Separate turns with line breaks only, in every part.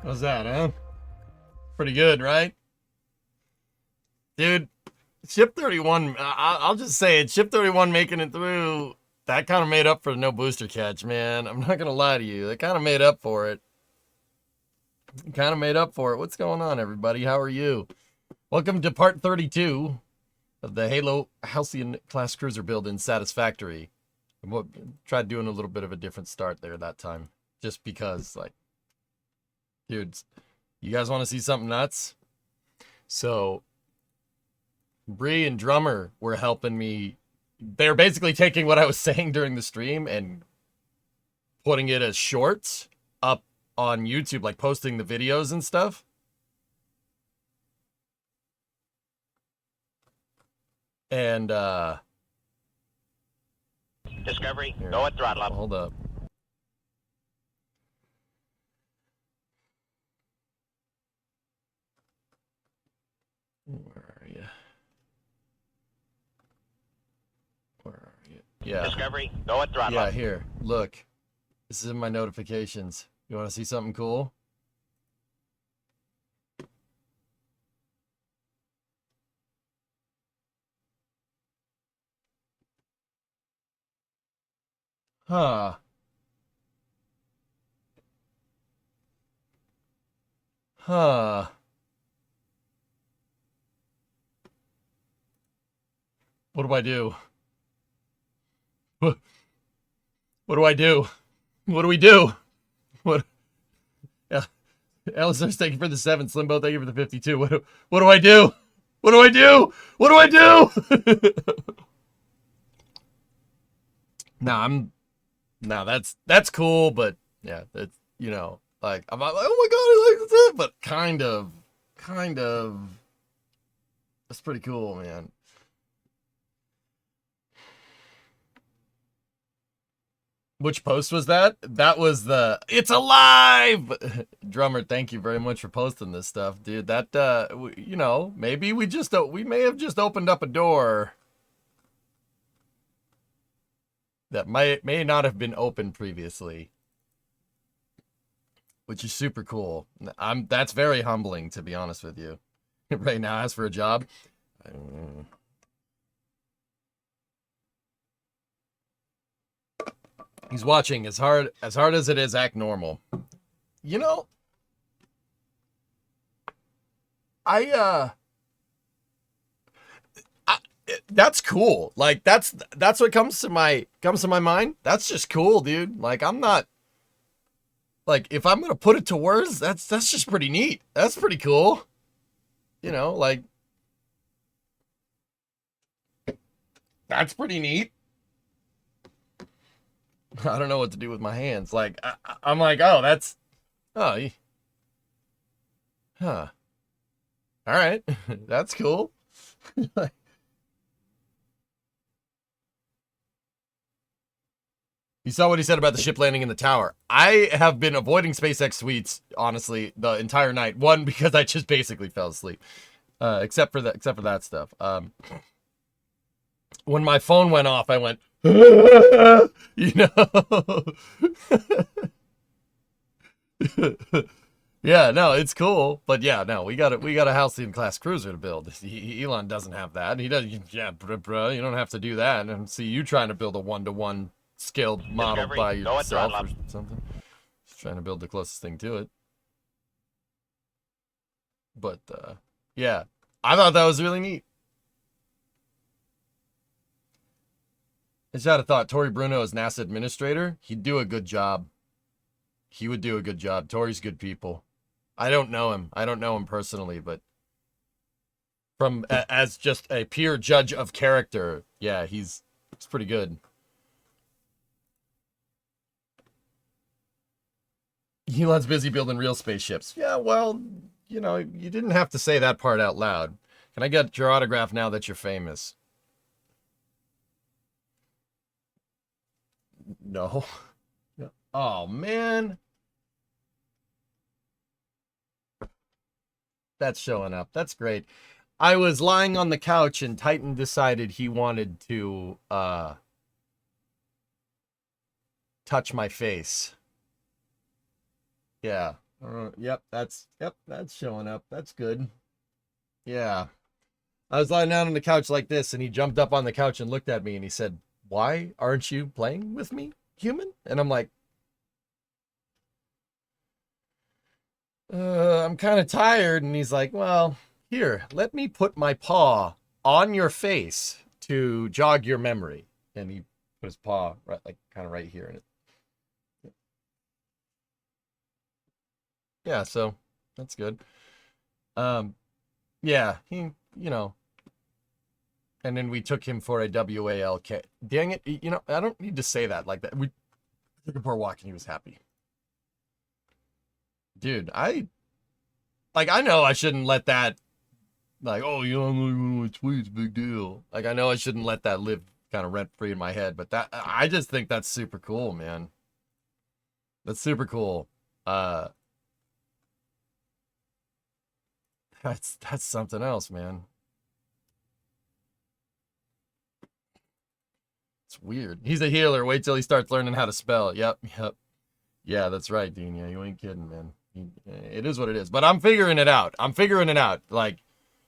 How's that, huh? Pretty good, right? Dude, Ship 31, I'll just say it. Ship 31 making it through, that kind of made up for no booster catch, man. I'm not going to lie to you. That kind of made up for it. Kind of made up for it. What's going on, everybody? How are you? Welcome to part 32 of the Halo Halcyon class cruiser build in Satisfactory. I tried doing a little bit of a different start there that time. Just because, like, dudes, you guys want to see something nuts? So, Bree and Drummer were helping me. They're basically taking what I was saying during the stream and putting it as shorts up on YouTube, like posting the videos and stuff. And,
Discovery, go at throttle up.
Hold up. Where are you? Where are you? Yeah.
Discovery, go at throttle
Yeah,
up.
here. Look. This is in my notifications. You want to see something cool? Huh. Huh. What do I do? What do I do? What do we do? What? Yeah. Alistar's thank you for the 7. Slimbo, thank you for the 52. What do I do? What do I do? What do I do? That's cool, but yeah, that's, you know, like, I'm like, oh my god, I like this, but kind of, that's pretty cool, man. Which post was that? That was the "It's alive!" Drummer, thank you very much for posting this stuff, dude. That, you know, maybe we may have just opened up a door that may not have been open previously, which is super cool. That's very humbling, to be honest with you. Right now, as for a job, he's watching. As hard as it is, act normal. You know, that's cool. Like, that's what comes to my mind. That's just cool, dude. Like, I'm not, like, if I'm gonna put it to words, that's just pretty neat. That's pretty cool. You know, like, that's pretty neat. I don't know what to do with my hands. Like, I'm like, oh, that's, oh, huh. All right, that's cool. You saw what he said about the ship landing in the tower. I have been avoiding SpaceX suites, honestly, the entire night. One, because I just basically fell asleep. Except for that stuff. When my phone went off, I went, you know. Yeah, no, it's cool, but yeah, no, we got a Halcyon class cruiser to build. Elon doesn't have that. He doesn't. Yeah, bro, you don't have to do that. And see you trying to build a 1-to-1 scaled model
Discovery,
by
go at
yourself
throttle
or
up.
something. Just trying to build the closest thing to it. But yeah, I thought that was really neat. I just had a thought. Tory Bruno as NASA administrator, he'd do a good job. He would do a good job. Tory's good people. I don't know him. I don't know him personally, but from as just a pure judge of character, yeah, he's pretty good. Elon's busy building real spaceships. Yeah, well, you know, you didn't have to say that part out loud. Can I get your autograph now that you're famous? No. Oh, man. That's showing up. That's great. I was lying on the couch and Titan decided he wanted to touch my face. Yeah. Yep, that's showing up. That's good. Yeah. I was lying down on the couch like this, and he jumped up on the couch and looked at me, and he said, "Why aren't you playing with me, human?" And I'm like, I'm kind of tired. And he's like, "Well, here, let me put my paw on your face to jog your memory." And he put his paw right, like, kind of right here in it. Yeah, so that's good. Um, yeah, you know, and then we took him for a WALK. Dang it, I don't need to say that like that. We took him for a walk and he was happy. Dude, I know I shouldn't let that, like, oh, I'm not even my tweets, big deal. Like, I know I shouldn't let that live kind of rent free in my head, but I just think that's super cool, man. That's super cool. Uh, that's something else, man. It's weird. He's a healer. Wait till he starts learning how to spell. Yep, yep. Yeah, that's right, Dean. Yeah, you ain't kidding, man. It is what it is. But I'm figuring it out. I'm figuring it out. Like,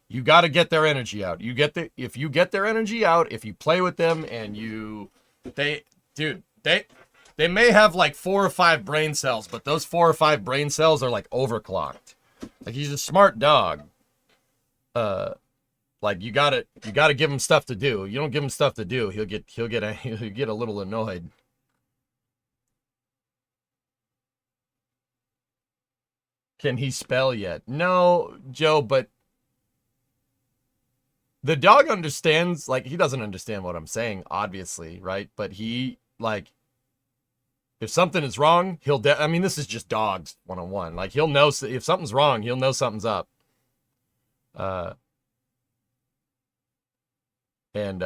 you got to get their energy out. If you get their energy out, if you play with them and dude, they may have like 4 or 5 brain cells, but those 4 or 5 brain cells are like overclocked. Like, he's a smart dog. Like, you gotta give him stuff to do. You don't give him stuff to do, he'll get a little annoyed. Can he spell yet? No, Joe, but the dog understands. Like, he doesn't understand what I'm saying, obviously, right? But he, like, if something is wrong, I mean, this is just dogs 101. Like, he'll know if something's wrong, he'll know something's up. Uh, and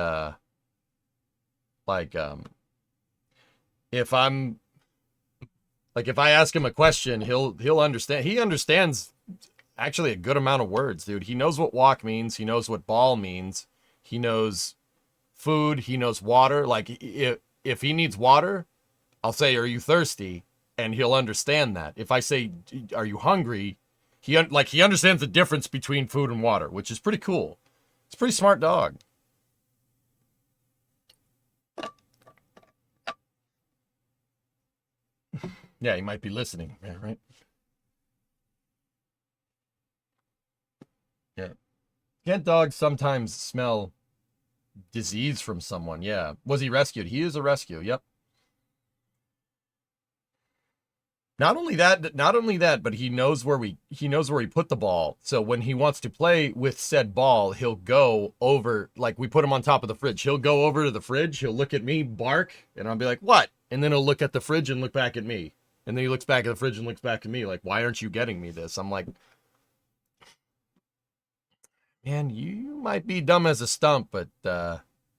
like, if I'm like, if I ask him a question, he'll understand. He understands actually a good amount of words, dude. He knows what walk means. He knows what ball means. He knows food. He knows water. Like, if he needs water, I'll say, "Are you thirsty?" And he'll understand that. If I say, "Are you hungry?" He understands the difference between food and water, which is pretty cool. It's a pretty smart dog. Yeah, he might be listening. Yeah, right. Yeah. Can't dogs sometimes smell disease from someone? Yeah. Was he rescued? He is a rescue. Yep. Not only that, but he knows where he put the ball. So when he wants to play with said ball, he'll go over, like, we put him on top of the fridge. He'll go over to the fridge, he'll look at me, bark, and I'll be like, "What?" And then he'll look at the fridge and look back at me. And then he looks back at the fridge and looks back at me like, "Why aren't you getting me this?" I'm like, "Man, you might be dumb as a stump, but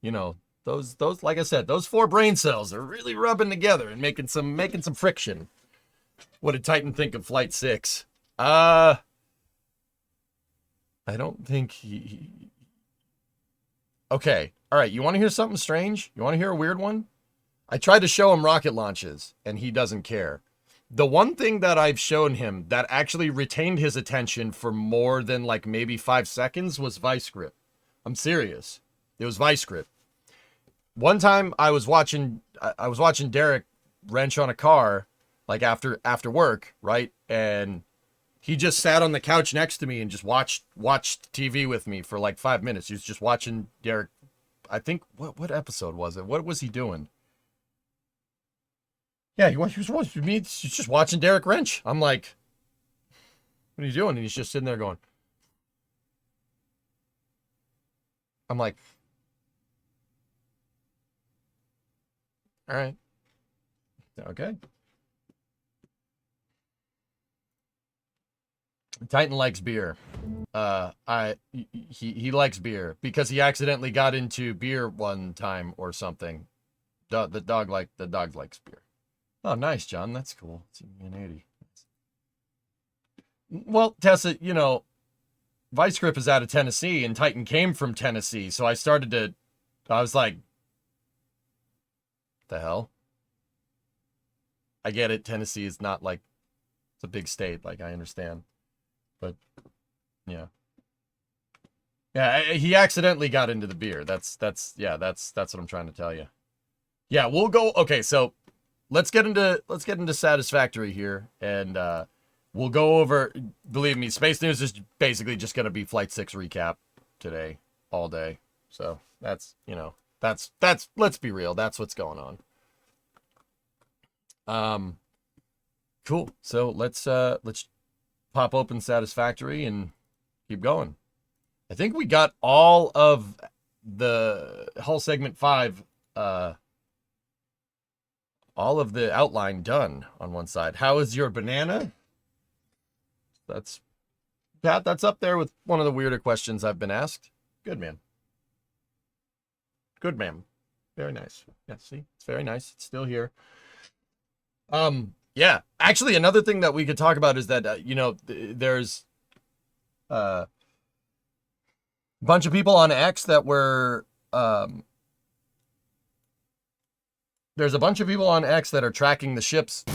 you know, those like I said, those 4 brain cells are really rubbing together and making some friction." What did Titan think of Flight 6? I don't think he... Okay, all right, you want to hear something strange? You want to hear a weird one? I tried to show him rocket launches, and he doesn't care. The one thing that I've shown him that actually retained his attention for more than, like, maybe 5 seconds was Vice Grip. I'm serious. It was Vice Grip. One time I was watching Derek wrench on a car, like, after work, right? And he just sat on the couch next to me and just watched TV with me for like 5 minutes. He was just watching Derek. I think, what episode was it? What was he doing? Yeah, he was watching me. He's just watching Derek wrench. I'm like, "What are you doing?" And he's just sitting there going. I'm like, "All right, okay." Titan likes beer. He likes beer because he accidentally got into beer one time or something. The dog likes beer. Oh, nice, John. That's cool. It's an 80. Well, Tessa, Vice Grip is out of Tennessee, and Titan came from Tennessee, so I was like, the hell? I get it. Tennessee is not like It's a big state, like, I understand. But, yeah. Yeah, he accidentally got into the beer. That's what I'm trying to tell you. Yeah, we'll go. Okay, so let's get into Satisfactory here, and we'll go over. Believe me, Space News is basically just gonna be Flight 6 recap today, all day. So that's that's let's be real. That's what's going on. Cool. So let's pop open Satisfactory and keep going. I think we got all of the whole segment 5, all of the outline done on one side. How is your banana? That's Pat, that's up there with one of the weirder questions I've been asked. Good, man. Good, ma'am. Very nice. Yeah, see? It's very nice. It's still here. Yeah. Actually, another thing that we could talk about is that, there's a bunch of people on X that were, there's a bunch of people on X that are tracking the ships.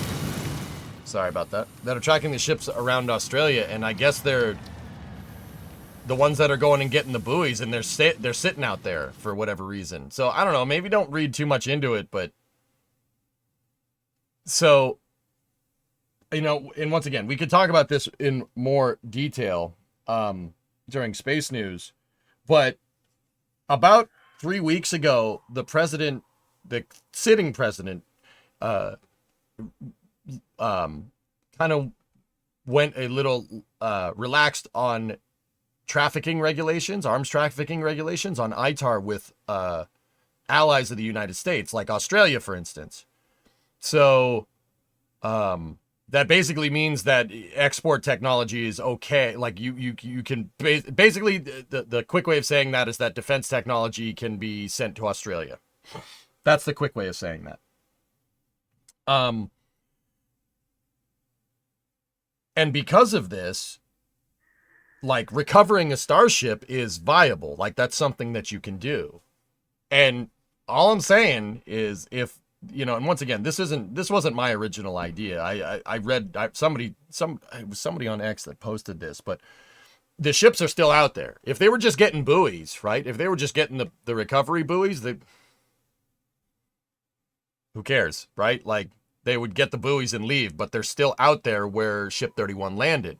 Sorry about that. That are tracking the ships around Australia, and I guess they're the ones that are going and getting the buoys, and they're sitting out there for whatever reason. So I don't know. Maybe don't read too much into it, but so and once again, we could talk about this in more detail during Space News, but about 3 weeks ago, the sitting president, kind of went a little relaxed on trafficking regulations, arms trafficking regulations on ITAR with allies of the United States, like Australia, for instance. So that basically means that export technology is okay. Like you can basically the quick way of saying that is that defense technology can be sent to Australia. That's the quick way of saying that. And because of this, like, recovering a starship is viable. Like, that's something that you can do. And all I'm saying is, if and once again, this wasn't my original idea. I read somebody on X that posted this, but the ships are still out there. If they were just getting buoys, right? If they were just getting the recovery buoys, who cares, right? Like, they would get the buoys and leave, but they're still out there where Ship 31 landed.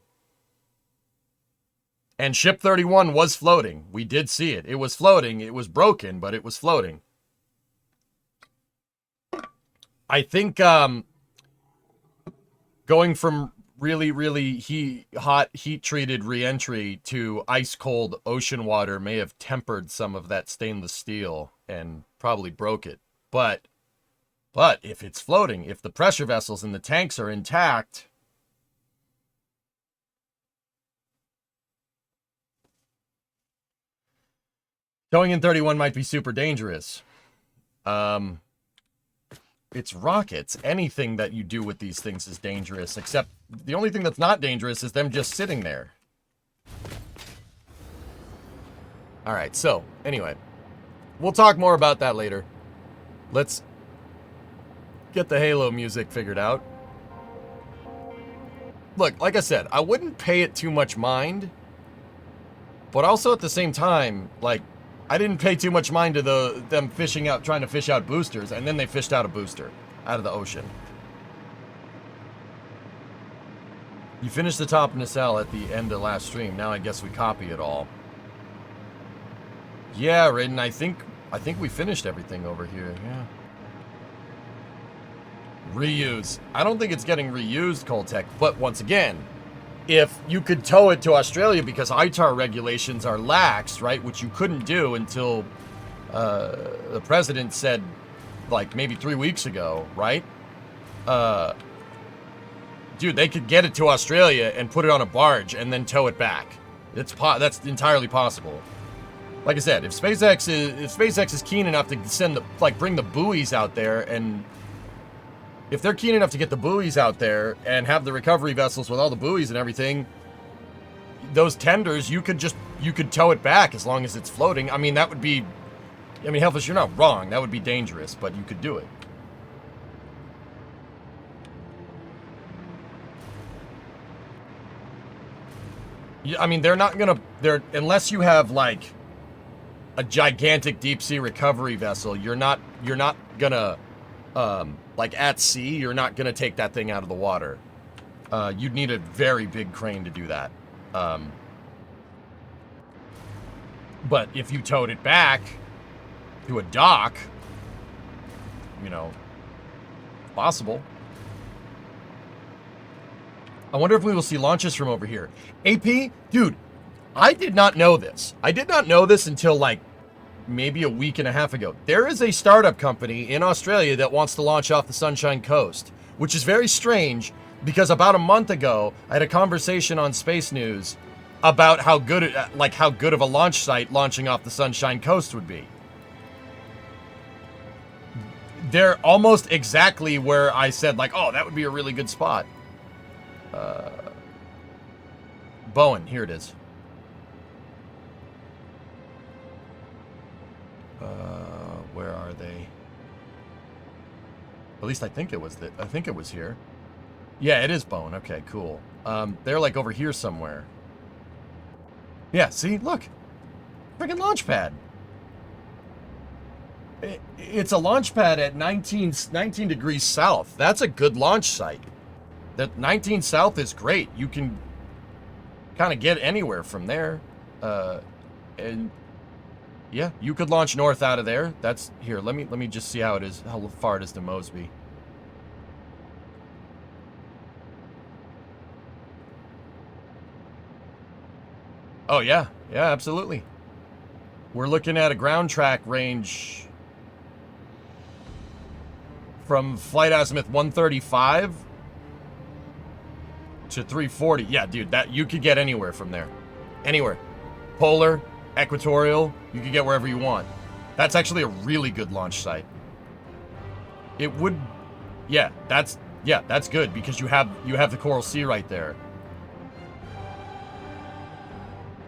And Ship 31 was floating. We did see it. It was floating. It was broken, but it was floating. I think going from really, really hot, heat-treated re-entry to ice-cold ocean water may have tempered some of that stainless steel and probably broke it. But if it's floating, if the pressure vessels in the tanks are intact, going in 31 might be super dangerous. It's rockets. Anything that you do with these things is dangerous, except the only thing that's not dangerous is them just sitting there. All right, so anyway, we'll talk more about that later. Let's get the Halo music figured out. Look, like I said, I wouldn't pay it too much mind, but also at the same time, like, I didn't pay too much mind to them trying to fish out boosters, and then they fished out a booster out of the ocean. You finished the top nacelle at the end of last stream. Now I guess we copy it all. Yeah, Raiden, I think we finished everything over here. Yeah. Reuse. I don't think it's getting reused, Coltech, but once again, if you could tow it to Australia because ITAR regulations are lax, right, which you couldn't do until the president said, like, maybe 3 weeks ago, right? Dude, they could get it to Australia and put it on a barge and then tow it back. That's entirely possible. Like I said, if SpaceX is keen enough to bring the buoys out there, and if they're keen enough to get the buoys out there and have the recovery vessels with all the buoys and everything, those tenders, you could tow it back as long as it's floating. I mean, Hellfish, you're not wrong. That would be dangerous, but you could do it. I mean, they're not gonna. Unless you have like a gigantic deep sea recovery vessel. You're not gonna like at sea. You're not gonna take that thing out of the water. You'd need a very big crane to do that. But if you towed it back to a dock, you know, possible. I wonder if we will see launches from over here. AP, dude, I did not know this. I did not know this until like maybe a week and a half ago. There is a startup company in Australia that wants to launch off the Sunshine Coast, which is very strange because about a month ago, I had a conversation on Space News about how good of a launch site launching off the Sunshine Coast would be. They're almost exactly where I said, like, oh, that would be a really good spot. Bowen, here it is. Where are they? At least I think it was here. Yeah, it is Bowen. Okay, cool. They're like over here somewhere. Yeah, see, look. Freaking launch pad. It's a launch pad at 19 degrees south. That's a good launch site. That 19 south is great. You can kind of get anywhere from there. And yeah, you could launch north out of there. That's here. Let me just see how far it is to Mosby. Oh yeah, absolutely. We're looking at a ground track range from flight azimuth 135 to 340. Yeah, dude, that you could get anywhere from there. Anywhere. Polar, equatorial, you could get wherever you want. That's actually a really good launch site. It would, yeah, that's good because you have the Coral Sea right there.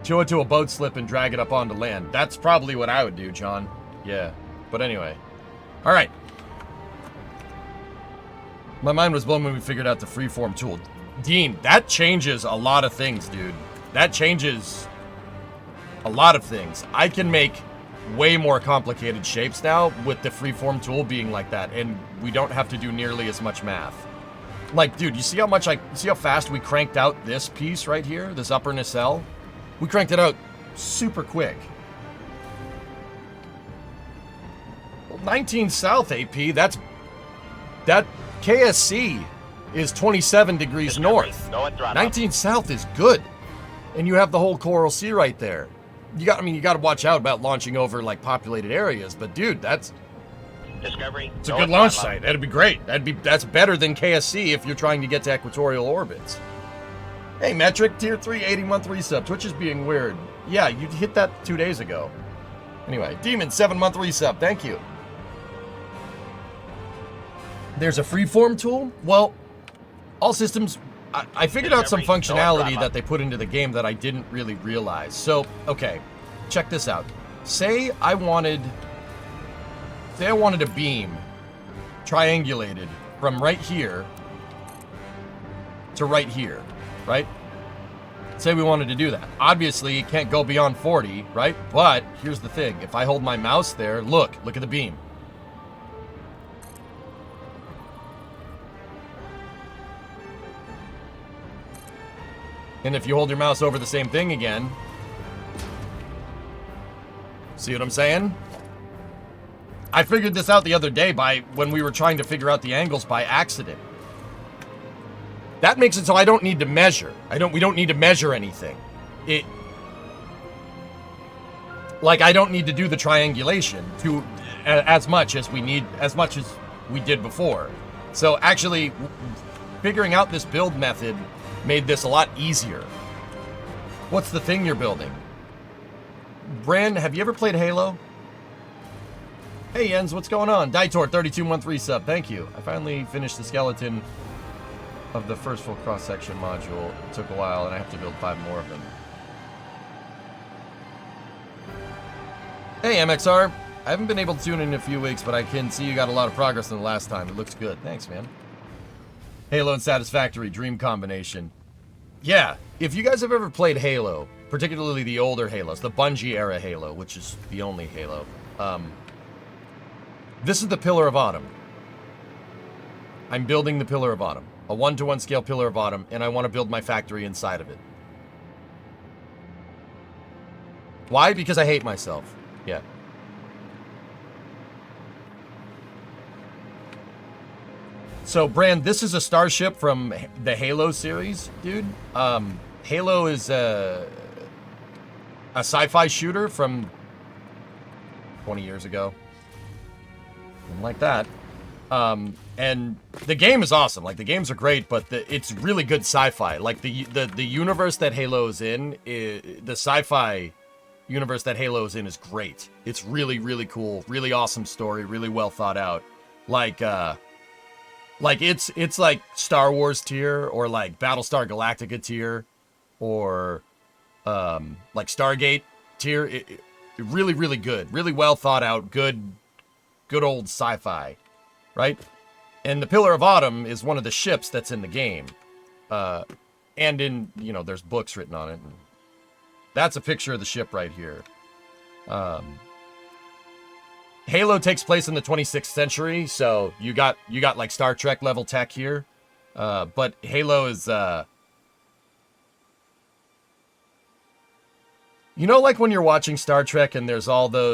Tow it to a boat slip and drag it up onto land. That's probably what I would do, John. Yeah, but anyway. All right. My mind was blown when we figured out the freeform tool. Dean, that changes a lot of things, dude. That changes a lot of things. I can make way more complicated shapes now with the freeform tool being like that, and we don't have to do nearly as much math. Like, dude, you see how fast we cranked out this piece right here, this upper nacelle? We cranked it out super quick. Well, 19 south, AP, that KSC is 27 degrees north. 19 south is good. And you have the whole Coral Sea right there. You got to watch out about launching over like populated areas, but dude, it's a good launch site. That'd be great. That's better than KSC if you're trying to get to equatorial orbits. Hey, Metric, Tier 3, 80-month resub. Twitch is being weird. Yeah, you hit that 2 days ago. Anyway, Demon, 7-month resub. Thank you. There's a freeform tool? Well, all systems... I figured out some functionality that they put into the game that I didn't really realize. So, okay, check this out. Say I wanted a beam triangulated from right here to right here. Right? Say we wanted to do that. Obviously, it can't go beyond 40, right? But here's the thing. If I hold my mouse there, look at the beam. And if you hold your mouse over the same thing again, see what I'm saying? I figured this out the other day when we were trying to figure out the angles by accident. That makes it so I don't need to measure. We don't need to measure anything. I don't need to do the triangulation as much as we did before. So actually, figuring out this build method made this a lot easier. What's the thing you're building? Bran, have you ever played Halo? Hey Jens, what's going on? Daitor, 32-month resub, thank you. I finally finished the skeleton of the first full cross-section module. It took a while, and I have to build 5 more of them. Hey, MXR. I haven't been able to tune in a few weeks, but I can see you got a lot of progress than the last time. It looks good. Thanks, man. Halo and Satisfactory, dream combination. Yeah, if you guys have ever played Halo, particularly the older Halos, the Bungie era Halo, which is the only Halo, this is the Pillar of Autumn. I'm building the Pillar of Autumn, a 1-to-1 scale Pillar of Autumn, and I want to build my factory inside of it. Why? Because I hate myself. Yeah. So, Brand, this is a starship from the Halo series, dude. Halo is a sci-fi shooter from 20 years ago. Something like that. And the game is awesome. Like, the games are great, but it's really good sci-fi. Like, the universe that Halo is in, the sci-fi universe that Halo is in is great. It's really, really cool. Really awesome story. Really well thought out. Like it's like Star Wars tier, or like Battlestar Galactica tier, or like Stargate tier. It really, really good. Really well thought out. Good old sci-fi, right? And the Pillar of Autumn is one of the ships that's in the game. And in, there's books written on it. That's a picture of the ship right here. Halo takes place in the 26th century, so you got like Star Trek level tech here. But Halo is like when you're watching Star Trek and there's like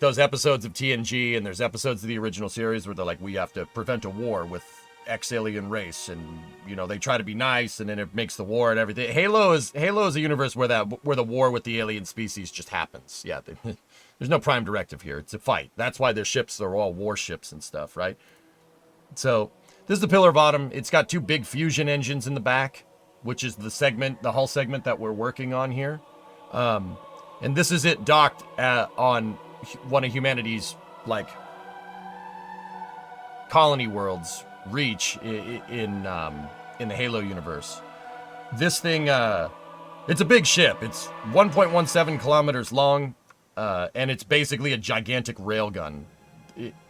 those episodes of TNG and there's episodes of the original series where they're like, we have to prevent a war with X alien race, and they try to be nice, and then it makes the war and everything. Halo is a universe where the war with the alien species just happens. Yeah, there's no prime directive here. It's a fight. That's why their ships are all warships and stuff, right? So this is the Pillar of Autumn. It's got 2 big fusion engines in the back, which is the hull segment that we're working on here. And this is it docked on one of humanity's like colony worlds, Reach, in the Halo universe. This thing, it's a big ship. It's 1.17 kilometers long, and it's basically a gigantic railgun.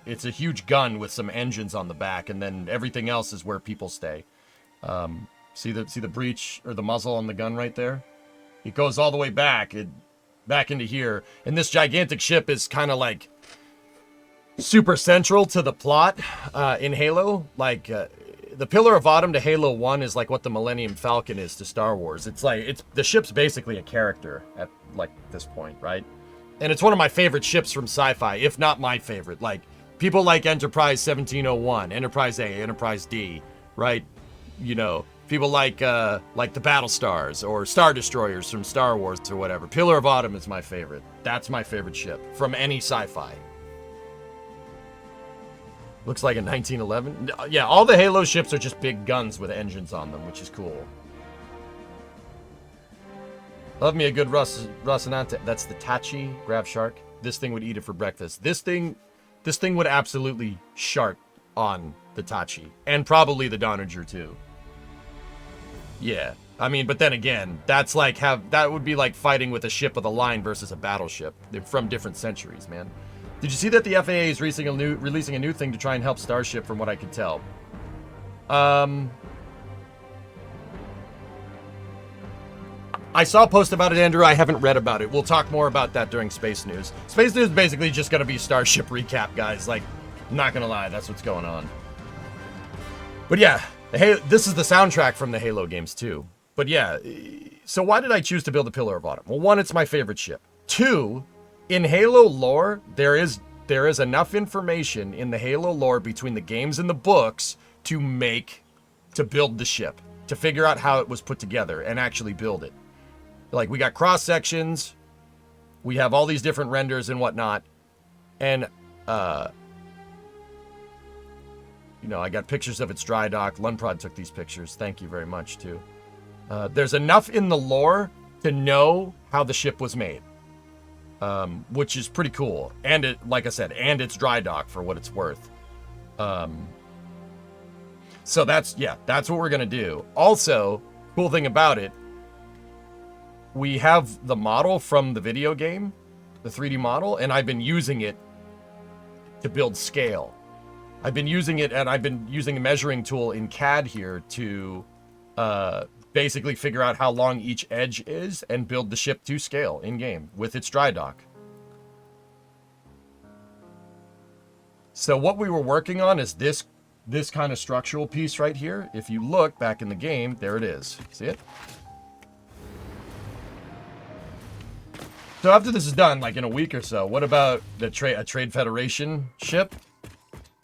It's a huge gun with some engines on the back, and then everything else is where people stay. See the breech or the muzzle on the gun right there? It goes all the way back into here, and this gigantic ship is kind of like super central to the plot in Halo. Like the Pillar of Autumn to Halo 1 is like what the Millennium Falcon is to Star Wars. It's the ship's basically a character at like this point, right? And it's one of my favorite ships from sci-fi, if not my favorite. Like, people like Enterprise 1701, Enterprise A, Enterprise D, right? People like the Battlestars or Star Destroyers from Star Wars or whatever. Pillar of Autumn is my favorite. That's my favorite ship from any sci-fi. Looks like a 1911. Yeah, all the Halo ships are just big guns with engines on them, which is cool. Love me a good Rocinante. That's the Tachi Grav Shark. This thing would eat it for breakfast. This thing would absolutely shark on the Tachi. And probably the Donager too. Yeah. I mean, but then again, that would be like fighting with a ship of the line versus a battleship. They're from different centuries, man. Did you see that the FAA is releasing a new thing to try and help Starship, from what I could tell? I saw a post about it, Andrew. I haven't read about it. We'll talk more about that during Space News. Space News is basically just going to be Starship recap, guys. Like, I'm not going to lie. That's what's going on. But yeah, this is the soundtrack from the Halo games, too. But yeah, so why did I choose to build a Pillar of Autumn? Well, 1, it's my favorite ship. 2, in Halo lore, there is enough information in the Halo lore between the games and the books to build the ship, to figure out how it was put together and actually build it. Like, we got cross sections, we have all these different renders and whatnot, and I got pictures of its dry dock. Lunprod took these pictures. Thank you very much too. There's enough in the lore to know how the ship was made. Which is pretty cool. And it, like I said, and it's dry dock for what it's worth. So that's what we're going to do. Also, cool thing about it, we have the model from the video game, the 3D model, and I've been using it to build scale. I've been using it, and I've been using a measuring tool in CAD here to basically figure out how long each edge is and build the ship to scale in-game with its dry dock. So what we were working on is this kind of structural piece right here. If you look back in the game, there it is. See it? So after this is done, like in a week or so, what about a Trade Federation ship?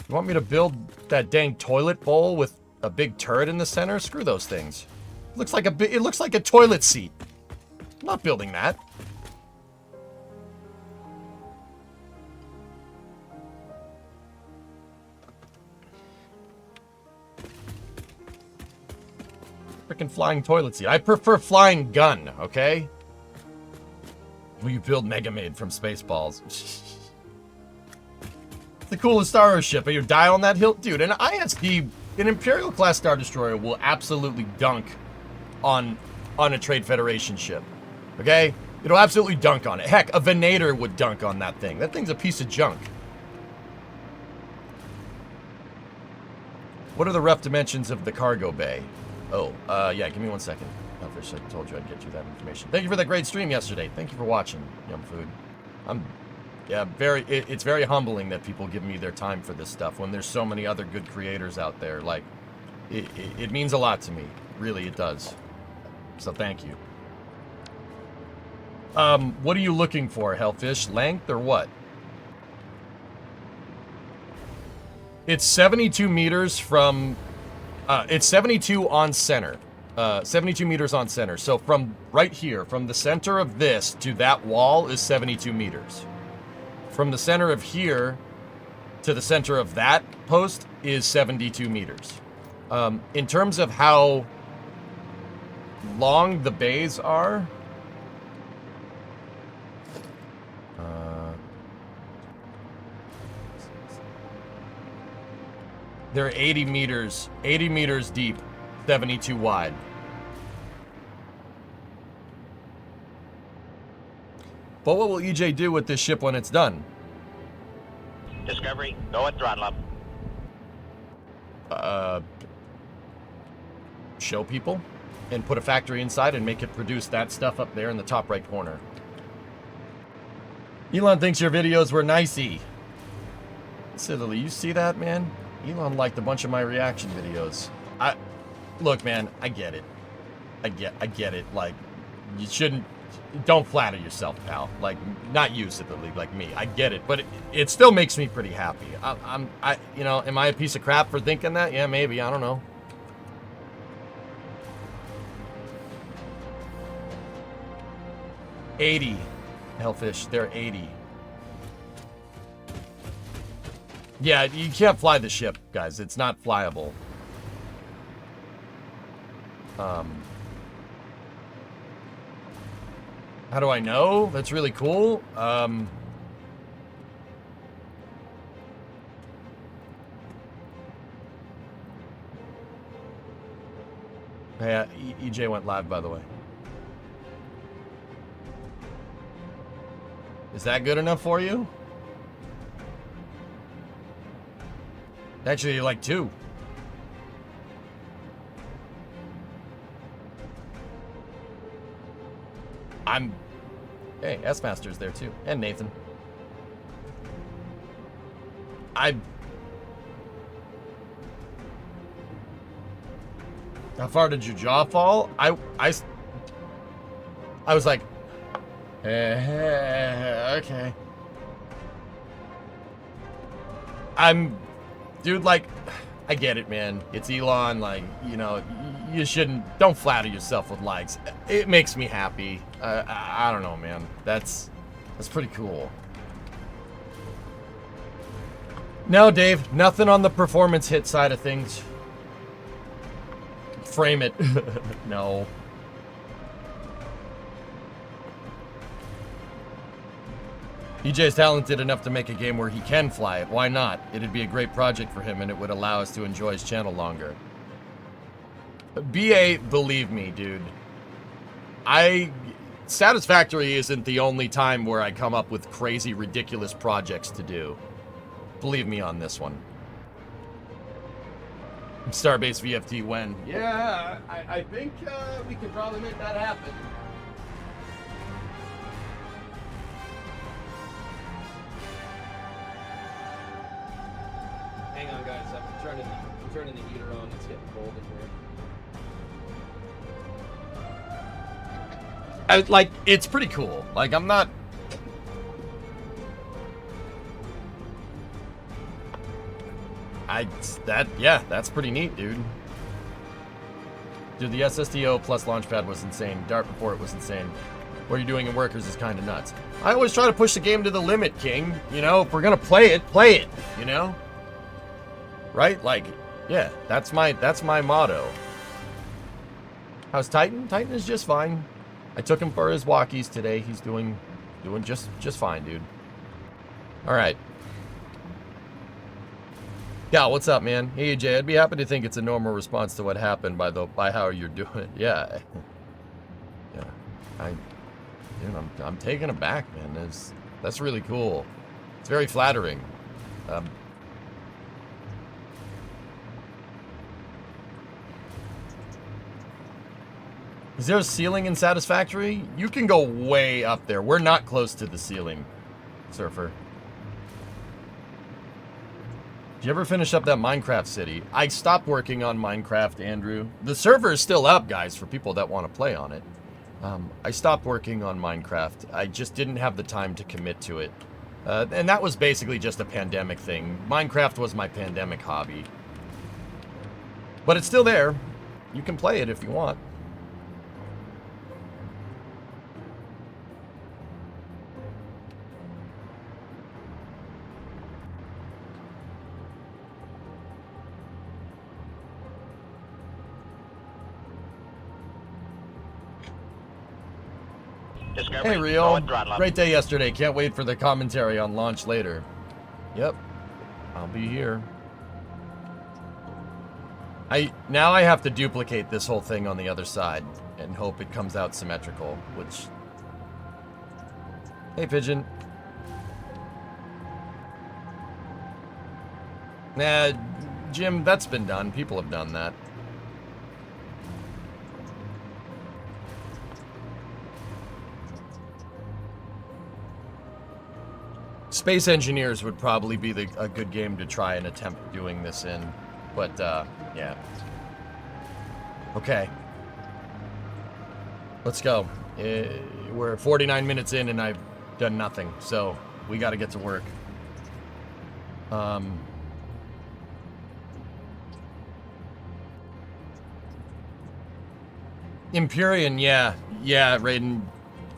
You want me to build that dang toilet bowl with a big turret in the center? Screw those things. It looks like a toilet seat. I'm not building that. Freaking flying toilet seat. I prefer flying gun, okay? Will you build Mega Maid from Spaceballs? It's the coolest Star Wars ship. Are you die on that hill? Dude, an ISD, an Imperial class Star Destroyer will absolutely dunk on a Trade Federation ship. Okay? It'll absolutely dunk on it. Heck, a Venator would dunk on that thing. That thing's a piece of junk. What are the rough dimensions of the cargo bay? Oh, yeah, give me 1 second. I told you I'd get you that information. Thank you for that great stream yesterday. Thank you for watching, Yum Food. It's very humbling that people give me their time for this stuff when there's so many other good creators out there. Like, it means a lot to me. Really, it does. So thank you. What are you looking for, Hellfish? Length or what? It's 72 meters from... it's 72 on center. 72 meters on center. So from right here, from the center of this to that wall is 72 meters. From the center of here to the center of that post is 72 meters. In terms of how long the bays are, they're 80 meters deep, 72 wide. But what will EJ do with this ship when it's done?
Discovery, go at throttle up.
Show people and put a factory inside and make it produce that stuff up there in the top right corner. Elon thinks your videos were nicey. Silly, you see that, man? Elon liked a bunch of my reaction videos. Look, man, I get it. I get it. Like, you shouldn't. Don't flatter yourself, pal. Like, not you, Silly, like me. I get it, but it still makes me pretty happy. You know, am I a piece of crap for thinking that? Yeah, maybe. I don't know. $80, Hellfish. They're 80. Yeah, you can't fly the ship, guys. It's not flyable. How do I know? That's really cool. Yeah, EJ went live, by the way. Is that good enough for you? Actually, like 2. Hey, S-Master's there too. And Nathan. How far did your jaw fall? I was like, okay. Dude, like, I get it, man. It's Elon, like, you know, you don't flatter yourself with likes. It makes me happy. I don't know, man. That's pretty cool. No, Dave, nothing on the performance hit side of things. Frame it. No. EJ is talented enough to make a game where he can fly it. Why not? It'd be a great project for him, and it would allow us to enjoy his channel longer. BA, believe me, dude. Satisfactory isn't the only time where I come up with crazy, ridiculous projects to do. Believe me on this one. Starbase VFT when? Yeah, I think we could probably make that happen. Hang on, guys. I'm turning the heater on. It's getting cold in here. It's pretty cool. Like, I'm not. That's pretty neat, dude. Dude, the SSDO plus Launchpad was insane. Dart before it was insane. What you're doing in Workers is kind of nuts. I always try to push the game to the limit, King. You know, if we're gonna play it, you know? Right? Like, yeah, that's my motto. How's Titan? Titan is just fine. I took him for his walkies today. He's doing just fine, dude. All right. Yeah, what's up, man? Hey, Jay, I'd be happy to think it's a normal response to what happened by how you're doing it. Yeah. Yeah. I'm taken aback, man. That's really cool. It's very flattering. Is there a ceiling in Satisfactory? You can go way up there. We're not close to the ceiling, Surfer. Did you ever finish up that Minecraft city? I stopped working on Minecraft, Andrew. The server is still up, guys, for people that want to play on it. I stopped working on Minecraft. I just didn't have the time to commit to it. And that was basically just a pandemic thing. Minecraft was my pandemic hobby. But it's still there. You can play it if you want.
Discovery,
Hey, Rio.
go and throttle up.
Great day yesterday. Can't wait for the commentary on launch later. Yep. I'll be here. Now I have to duplicate this whole thing on the other side and hope it comes out symmetrical, which... Hey, Pigeon. Nah, Jim, that's been done. People have done that. Space Engineers would probably be a good game to try and attempt doing this in, but yeah. Okay. Let's go. We're 49 minutes in and I've done nothing, so we got to get to work. Empyrean, yeah, Raiden.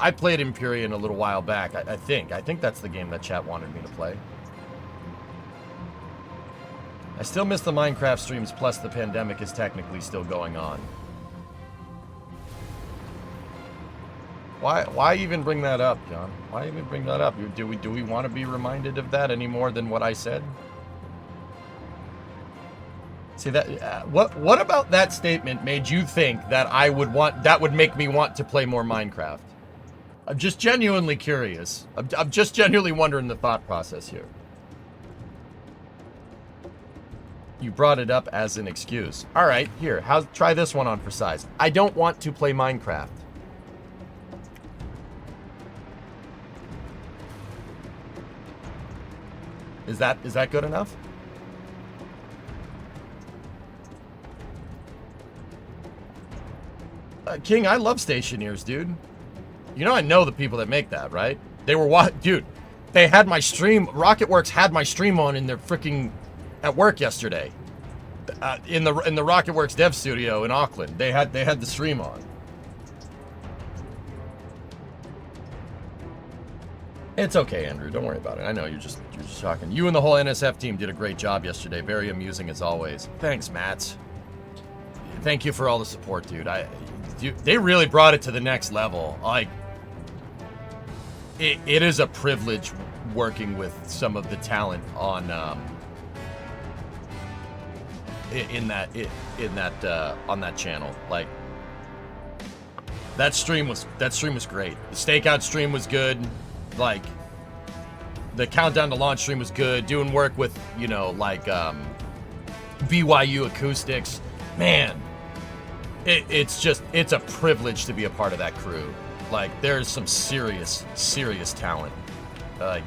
I played Empyrean a little while back. I think that's the game that chat wanted me to play. I still miss the Minecraft streams, plus the pandemic is technically still going on. Why even bring that up, John? Why even bring that up? Do we want to be reminded of that any more than what I said? See that? What about that statement made you think that that would make me want to play more Minecraft? I'm just genuinely curious. I'm just genuinely wondering the thought process here. You brought it up as an excuse. All right, here. Try this one on for size. I don't want to play Minecraft. Is that good enough? King, I love Stationeers, dude. You know I know the people that make that, right? They were dude, they had my stream. Rocketworks had my stream on in their freaking at work yesterday. In the Rocketworks dev studio in Auckland. They had the stream on. It's okay, Andrew. Don't worry about it. I know you're just talking. You and the whole NSF team did a great job yesterday. Very amusing as always. Thanks, Matt. Thank you for all the support, dude. They really brought it to the next level. Like, it is a privilege working with some of the talent on on that channel. Like, that stream was great. The stakeout stream was good. Like, the countdown to launch stream was good. Doing work with, you know, like BYU Acoustics. Man, it's a privilege to be a part of that crew. Like, there's some serious talent. Like,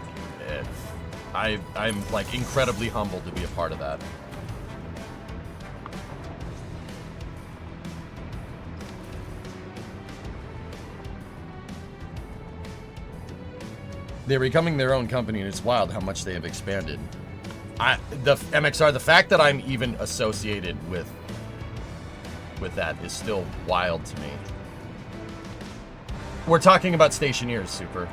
I'm like incredibly humbled to be a part of that. They're becoming their own company, and it's wild how much they have expanded. The MXR, the fact that I'm even associated with that is still wild to me. We're talking about Stationeers, Super.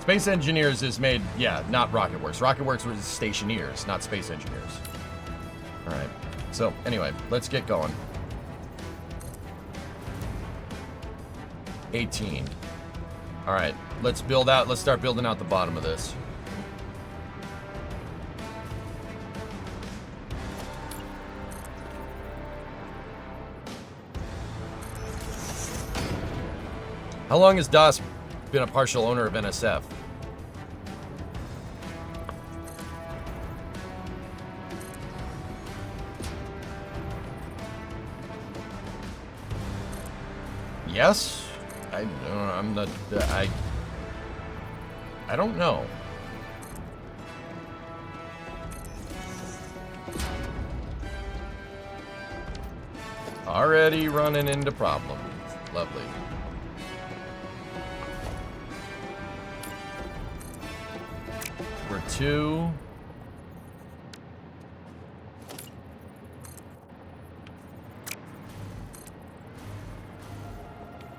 Space Engineers is made, yeah, not RocketWorks. RocketWorks was Stationeers, not Space Engineers. All right. So anyway, let's get going. 18. All right. Let's start building out the bottom of this. How long has DOS been a partial owner of NSF? Yes? I don't know. Already running into problems. Lovely. We're 2.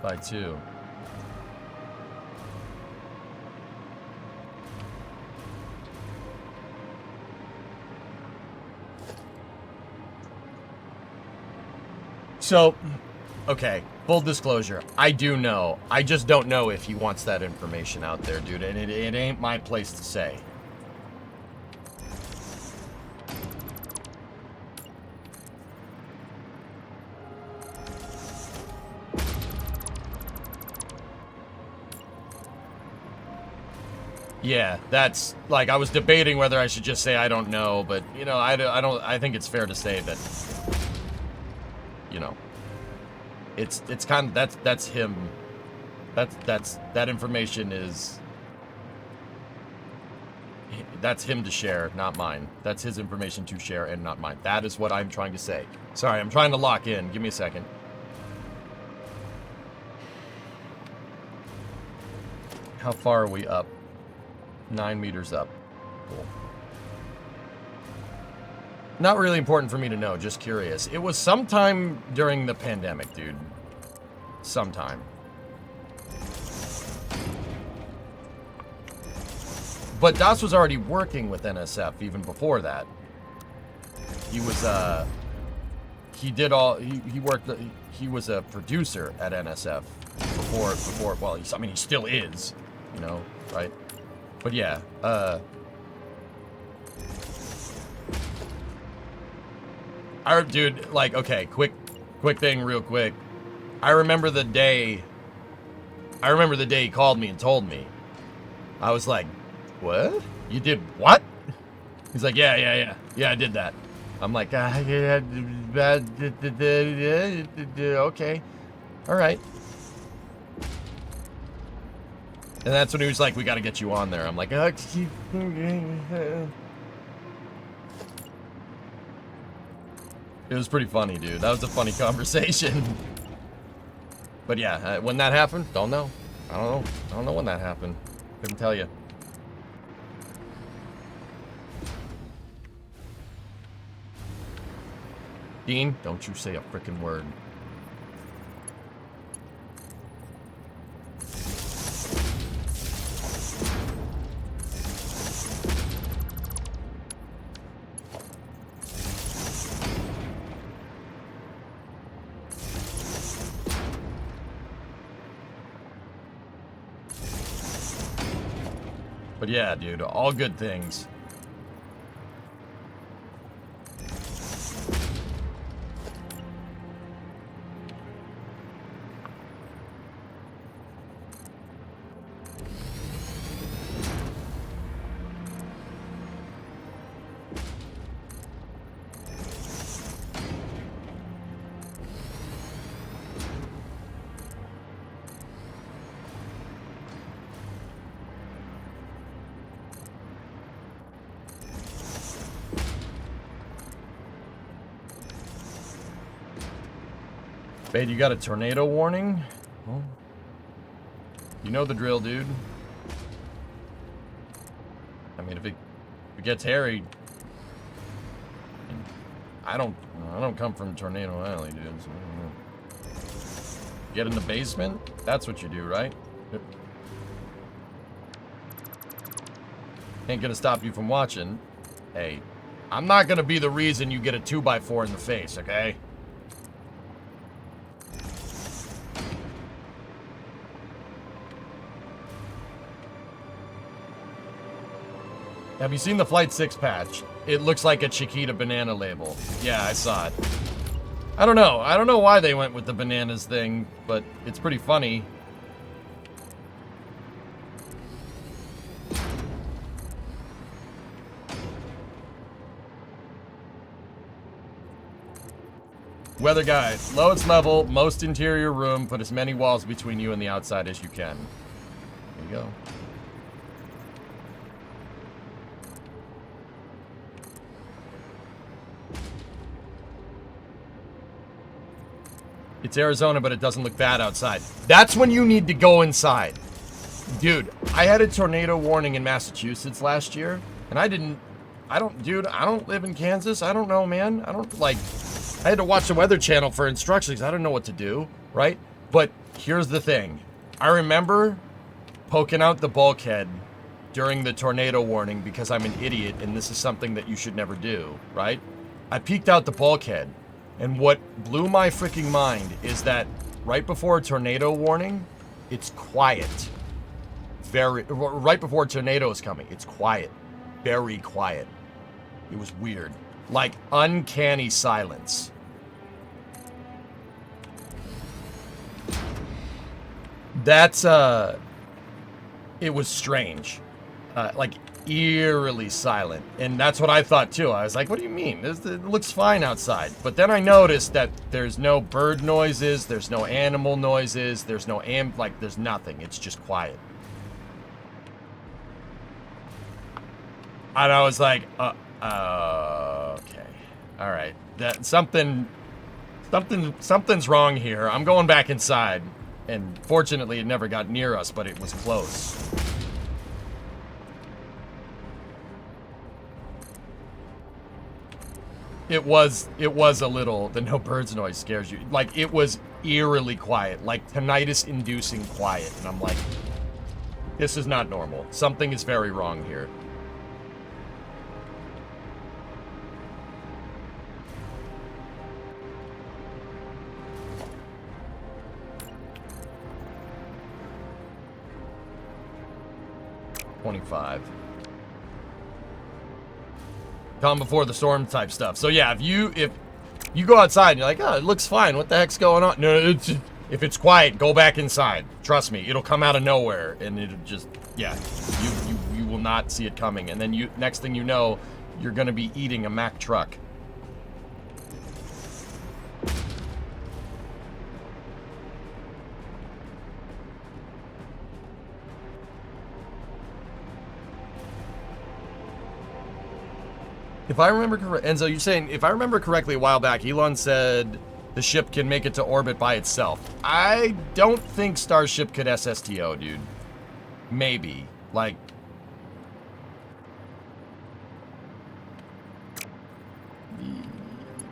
By 2. So, okay, full disclosure, I do know. I just don't know if he wants that information out there, dude, and it ain't my place to say. Yeah, that's, like, I was debating whether I should just say I don't know, but, you know, I think it's fair to say that, you know, it's kind of, that's him, that information is, that's him to share, not mine. That's his information to share and not mine. That is what I'm trying to say. Sorry, I'm trying to lock in. Give me a second. How far are we up? 9 meters up. Cool. Not really important for me to know, just curious. It was sometime during the pandemic, dude. Sometime. But Das was already working with NSF even before that. He was, he was a producer at NSF before, well, I mean, he still is, you know, right? But yeah, dude, like, okay, quick thing real quick. I remember the day he called me and told me. I was like, what? You did what? He's like, yeah, I did that. I'm like, okay, all right. And that's when he was like, we got to get you on there. I'm like, it was pretty funny, dude. That was a funny conversation. But yeah, when that happened, don't know. I don't know when that happened. Couldn't tell you. Dean, don't you say a frickin' word. But yeah, dude, all good things. Bade, you got a tornado warning? Well, you know the drill, dude. I mean, if it gets hairy, I don't come from Tornado Alley, dude. So I don't know. Get in the basement? That's what you do, right? Yep. Ain't gonna stop you from watching. Hey, I'm not gonna be the reason you get a 2x4 in the face, okay? Have you seen the Flight 6 patch? It looks like a Chiquita banana label. Yeah, I saw it. I don't know. I don't know why they went with the bananas thing, but it's pretty funny. Weather guide. Lowest level, most interior room. Put as many walls between you and the outside as you can. There you go. It's Arizona, but it doesn't look bad outside. That's when you need to go inside. Dude, I had a tornado warning in Massachusetts last year, and I don't live in Kansas. I don't know, man. I had to watch the Weather Channel for instructions. I don't know what to do, right? But here's the thing. I remember poking out the bulkhead during the tornado warning because I'm an idiot, and this is something that you should never do, right? I peeked out the bulkhead. And what blew my freaking mind is that right before a tornado warning, it's quiet. Right before a tornado is coming, it's quiet. Very quiet. It was weird. Like uncanny silence. That's, it was strange. Like eerily silent, and that's what I thought too. I was like, what do you mean? It looks fine outside. But then I noticed that there's no bird noises, there's no animal noises, there's no there's nothing. It's just quiet. And I was like, okay. All right. That something's wrong here. I'm going back inside. And fortunately it never got near us, but it was close. It was a little, the no birds noise scares you. Like, it was eerily quiet, like tinnitus-inducing quiet. And I'm like, this is not normal. Something is very wrong here. $25. Calm before the storm type stuff. So yeah, if you go outside and you're like, oh, it looks fine. What the heck's going on? No, if it's quiet, go back inside. Trust me, it'll come out of nowhere, and it'll just, yeah, you will not see it coming. And then next thing you know, you're gonna be eating a Mack truck. If I remember correctly, Enzo, you're saying, if I remember correctly, a while back, Elon said the ship can make it to orbit by itself. I don't think Starship could SSTO, dude. Maybe. Like,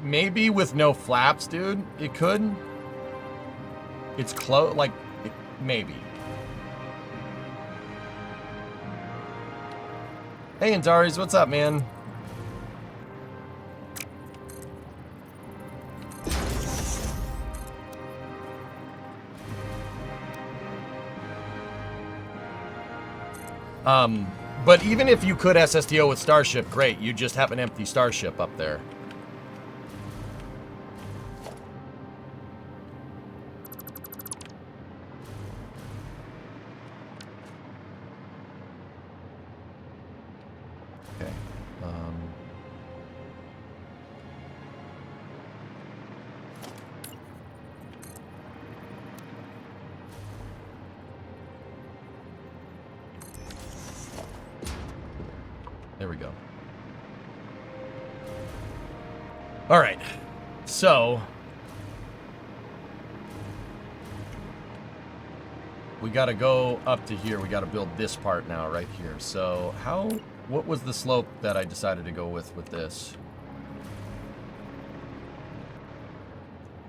maybe with no flaps, dude. It could. It's close, like, maybe. Hey, Antares, what's up, man? But even if you could SSTO with Starship, great. You just have an empty Starship up there. Okay. There we go. All right. So, we got to go up to here. We got to build this part now, right here. So what was the slope that I decided to go with this?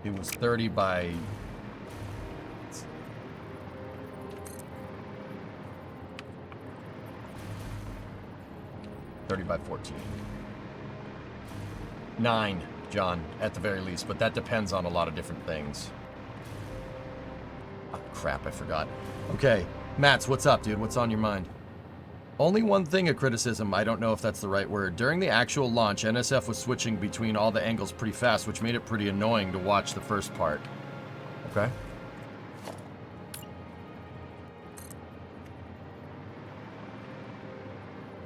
It was 30 by... by 14. 9, John, at the very least, but that depends on a lot of different things. Oh, crap, I forgot. Okay, Mats, what's up, dude? What's on your mind? Only one thing of criticism, I don't know if that's the right word. During the actual launch, NSF was switching between all the angles pretty fast, which made it pretty annoying to watch the first part. Okay.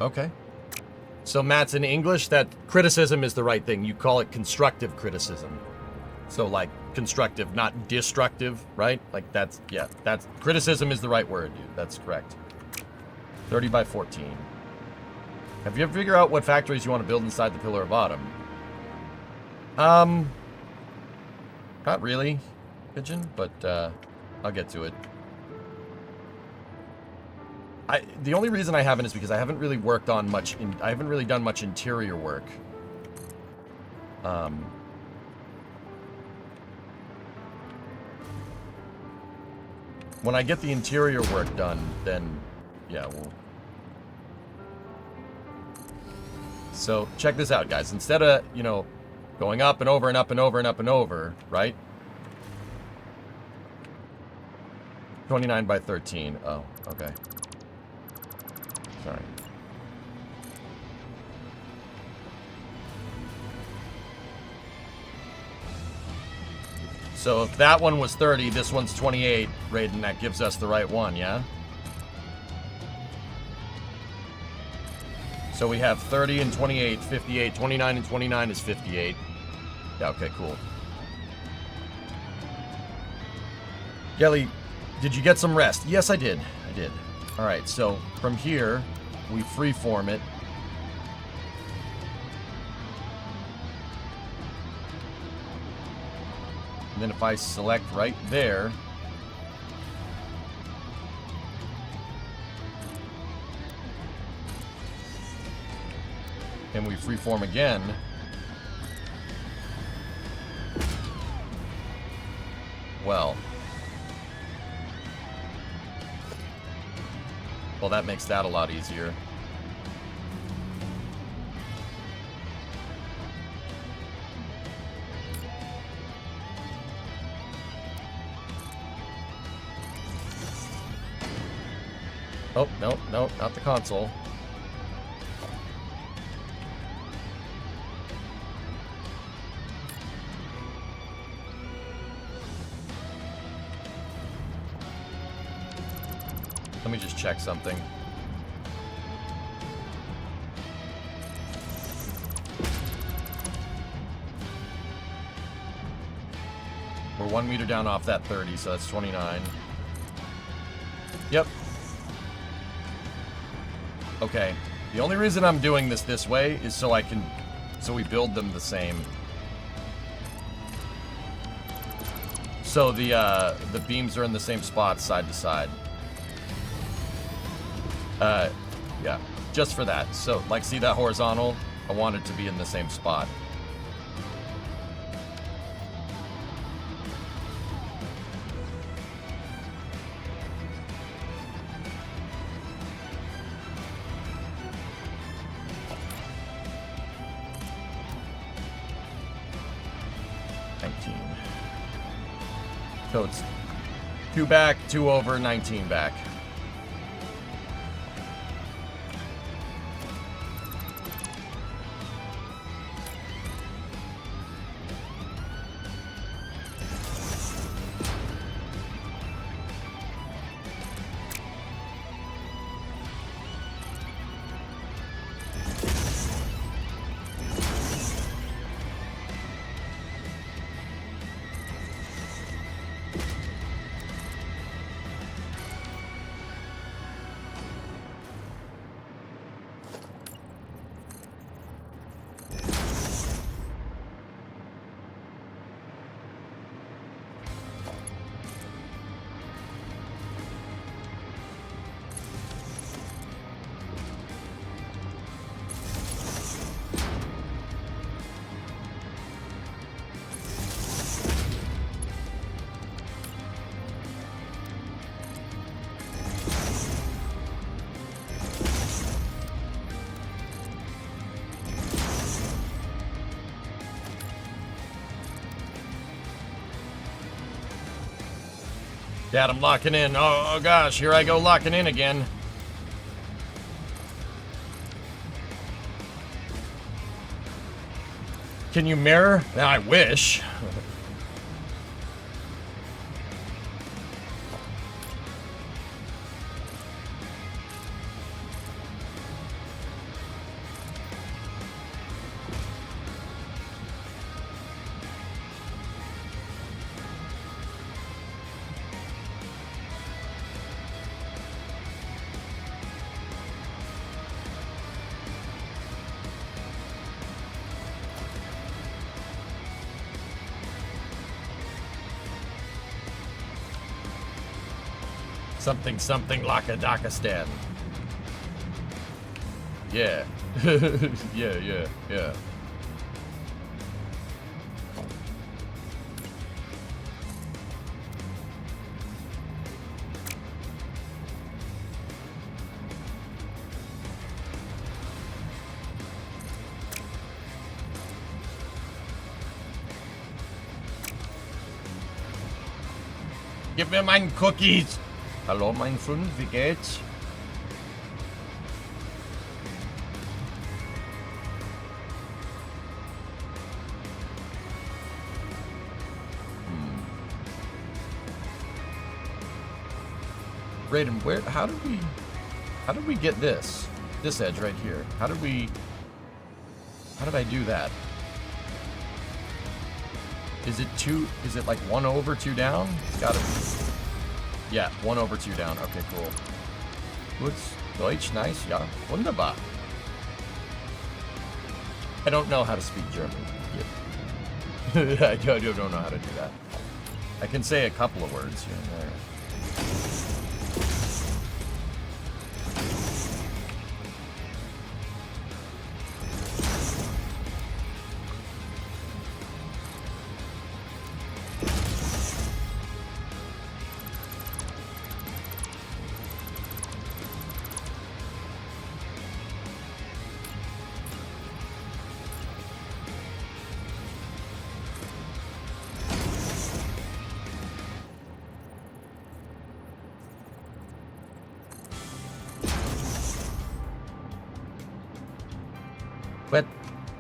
Okay. So, Matt's in English, that criticism is the right thing. You call it constructive criticism. So, like, constructive, not destructive, right? Like, that's criticism is the right word, dude. That's correct. 30 by 14. Have you ever figured out what factories you want to build inside the Pillar of Autumn? Not really, Pigeon, but, I'll get to it. The only reason I haven't is because I haven't really worked on much. I haven't really done much interior work. When I get the interior work done, then yeah, we'll. So check this out, guys. Instead of going up and over and up and over and up and over, right? 29 by 13. Oh, okay. Sorry. So if that one was 30, this one's 28, Raiden, that gives us the right one, yeah? So we have 30 and 28, 58, 29 and 29 is 58. Yeah, okay, cool. Gelly, did you get some rest? Yes, I did. I did. All right, so from here, we freeform it. And then if I select right there, and we freeform again, well, that makes that a lot easier. Oh, no, not the console. Let me just check something. We're 1 meter down off that 30, so that's 29. Yep. Okay. The only reason I'm doing this way is so we build them the same. So the beams are in the same spot, side to side. Yeah, just for that. So, like, see that horizontal? I want it to be in the same spot. So it's 2 back, 2 over, 19 back. Dad, I'm locking in. Oh gosh, here I go locking in again. Can you mirror? I wish. Something, something, Lakadakistan. Yeah. yeah. Gib mir meinen Cookies. Hallo, mein Freund, wie geht's? Raiden, how did we get this edge right here? How did I do that? Is it like 1 over 2 down? It's gotta be. Yeah, 1 over 2 down. Okay, cool. Gut, Deutsch, nice, ja, wunderbar. I don't know how to speak German. Yeah. I don't know how to do that. I can say a couple of words here and there.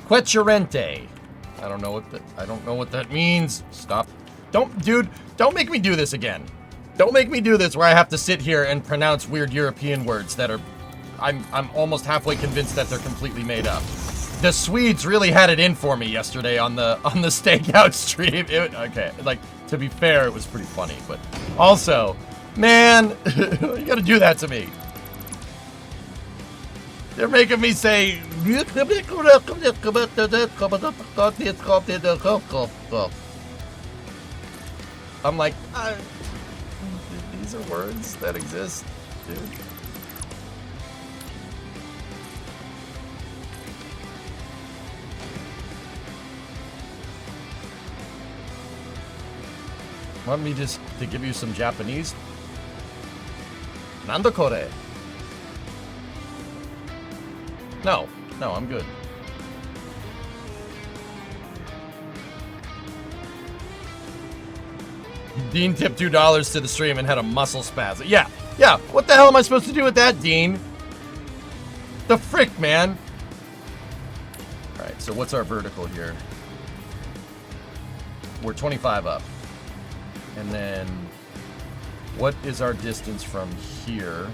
Quetcherente. I don't know what that means. Stop. Dude, don't make me do this again. Don't make me do this where I have to sit here and pronounce weird European words that are I'm almost halfway convinced that they're completely made up. The Swedes really had it in for me yesterday on the stakeout stream. Okay, like, to be fair, it was pretty funny, but also, man, you gotta do that to me. They're making me say. I'm like, these are words that exist, dude. Want me just to give you some Japanese? Nanda kore? No, I'm good. Dean tipped $2 to the stream and had a muscle spasm. Yeah. What the hell am I supposed to do with that, Dean? The frick, man. All right, so what's our vertical here? We're 25 up. And then what is our distance from here?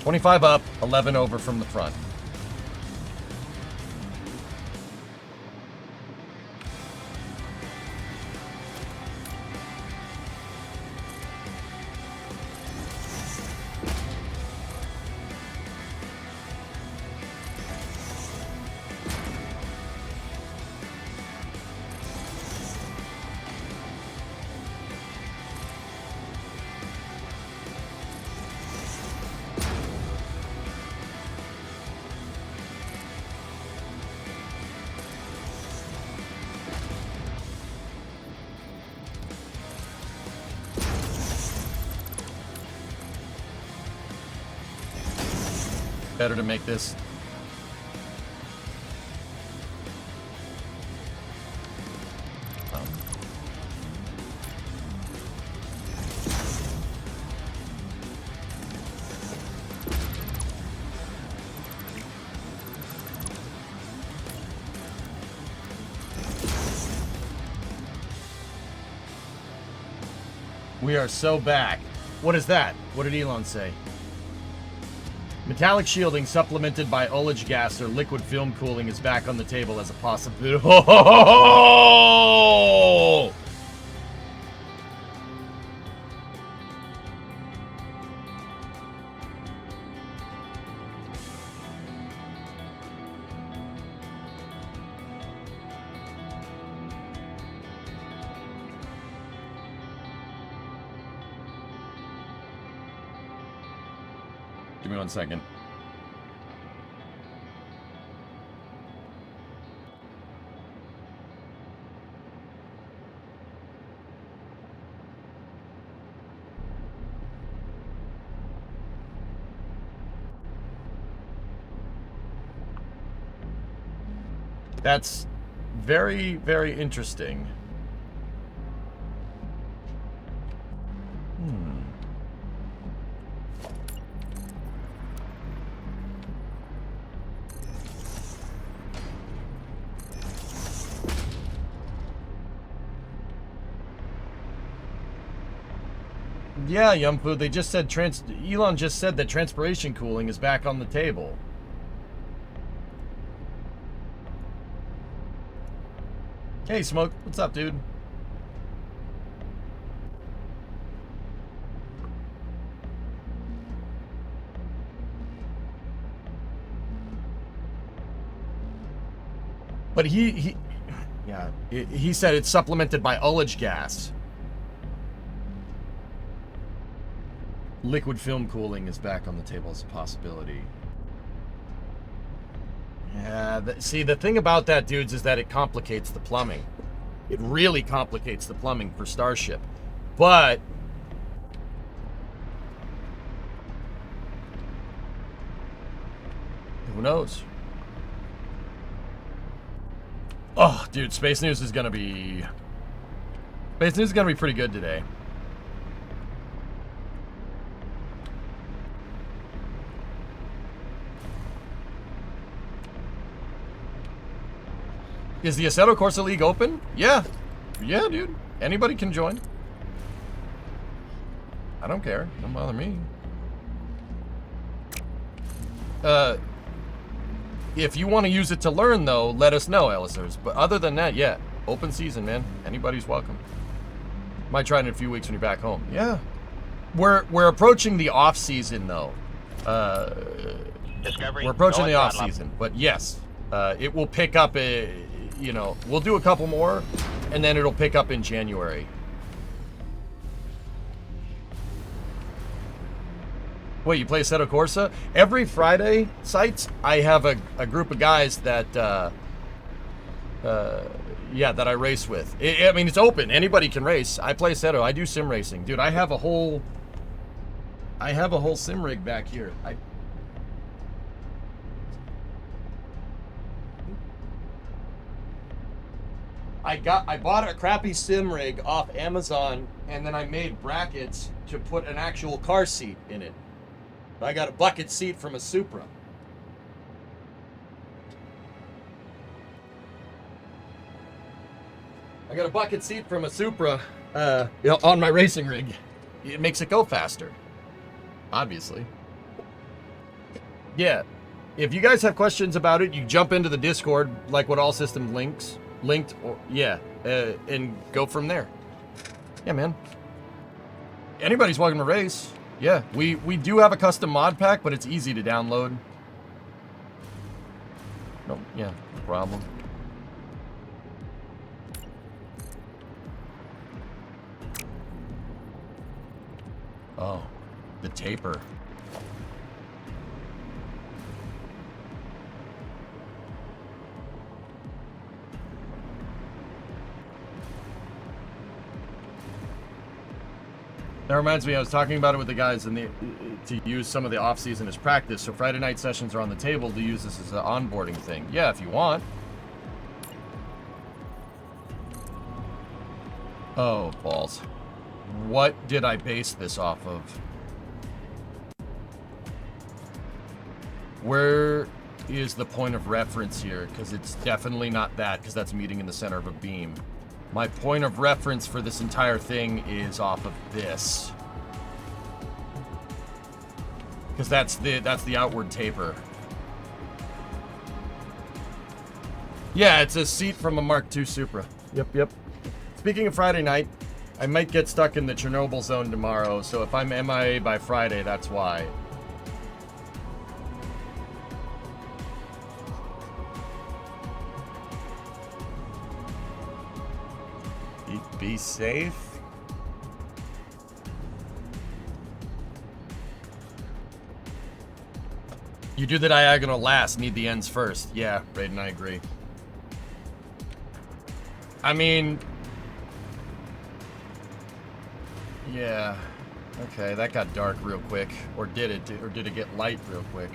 25 up, 11 over from the front. Better to make this. We are so back. What is that? What did Elon say? Metallic shielding supplemented by ullage gas or liquid film cooling is back on the table as a possibility. Oh! Give me 1 second. That's very, very interesting. Yeah, Yumpu, they just said Elon just said that transpiration cooling is back on the table. Hey, Smoke, what's up, dude? But he said it's supplemented by ullage gas. Liquid film cooling is back on the table as a possibility. Yeah, see, the thing about that, dudes, is that it complicates the plumbing. It really complicates the plumbing for Starship. But who knows? Oh, dude, Space News is gonna be pretty good today. Is the Assetto Corsa League open? Yeah. Yeah, dude. Anybody can join. I don't care. Don't bother me. If you want to use it to learn, though, let us know, Ellisers. But other than that, yeah. Open season, man. Anybody's welcome. Might try it in a few weeks when you're back home. Yeah. We're approaching the off season, though.
Discovery.
We're approaching the off season. But yes, it will pick up you know, we'll do a couple more, and then it'll pick up in January. Wait, you play Assetto Corsa? Every Friday, Sites, I have a group of guys that, that I race with. I mean, it's open. Anybody can race. I play Assetto. I do sim racing. Dude, I have a whole sim rig back here. I bought a crappy sim rig off Amazon, and then I made brackets to put an actual car seat in it. I got a bucket seat from a Supra. I got a bucket seat from a Supra on my racing rig. It makes it go faster, obviously. Yeah, if you guys have questions about it, you jump into the Discord, like what All Systems linked, or and go from there. Yeah, man. Anybody's welcome to race. Yeah, we do have a custom mod pack, but it's easy to download. No problem. Oh, the taper. That reminds me, I was talking about it with the guys to use some of the off-season as practice. So Friday night sessions are on the table to use this as an onboarding thing. Yeah, if you want. Oh, balls. What did I base this off of? Where is the point of reference here? Because it's definitely not that, because that's meeting in the center of a beam. My point of reference for this entire thing is off of this. Because that's the outward taper. Yeah, it's a seat from a Mark II Supra. Yep. Speaking of Friday night, I might get stuck in the Chernobyl zone tomorrow, so if I'm MIA by Friday, that's why. Be safe. You do the diagonal last, need the ends first. Yeah, Raiden, I agree. I mean... Yeah. Okay, that got dark real quick. Or did it? Or did it get light real quick?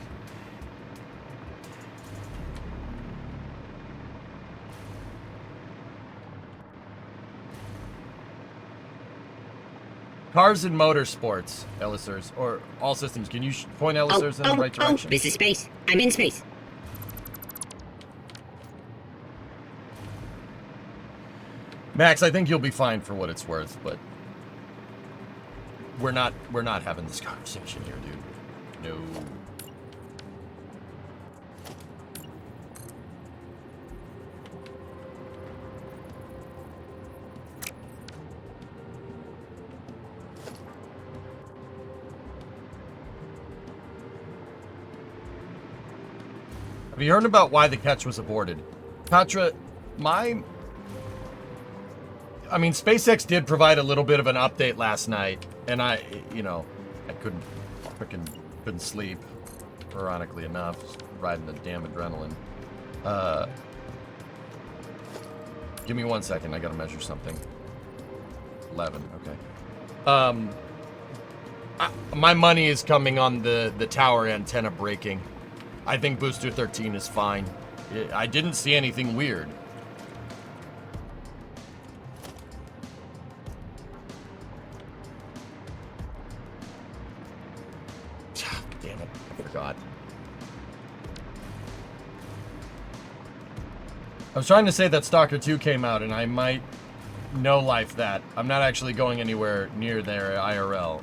Cars and motorsports, Ellisers, or all systems. Can you point Ellisers in the right direction?
This is space. I'm in space.
Max, I think you'll be fine for what it's worth, but we're not having this conversation here, dude. No. Have you heard about why the catch was aborted? Patra, I mean, SpaceX did provide a little bit of an update last night, and I couldn't sleep, ironically enough, riding the damn adrenaline. Give me 1 second, I gotta measure something. 11, okay. My money is coming on the tower antenna breaking. I think Booster 13 is fine. I didn't see anything weird. Damn it, I forgot. I was trying to say that Stalker 2 came out, and I might no-life that. I'm not actually going anywhere near there IRL.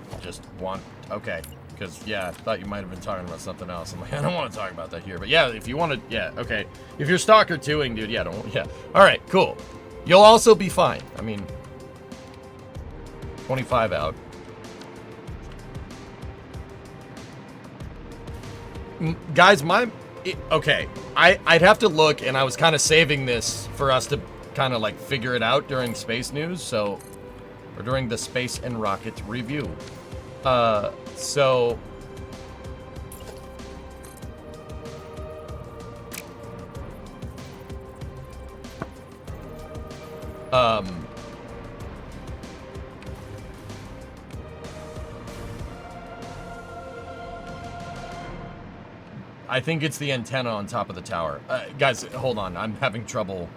Okay. Because, yeah, I thought you might have been talking about something else. I'm like, I don't want to talk about that here. But, yeah, if you want to, yeah, okay. If you're Stalker 2ing, dude, yeah, All right, cool. You'll also be fine. I mean, 25 out. Guys, okay. I'd have to look, and I was kind of saving this for us to kind of, like, figure it out during Space News, or during the Space and Rocket review. So I think it's the antenna on top of the tower. Guys, hold on. I'm having trouble.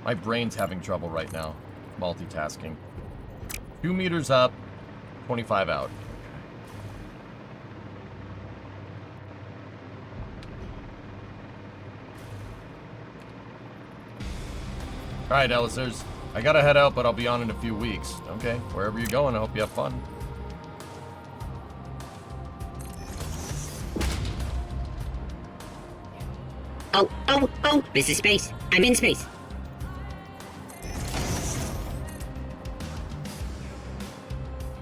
My brain's having trouble right now. Multitasking. 2 meters up, 25 out. Alright, Ellisers. I gotta head out, but I'll be on in a few weeks. Okay, wherever you're going, I hope you have fun.
Oh, this is space. I'm in space.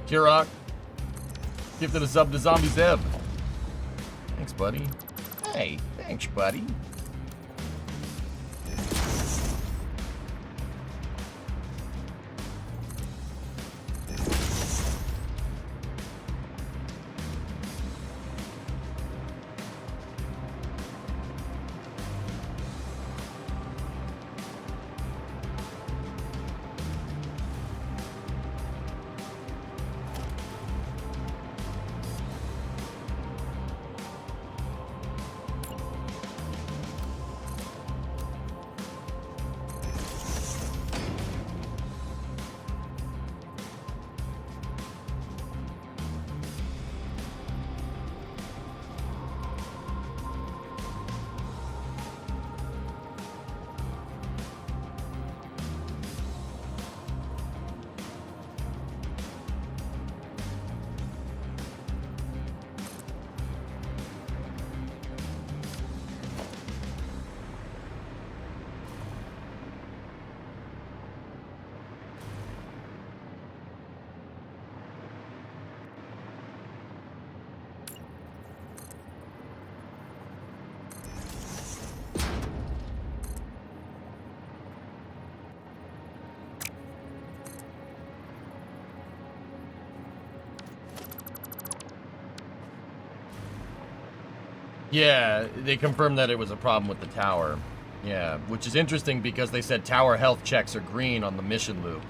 Kirok, gifted a sub to Zombie Zeb. Thanks, buddy. Hey, thanks, buddy. Yeah, they confirmed that it was a problem with the tower. Yeah, which is interesting because they said tower health checks are green on the mission loop.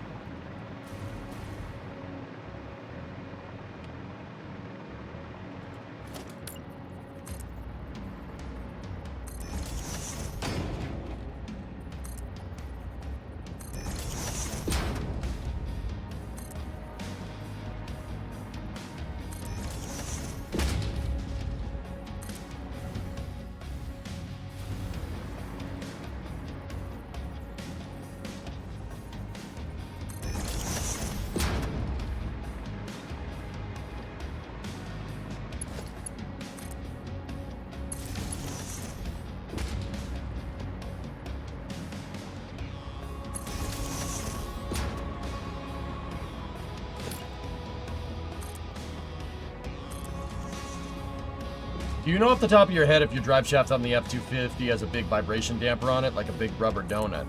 Do you know off the top of your head if your drive shaft on the F-250 has a big vibration damper on it, like a big rubber donut?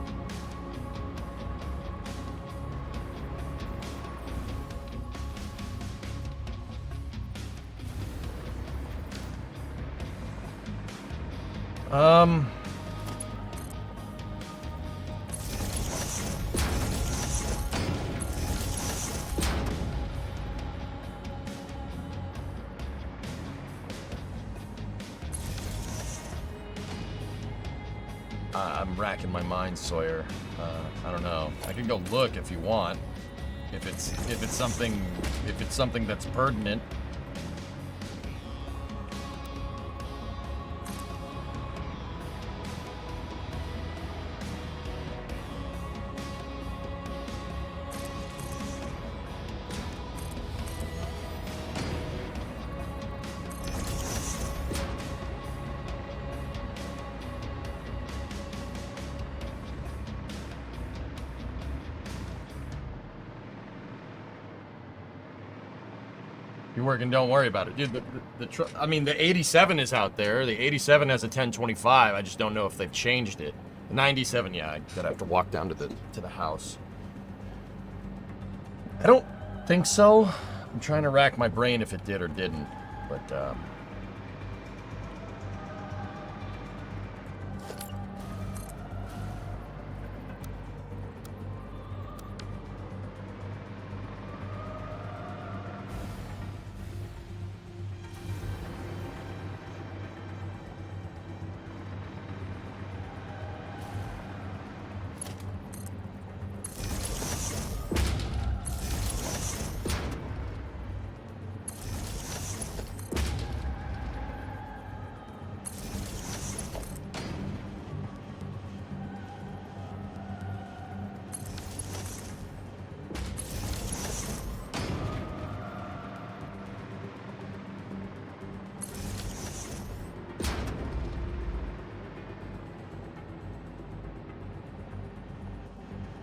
I'm racking my mind, Sawyer. I don't know. I can go look if you want. If it's something that's pertinent. You're working, don't worry about it. Dude, I mean, the 87 is out there. The 87 has a 1025. I just don't know if they've changed it. The 97, yeah, I'm gonna have to walk down to the house. I don't think so. I'm trying to rack my brain if it did or didn't. But,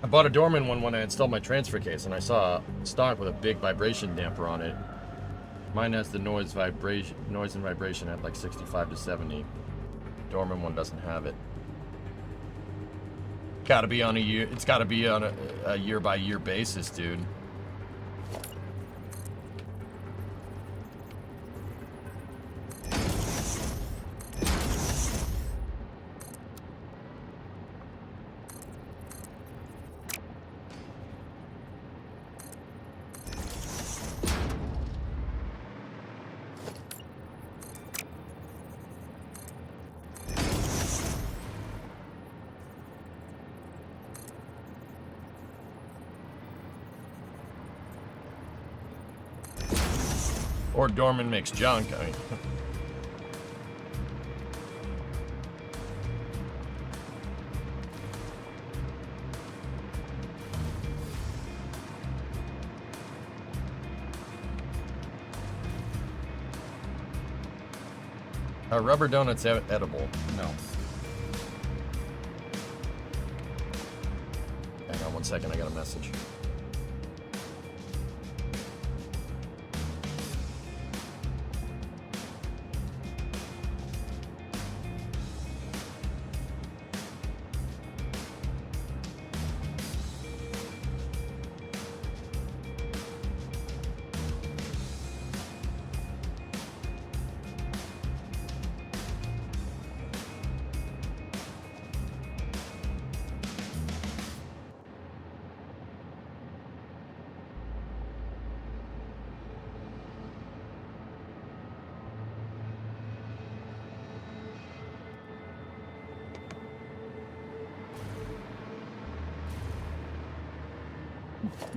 I bought a Dorman one when I installed my transfer case, and I saw stock with a big vibration damper on it. Mine has the noise and vibration at like 65 to 70. Dorman one doesn't have it. Gotta be on a year. It's gotta be on a year by year basis, dude. Or Dorman makes junk. I mean, are rubber donuts edible? No. Hang on 1 second, I got a message.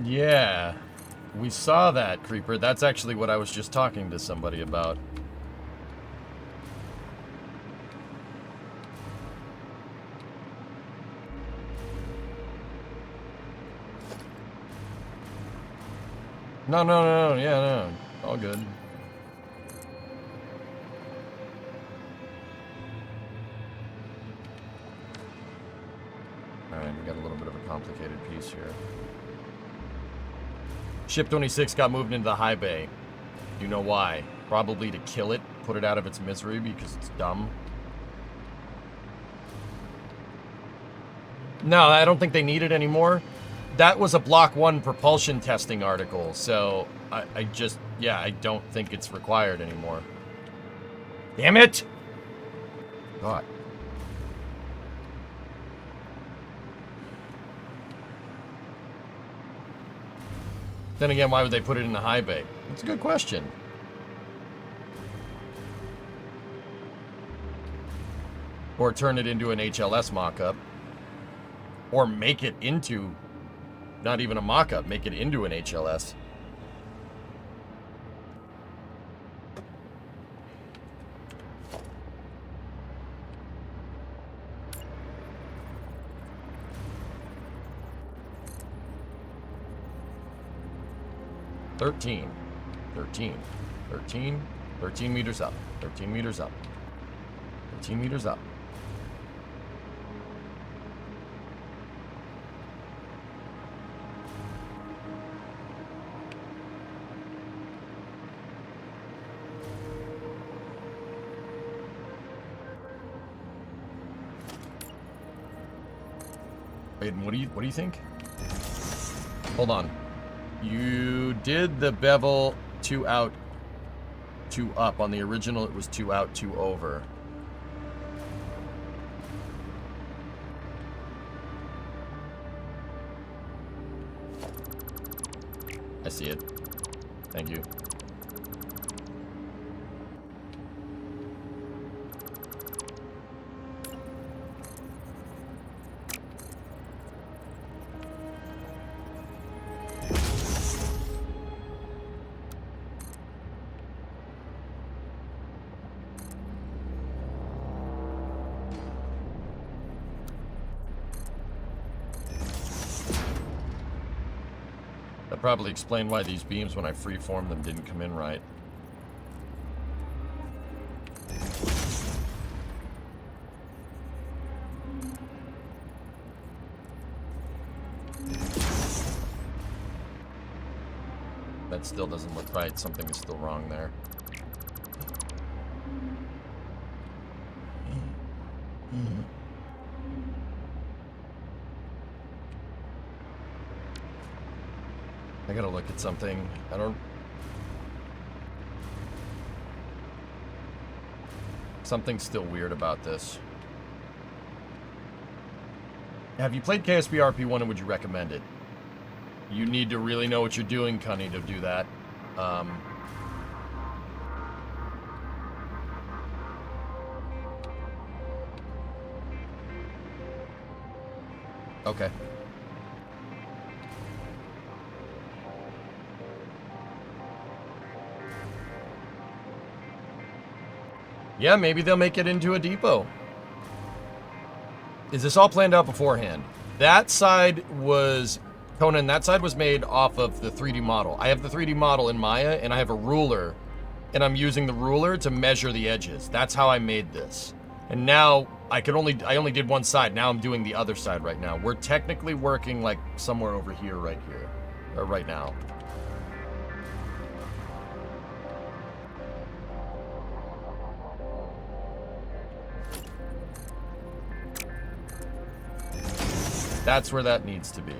Yeah. We saw that, Creeper. That's actually what I was just talking to somebody about. No, yeah, no. All good. Alright, we got a little bit of a complicated piece here. Ship 26 got moved into the high bay. You know why? Probably to kill it, put it out of its misery because it's dumb. No, I don't think they need it anymore. That was a Block 1 propulsion testing article, so I just, yeah, I don't think it's required anymore. Damn it! God. Then again, why would they put it in the high bay? That's a good question. Or turn it into an HLS mock-up. Or make it into, not even a mock-up, make it into an HLS. Thirteen meters up. 13 meters up. 13 meters up. Wait, what do you think? Hold on. You did the bevel 2 out, 2 up. On the original, it was 2 out, 2 over. I see it. Thank you. Probably explain why these beams, when I freeformed them, didn't come in right. That still doesn't look right. Something is still wrong there. I gotta look at something. I don't... Something's still weird about this. Have you played KSP RP1 and would you recommend it? You need to really know what you're doing, Cunny, to do that. Okay. Yeah, maybe they'll make it into a depot. Is this all planned out beforehand? That side was... Conan, that side was made off of the 3D model. I have the 3D model in Maya, and I have a ruler, and I'm using the ruler to measure the edges. That's how I made this. And now, I only did one side. Now I'm doing the other side right now. We're technically working, like, somewhere over here, right here. Or right now. That's where that needs to be.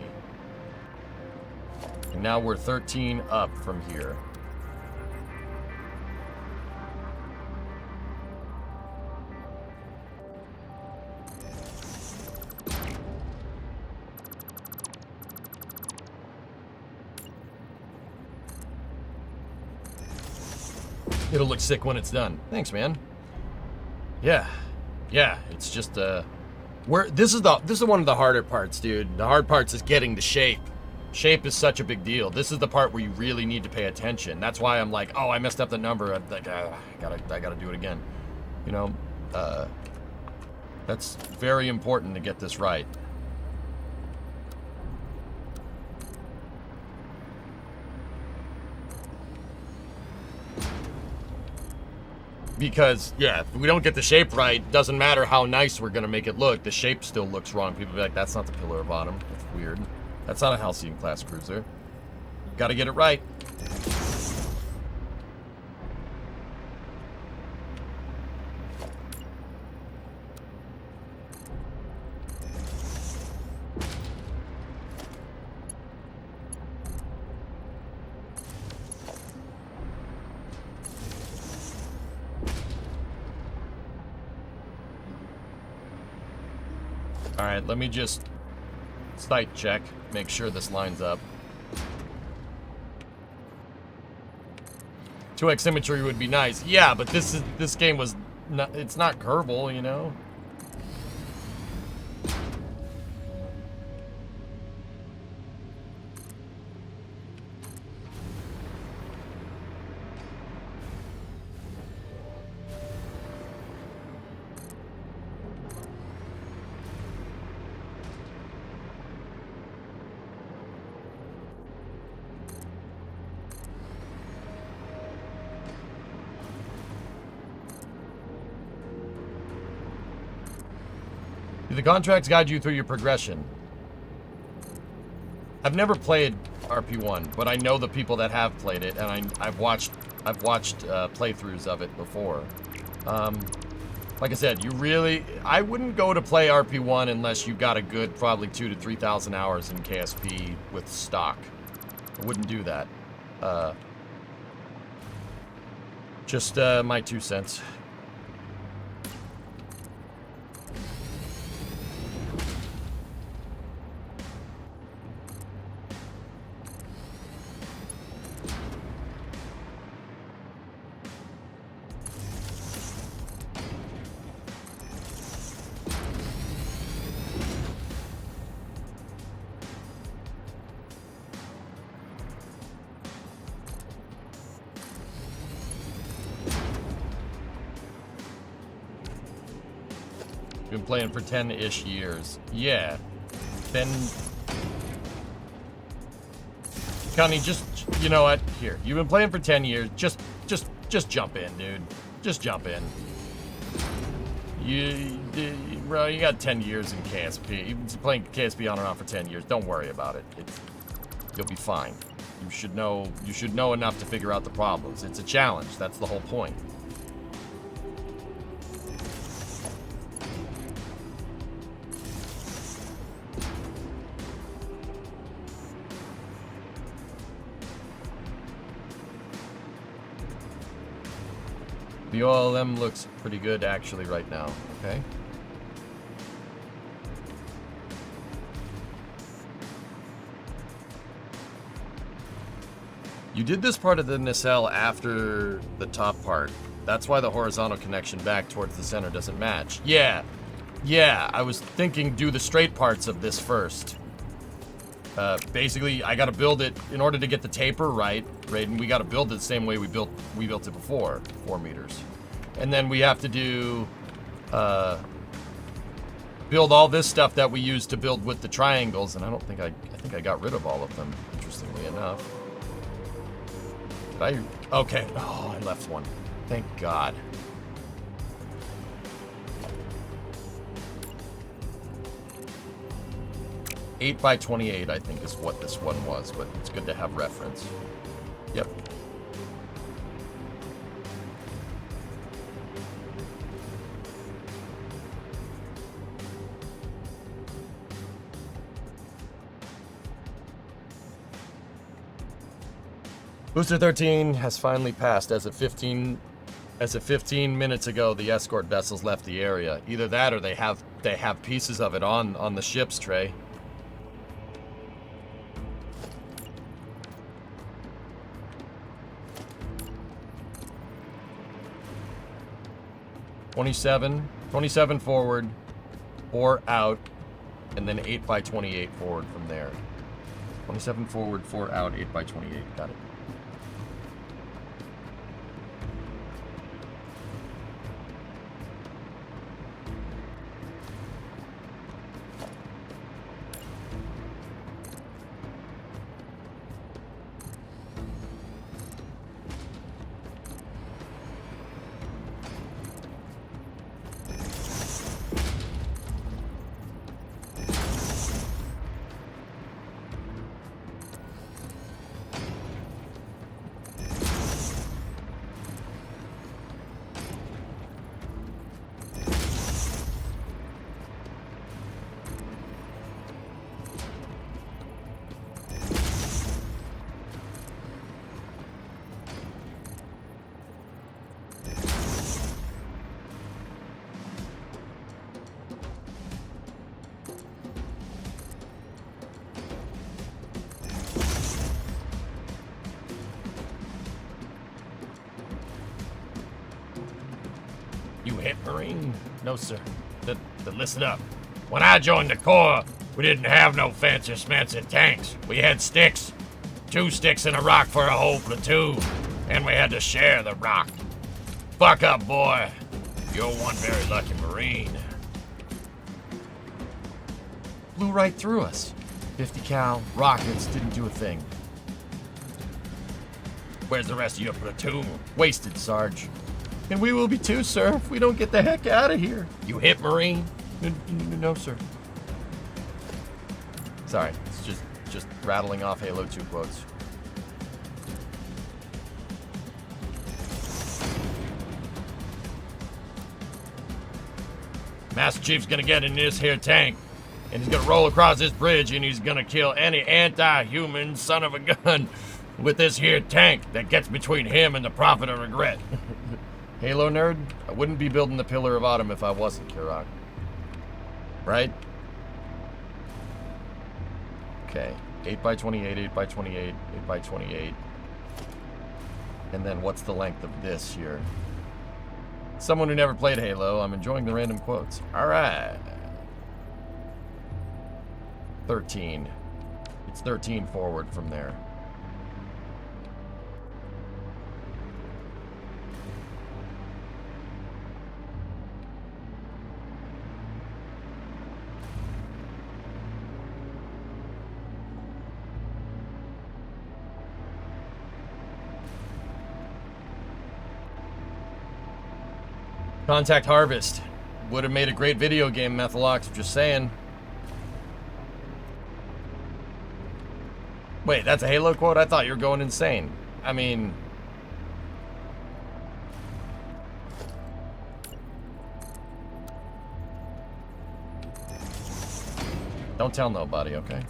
And now we're 13 up from here. It'll look sick when it's done. Thanks, man. Yeah. Yeah, it's just this is one of the harder parts, dude. The hard parts is getting the shape. Shape is such a big deal. This is the part where you really need to pay attention. That's why I'm like, oh, I messed up the number. I'm like, I gotta do it again. You know, that's very important to get this right. Because, yeah, if we don't get the shape right, doesn't matter how nice we're going to make it look, the shape still looks wrong. People be like, that's not the Pillar of Autumn. That's weird. That's not a Halcyon-class cruiser. Got to get it right. Alright, let me just sight check, make sure this lines up. 2x symmetry would be nice. Yeah, but this game was not, it's not Kerbal, you know? Do the contracts guide you through your progression? I've never played RP1, but I know the people that have played it, and I've watched playthroughs of it before. Like I said, I wouldn't go to play RP1 unless you got a good probably 2,000 to 3,000 hours in KSP with stock. I wouldn't do that. Just my 2 cents. Been playing for 10-ish years. Yeah. Then... Connie, just... You know what? Here. You've been playing for 10 years. Just jump in, dude. Just jump in. Bro, you got 10 years in KSP. You've been playing KSP on and off for 10 years. Don't worry about it. You'll be fine. You should know enough to figure out the problems. It's a challenge. That's the whole point. The OLM looks pretty good actually right now, okay? You did this part of the nacelle after the top part. That's why the horizontal connection back towards the center doesn't match. Yeah, I was thinking do the straight parts of this first. Basically, I gotta build it, in order to get the taper right, Raiden, we gotta build it the same way we built it before, 4 meters. And then we have to do, build all this stuff that we used to build with the triangles, and I think I got rid of all of them, interestingly enough. Did I? Okay, oh, I left one. Thank God. Eight by 28, I think, is what this one was, but it's good to have reference. Yep. Booster 13 has finally passed. As of 15 minutes ago, the escort vessels left the area. Either that or they have pieces of it on the ship's tray. Twenty-seven forward, or out, and then 8 by 28 forward from there. 27 forward, 4 out, 8 by 28. Got it. You hit Marine? No, sir. Listen up. When I joined the Corps, we didn't have no fancy schmancy tanks. We had sticks. 2 sticks and a rock for a whole platoon. And we had to share the rock. Fuck up, boy. You're one very lucky Marine. Blew right through us. 50 cal, rockets, didn't do a thing. Where's the rest of your platoon? Wasted, Sarge. And we will be too, sir, if we don't get the heck out of here. You hit Marine? No, sir. Sorry, it's just rattling off Halo 2 quotes. Master Chief's gonna get in this here tank, and he's gonna roll across this bridge, and he's gonna kill any anti-human son of a gun with this here tank that gets between him and the prophet of regret. Halo nerd, I wouldn't be building the Pillar of Autumn if I wasn't, Kirok. Right? Okay, 8 by 28, 8 by 28, 8 by 28. And then what's the length of this here? Someone who never played Halo, I'm enjoying the random quotes. All right. 13. It's 13 forward from there. Contact Harvest. Would have made a great video game, Methalox, just saying. Wait, that's a Halo quote? I thought you were going insane. I mean... Don't tell nobody, okay?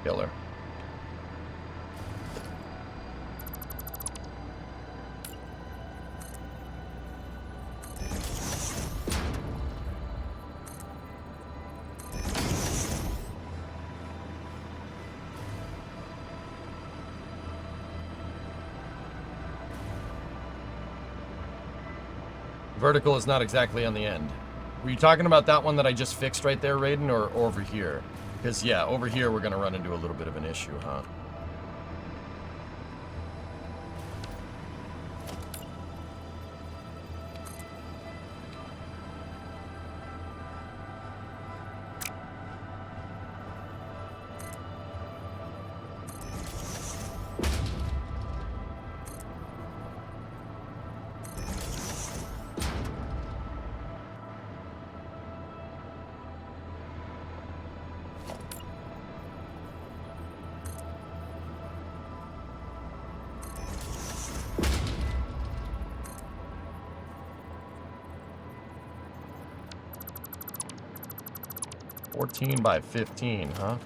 Killer. Vertical is not exactly on the end. Were you talking about that one that I just fixed right there, Raiden, or over here? Because, yeah, over here we're going to run into a little bit of an issue, huh? 14 by 15, huh?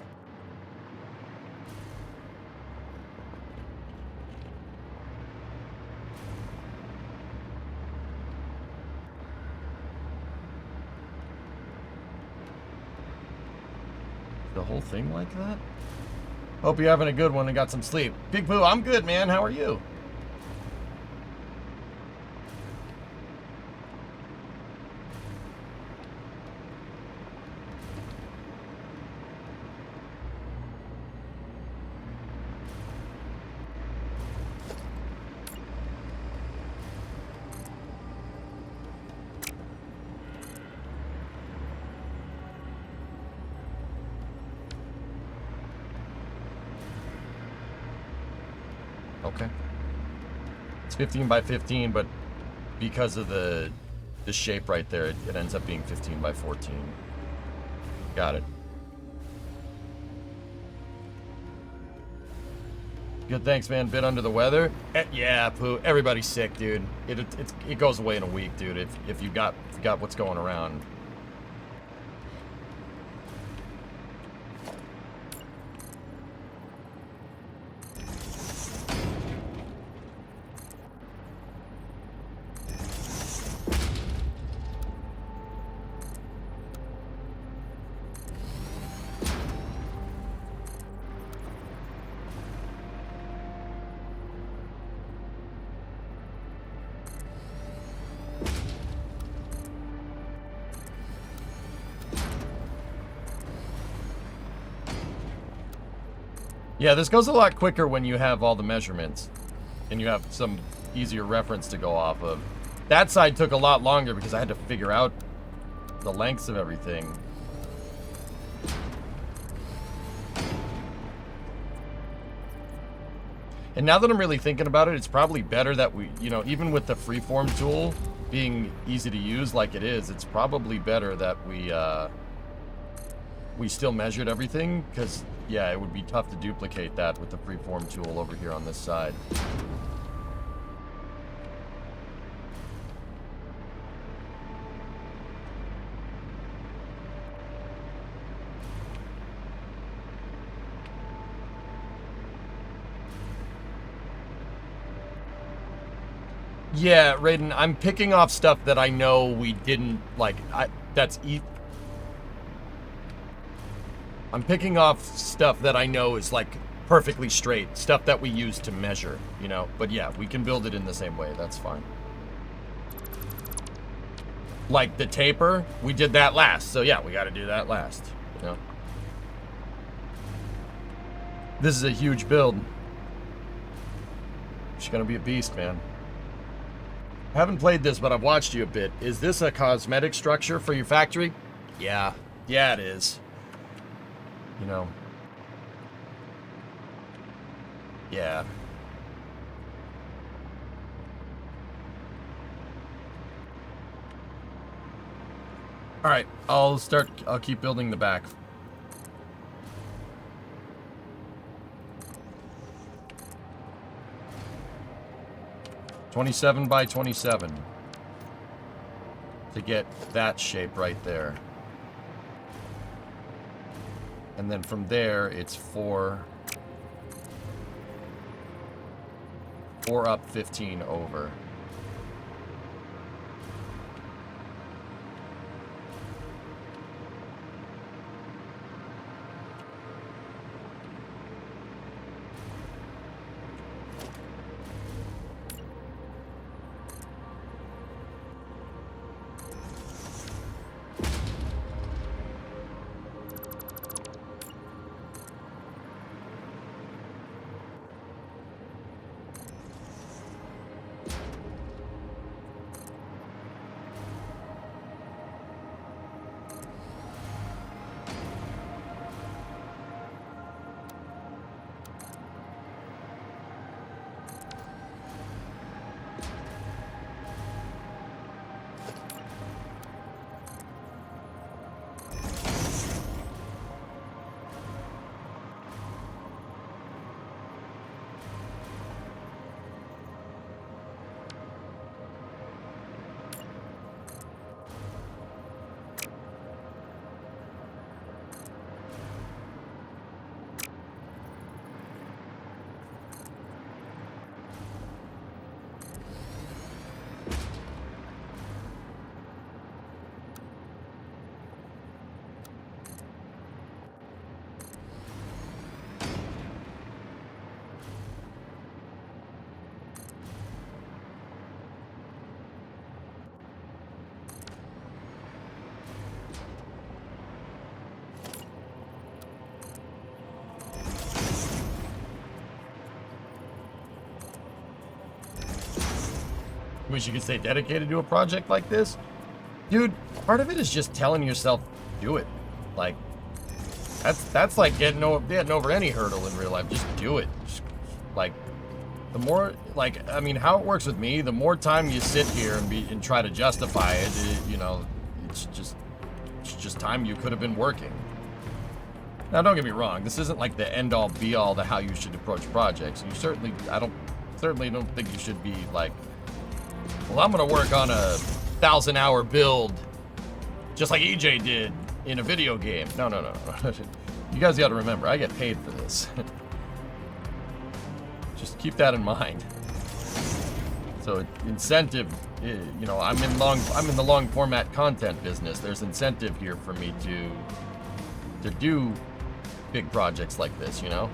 The whole thing like that? Hope you're having a good one and got some sleep. Big Pooh, I'm good, man. How are you? Okay. It's 15 by 15, but because of the shape right there, it ends up being 15 by 14. Got it. Good, thanks, man. Bit under the weather? Yeah, Pooh. Everybody's sick, dude. It goes away in a week, dude. If you got what's going around. Yeah, this goes a lot quicker when you have all the measurements and you have some easier reference to go off of. That side took a lot longer because I had to figure out the lengths of everything. And now that I'm really thinking about it, it's probably better that we, you know, even with the freeform tool being easy to use like it is, it's probably better that we still measured everything, because yeah, it would be tough to duplicate that with the freeform tool over here on this side. Yeah, Raiden, I'm picking off stuff that I know we didn't, like, I'm picking off stuff that I know is, like, perfectly straight. Stuff that we use to measure, you know? But yeah, we can build it in the same way. That's fine. Like the taper, we did that last. So yeah, we got to do that last, you know? This is a huge build. She's going to be a beast, man. I haven't played this, but I've watched you a bit. Is this a cosmetic structure for your factory? Yeah. Yeah, it is. You know. Yeah. All right, I'll keep building the back. (27 by 27) to get that shape right there. And then from there, it's 4 up, 15 over. Wish you could stay dedicated to a project like this. Dude, part of it is just telling yourself, do it. Like, that's like getting over any hurdle in real life. Just do it. Just, like, the more, like, I mean, how it works with me, the more time you sit here and try to justify it, you know, it's just time you could have been working. Now, don't get me wrong. This isn't like the end-all, be-all to how you should approach projects. You certainly don't think you should be like, well, I'm gonna work on a 1,000-hour build, just like EJ did in a video game. No. You guys got to remember, I get paid for this. Just keep that in mind. So incentive, you know, I'm in the long format content business. There's incentive here for me to do big projects like this, you know?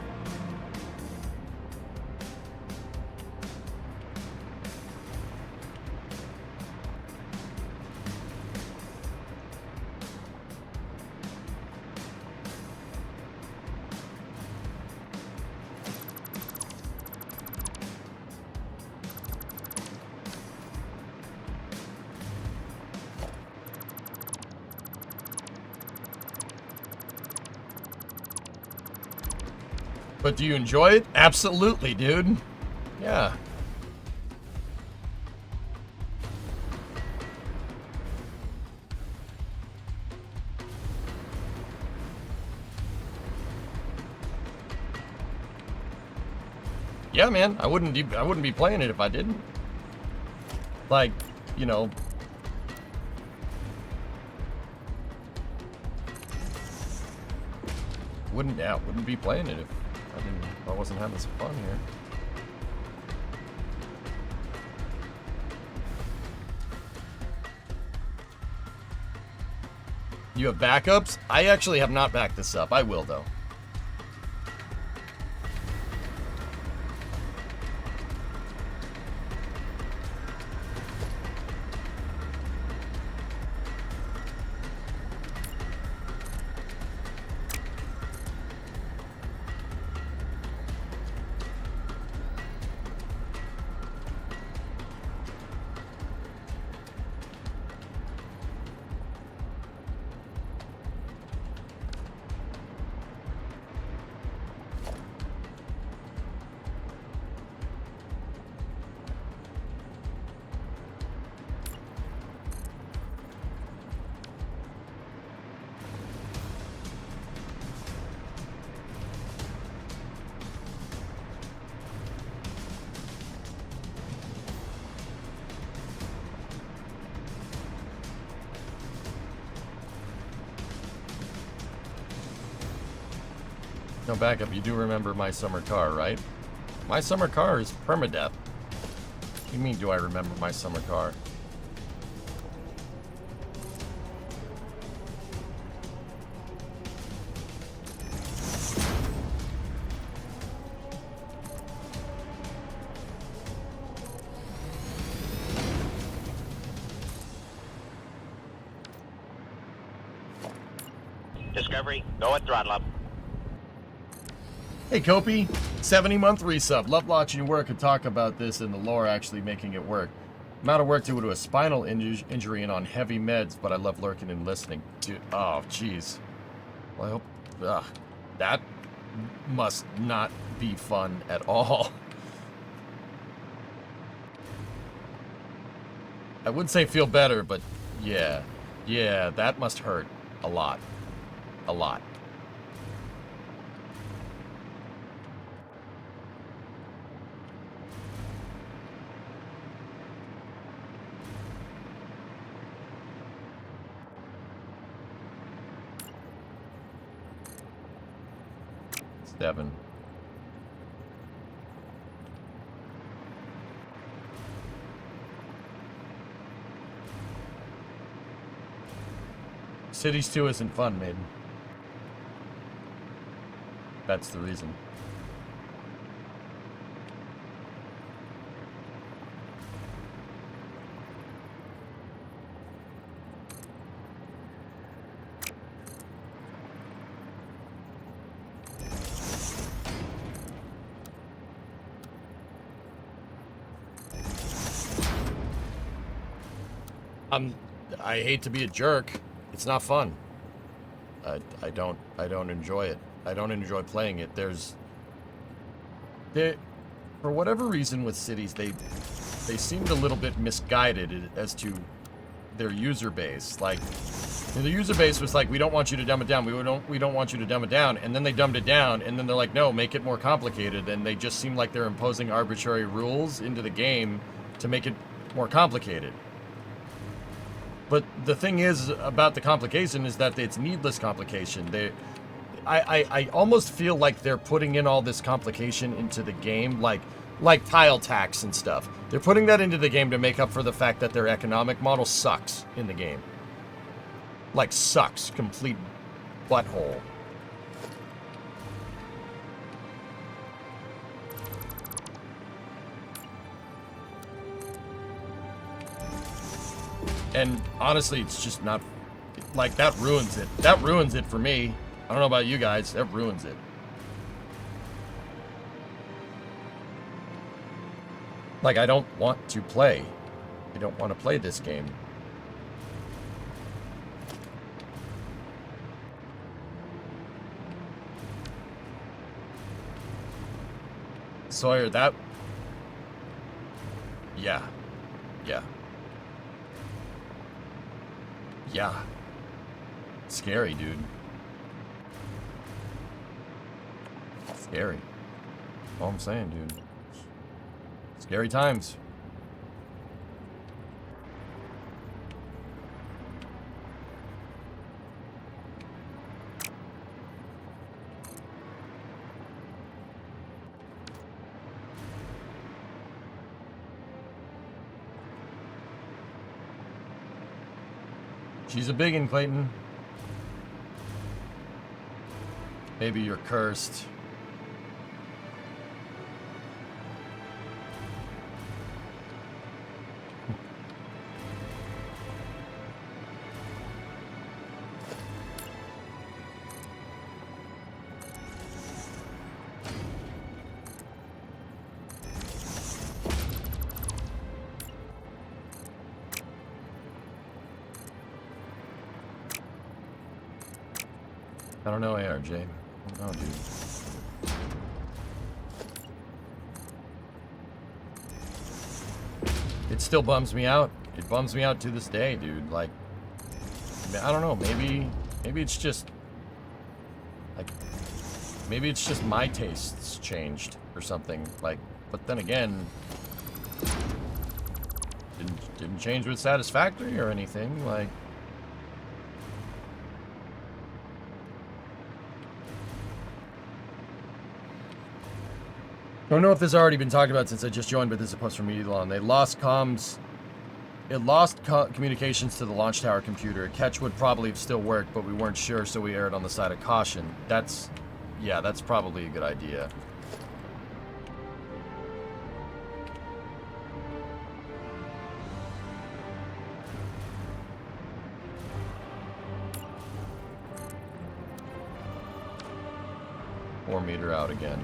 But do you enjoy it? Absolutely, dude. Yeah. Yeah, man. I wouldn't be playing it if I didn't. Like, you know, wouldn't be playing it if I wasn't having some fun here. You have backups? I actually have not backed this up. I will, though. No, back up. You do remember My Summer Car, right? My Summer Car is permadeath. What do you mean, do I remember My Summer Car?
Discovery, go at throttle up.
Hey, Kopi, 70-month resub. Love watching you work and talk about this and the lore actually making it work. Amount of work due to a spinal injury and on heavy meds, but I love lurking and listening. Dude, oh, jeez. Well, I hope... that must not be fun at all. I would say feel better, but yeah. Yeah, that must hurt a lot. A lot. Seven. Cities 2 isn't fun, Maiden. That's the reason. I hate to be a jerk. It's not fun. I don't enjoy it. I don't enjoy playing it. For whatever reason with cities, they seemed a little bit misguided as to their user base. Like, the user base was like, we don't want you to dumb it down. We don't want you to dumb it down. And then they dumbed it down, and then they're like, no, make it more complicated. And they just seem like they're imposing arbitrary rules into the game to make it more complicated. But the thing is about the complication is that it's needless complication. I almost feel like they're putting in all this complication into the game, like tile tax and stuff. They're putting that into the game to make up for the fact that their economic model sucks in the game. Like, sucks. Complete butthole. And honestly, it's just not... Like, that ruins it. That ruins it for me. I don't know about you guys. That ruins it. Like, I don't want to play. I don't want to play this game. Sawyer, that... Yeah. Yeah. Yeah. Scary, dude. Scary. All I'm saying, dude. Scary times. She's a biggin, Clayton. Maybe you're cursed. I don't know, ARJ. I don't know, dude. It still bums me out. It bums me out to this day, dude. Like, I don't know. Maybe it's just like, maybe it's just my tastes changed or something. Like, but then again, didn't change with Satisfactory or anything. Like. I don't know if this has already been talked about since I just joined, but this is a post from Elon. They lost comms. It lost communications to the launch tower computer. Catch would probably still work, but we weren't sure, so we erred on the side of caution. Yeah, that's probably a good idea. .4 meter out again.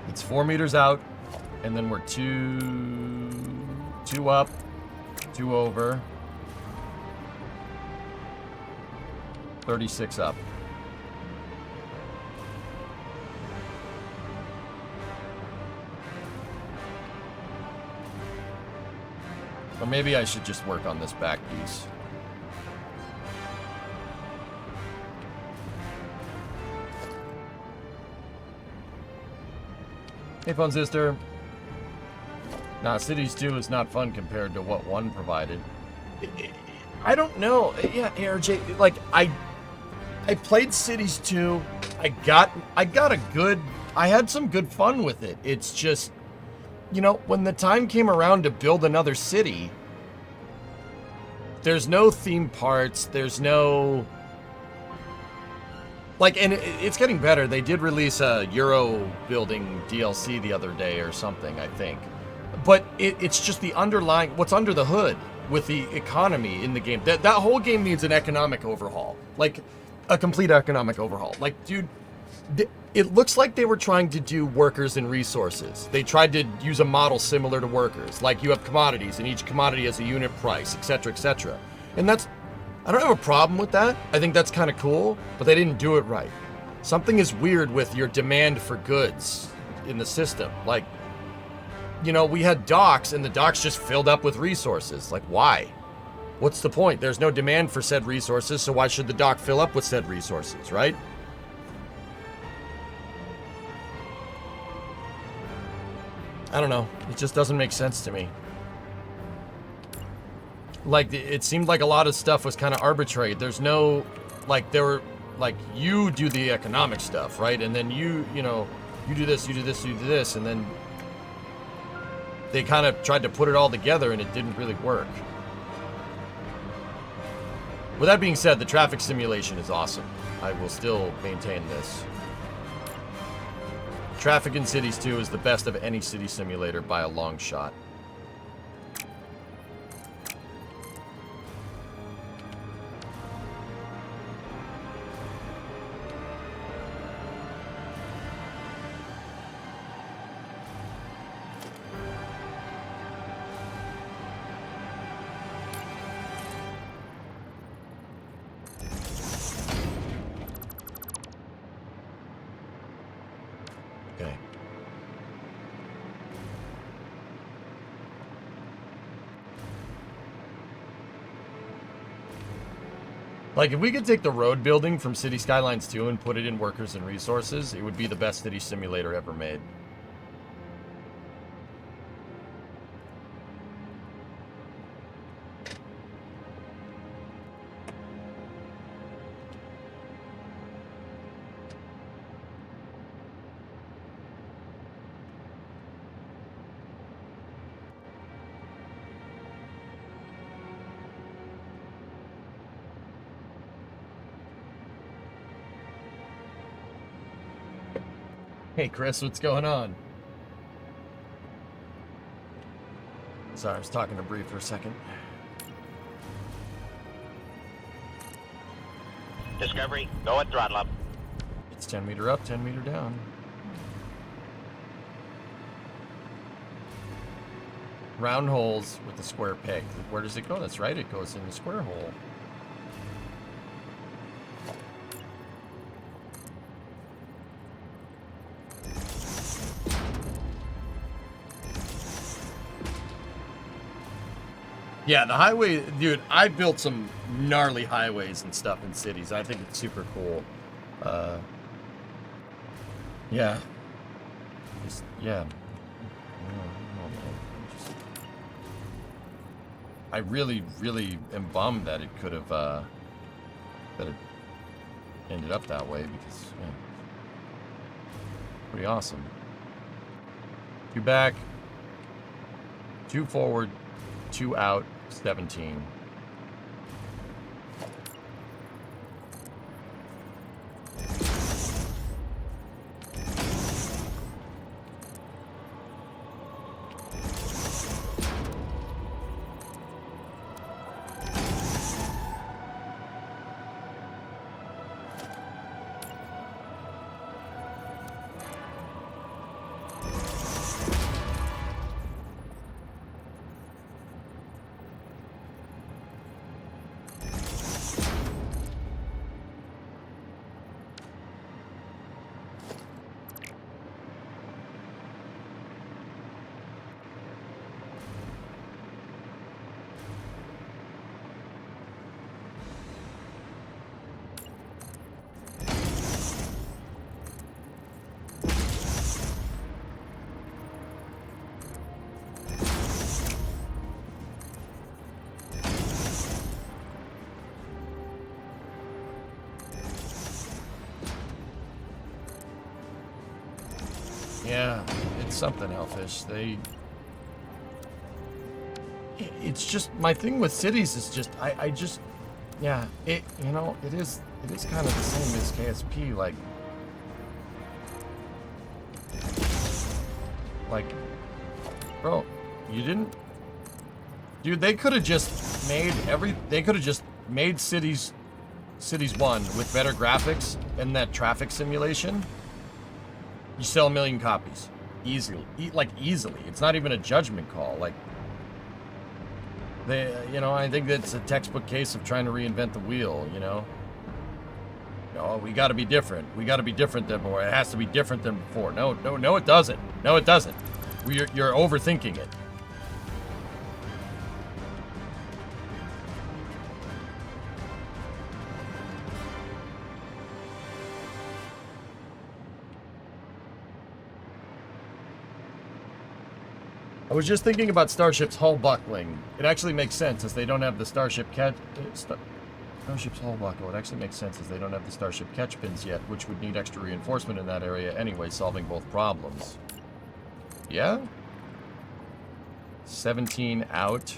It's 4 meters out, and then we're two up, 2 over, 36 up. Or maybe I should just work on this back piece. Hey, Fun Sister. Nah, Cities 2 is not fun compared to what 1 provided. I don't know. Yeah, ARJ, like, I played Cities 2. I had some good fun with it. It's just, you know, when the time came around to build another city, there's no theme parts, there's no... Like, and it's getting better. They did release a Euro building DLC the other day or something, I think. But it's just the underlying, what's under the hood with the economy in the game. That whole game needs an economic overhaul. Like, a complete economic overhaul. Like, dude, It looks like they were trying to do workers and resources. They tried to use a model similar to workers. Like you have commodities, and each commodity has a unit price, etc., etc. And that's, I don't have a problem with that. I think that's kind of cool, but they didn't do it right. Something is weird with your demand for goods in the system. Like, you know, we had docks, and the docks just filled up with resources. Like, why? What's the point? There's no demand for said resources, so why should the dock fill up with said resources, right? I don't know. It just doesn't make sense to me. Like, it seemed like a lot of stuff was kind of arbitrary. There's no, like, there were, like, you do the economic stuff, right? And then you know, you do this, you do this, you do this, and then they kind of tried to put it all together, and it didn't really work. With that being said, the traffic simulation is awesome. I will still maintain this. Traffic in Cities 2 is the best of any city simulator by a long shot. Okay. Like, if we could take the road building from City Skylines 2 and put it in Workers and Resources, it would be the best city simulator ever made. Hey Chris, what's going on? Sorry, I was talking to Bree for a second.
Discovery, go at throttle up.
It's 10 meter up, 10 meter down. Round holes with the square peg. Where does it go? That's right, it goes in the square hole. Yeah, the highway, dude, I built some gnarly highways and stuff in cities. I think it's super cool. Yeah. Just, yeah. I really, really am bummed that it could have, that it ended up that way because, yeah. Pretty awesome. 2 back, 2 forward, 2 out, 17. Yeah, it's something, Elfish. It's just, my thing with cities is just, I just, yeah, it, you know, it is kind of the same as KSP, like, bro, you didn't, dude, they could have just made cities Cities 1 with better graphics and that traffic simulation, you sell 1 million copies. Easily. Easily. It's not even a judgment call. Like, I think that's a textbook case of trying to reinvent the wheel, you know? No, we gotta be different. We gotta be different than before. It has to be different than before. No, it doesn't. No, it doesn't. You're overthinking it. I was just thinking about Starship's hull buckling. It actually makes sense as they don't have the Starship's hull buckle. It actually makes sense as they don't have the Starship catch pins yet, which would need extra reinforcement in that area anyway, solving both problems. Yeah? 17 out.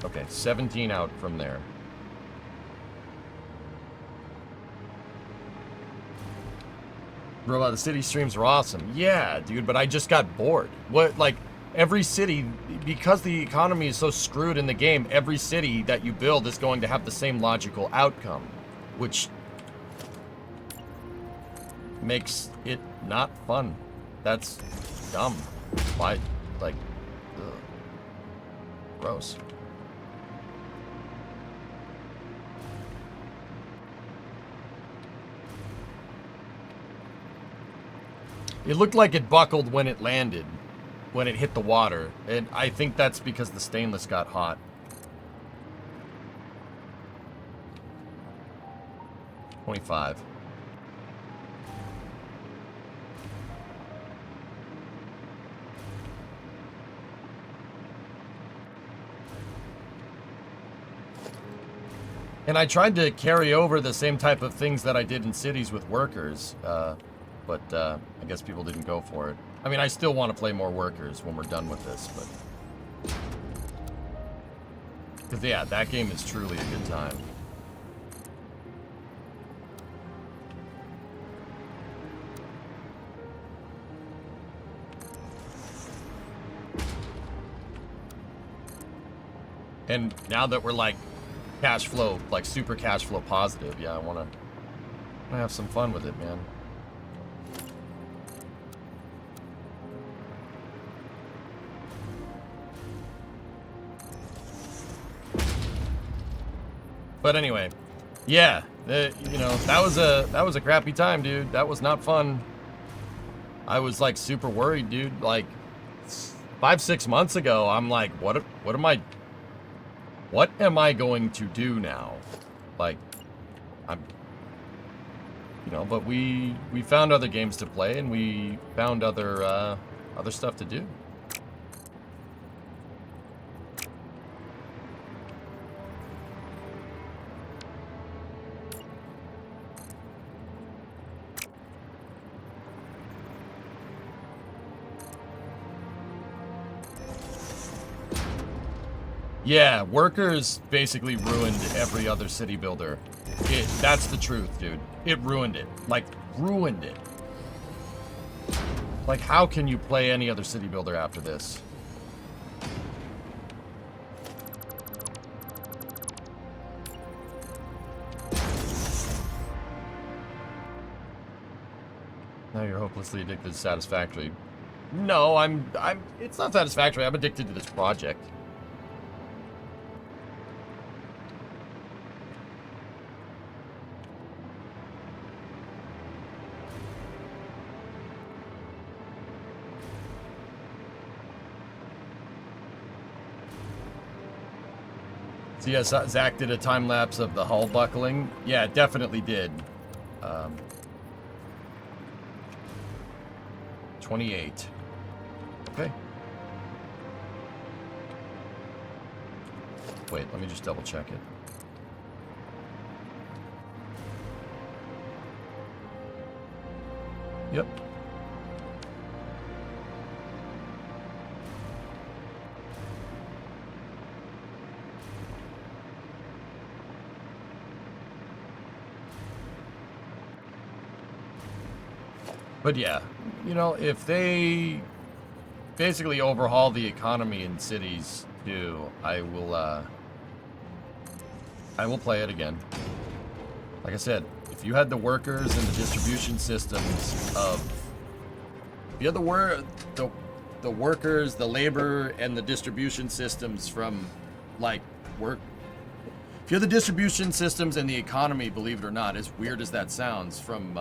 Okay, 17 out from there. Bro, the city streams are awesome. Yeah, dude, but I just got bored. What, like, every city, because the economy is so screwed in the game, every city that you build is going to have the same logical outcome, which makes it not fun. That's dumb. Why, like, ugh. Gross. It looked like it buckled when it landed, when it hit the water, and I think that's because the stainless got hot. $25. And I tried to carry over the same type of things that I did in cities with workers, but I guess people didn't go for it. I mean, I still want to play more workers when we're done with this, but... Because, yeah, that game is truly a good time. And now that we're, like, cash flow, like, super cash flow positive, yeah, I want to have some fun with it, man. But anyway, yeah, that was a crappy time, dude. That was not fun. I was like super worried, dude. Like 5-6 months ago, I'm like, what am I going to do now? Like, but we found other games to play and we found other stuff to do. Yeah, workers basically ruined every other city builder. That's the truth, dude. It ruined it. Like, ruined it. Like, how can you play any other city builder after this? Now you're hopelessly addicted to Satisfactory. No, it's not Satisfactory. I'm addicted to this project. So yeah, Zach did a time lapse of the hull buckling. Yeah, it definitely did. 28. Okay. Wait, let me just double check it. Yep. But yeah, if they basically overhaul the economy in cities too, I I will play it again. Like I said, if you had the workers and the distribution systems of... If you had the workers, the labor, and the distribution systems from, like, work... If you had the distribution systems and the economy, believe it or not, as weird as that sounds, from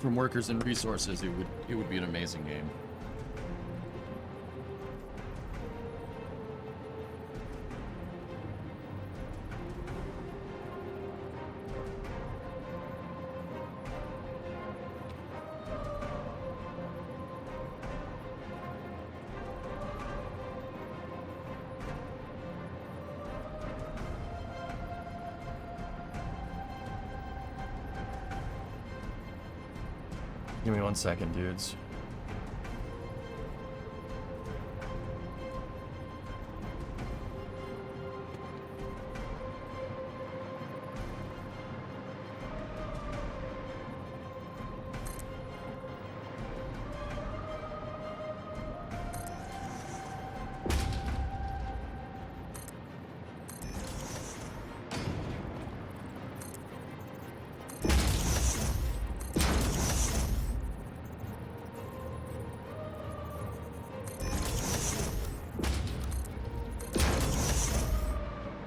workers and resources, it would be an amazing game. Give me 1 second, dudes.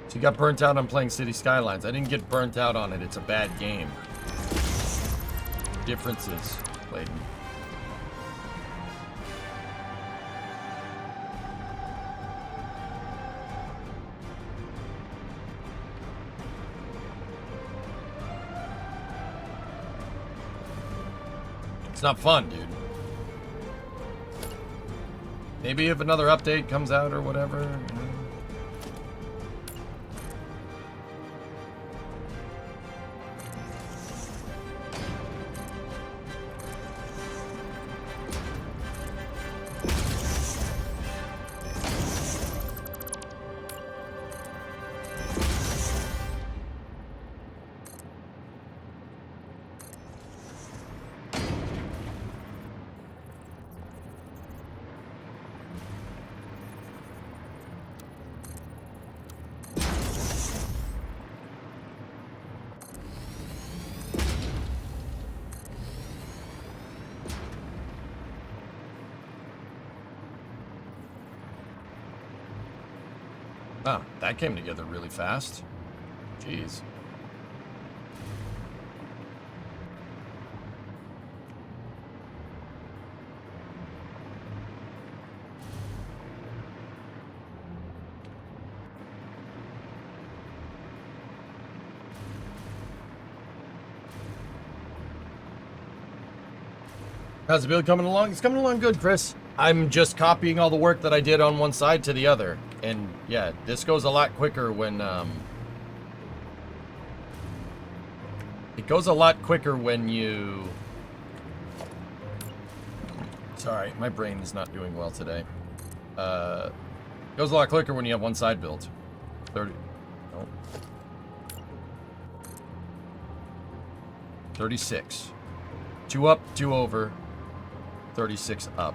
So you got burnt out on playing City Skylines. I didn't get burnt out on it. It's a bad game. Differences, Clayton. It's not fun, dude. Maybe if another update comes out or whatever. You know. Ah, that came together really fast. Jeez. How's the build coming along? It's coming along good, Chris. I'm just copying all the work that I did on one side to the other. And yeah, this goes a lot quicker when it goes a lot quicker when you... Sorry, my brain is not doing well today. It goes a lot quicker when you have one side built. 30... Oh. 36. 2 up, 2 over. 36 up.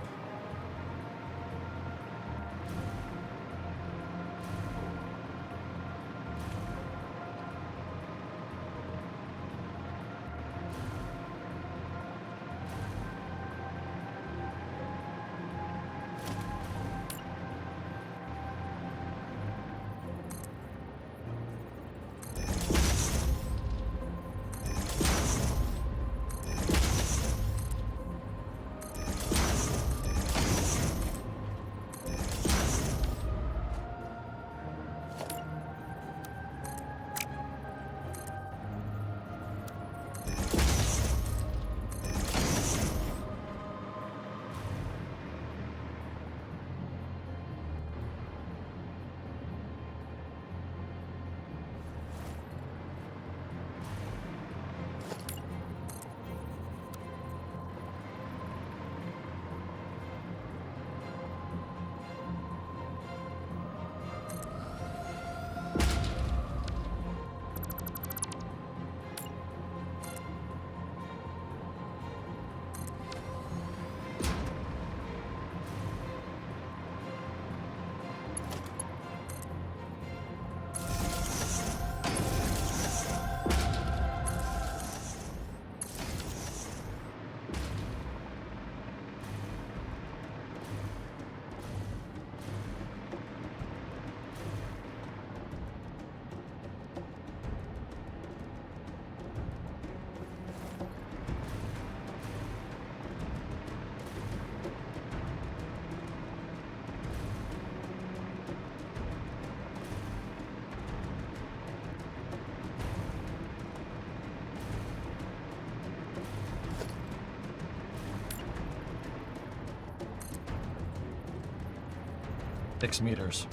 6 meters.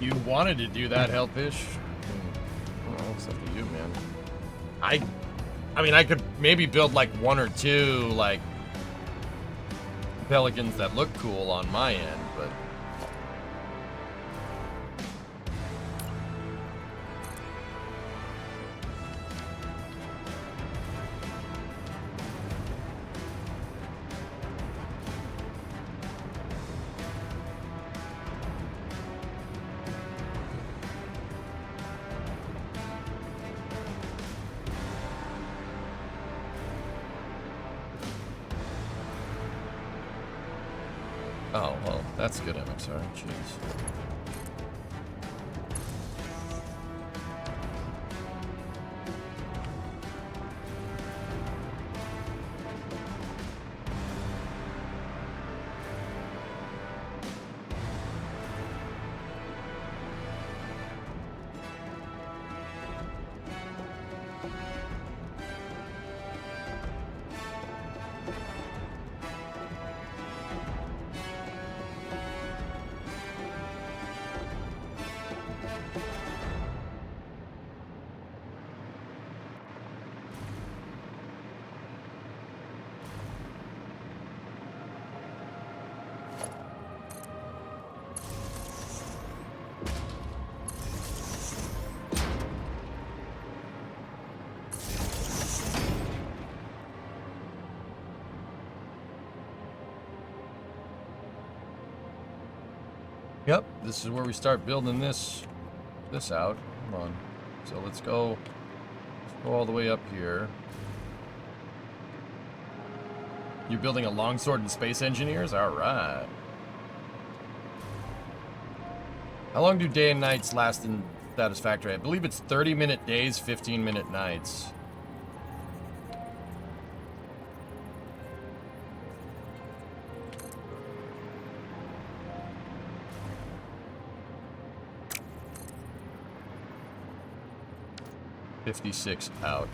You wanted to do that, Hellfish? Well, it's up to you, man. I mean, I could maybe build like 1 or 2 like pelicans that look cool on my end, but oh, well, that's good MXR. Jeez. Yep, this is where we start building this out. Come on. So let's go all the way up here. You're building a longsword and space engineers? Alright. How long do day and nights last in Satisfactory? I believe it's 30-minute days, 15-minute nights. $56 out.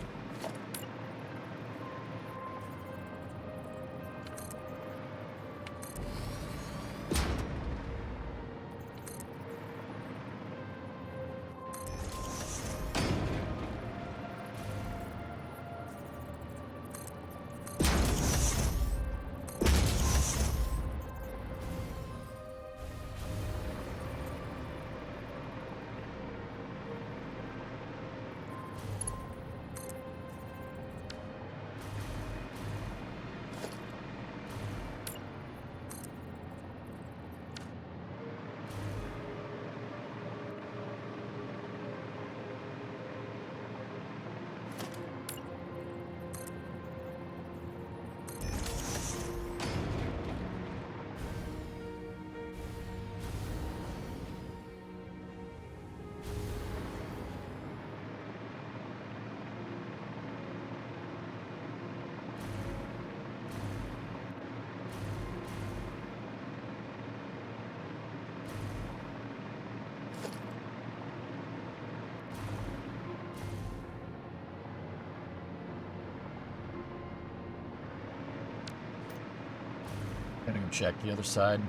Gotta go check the other side.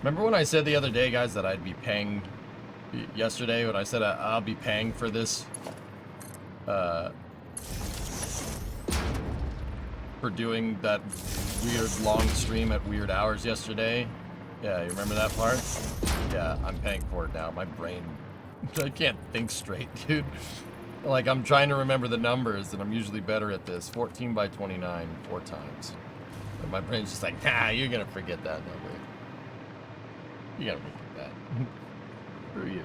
Remember when I said the other day, guys, that I'd be paying yesterday when I said I'll be paying for this for doing that weird long stream at weird hours yesterday? Yeah, you remember that part? Yeah, I'm paying for it now. My brain, I can't think straight, dude. Like, I'm trying to remember the numbers, and I'm usually better at this. 14 by 29, 4 times. But my brain's just like, nah, you're gonna forget that number. You gotta forget that. Screw you.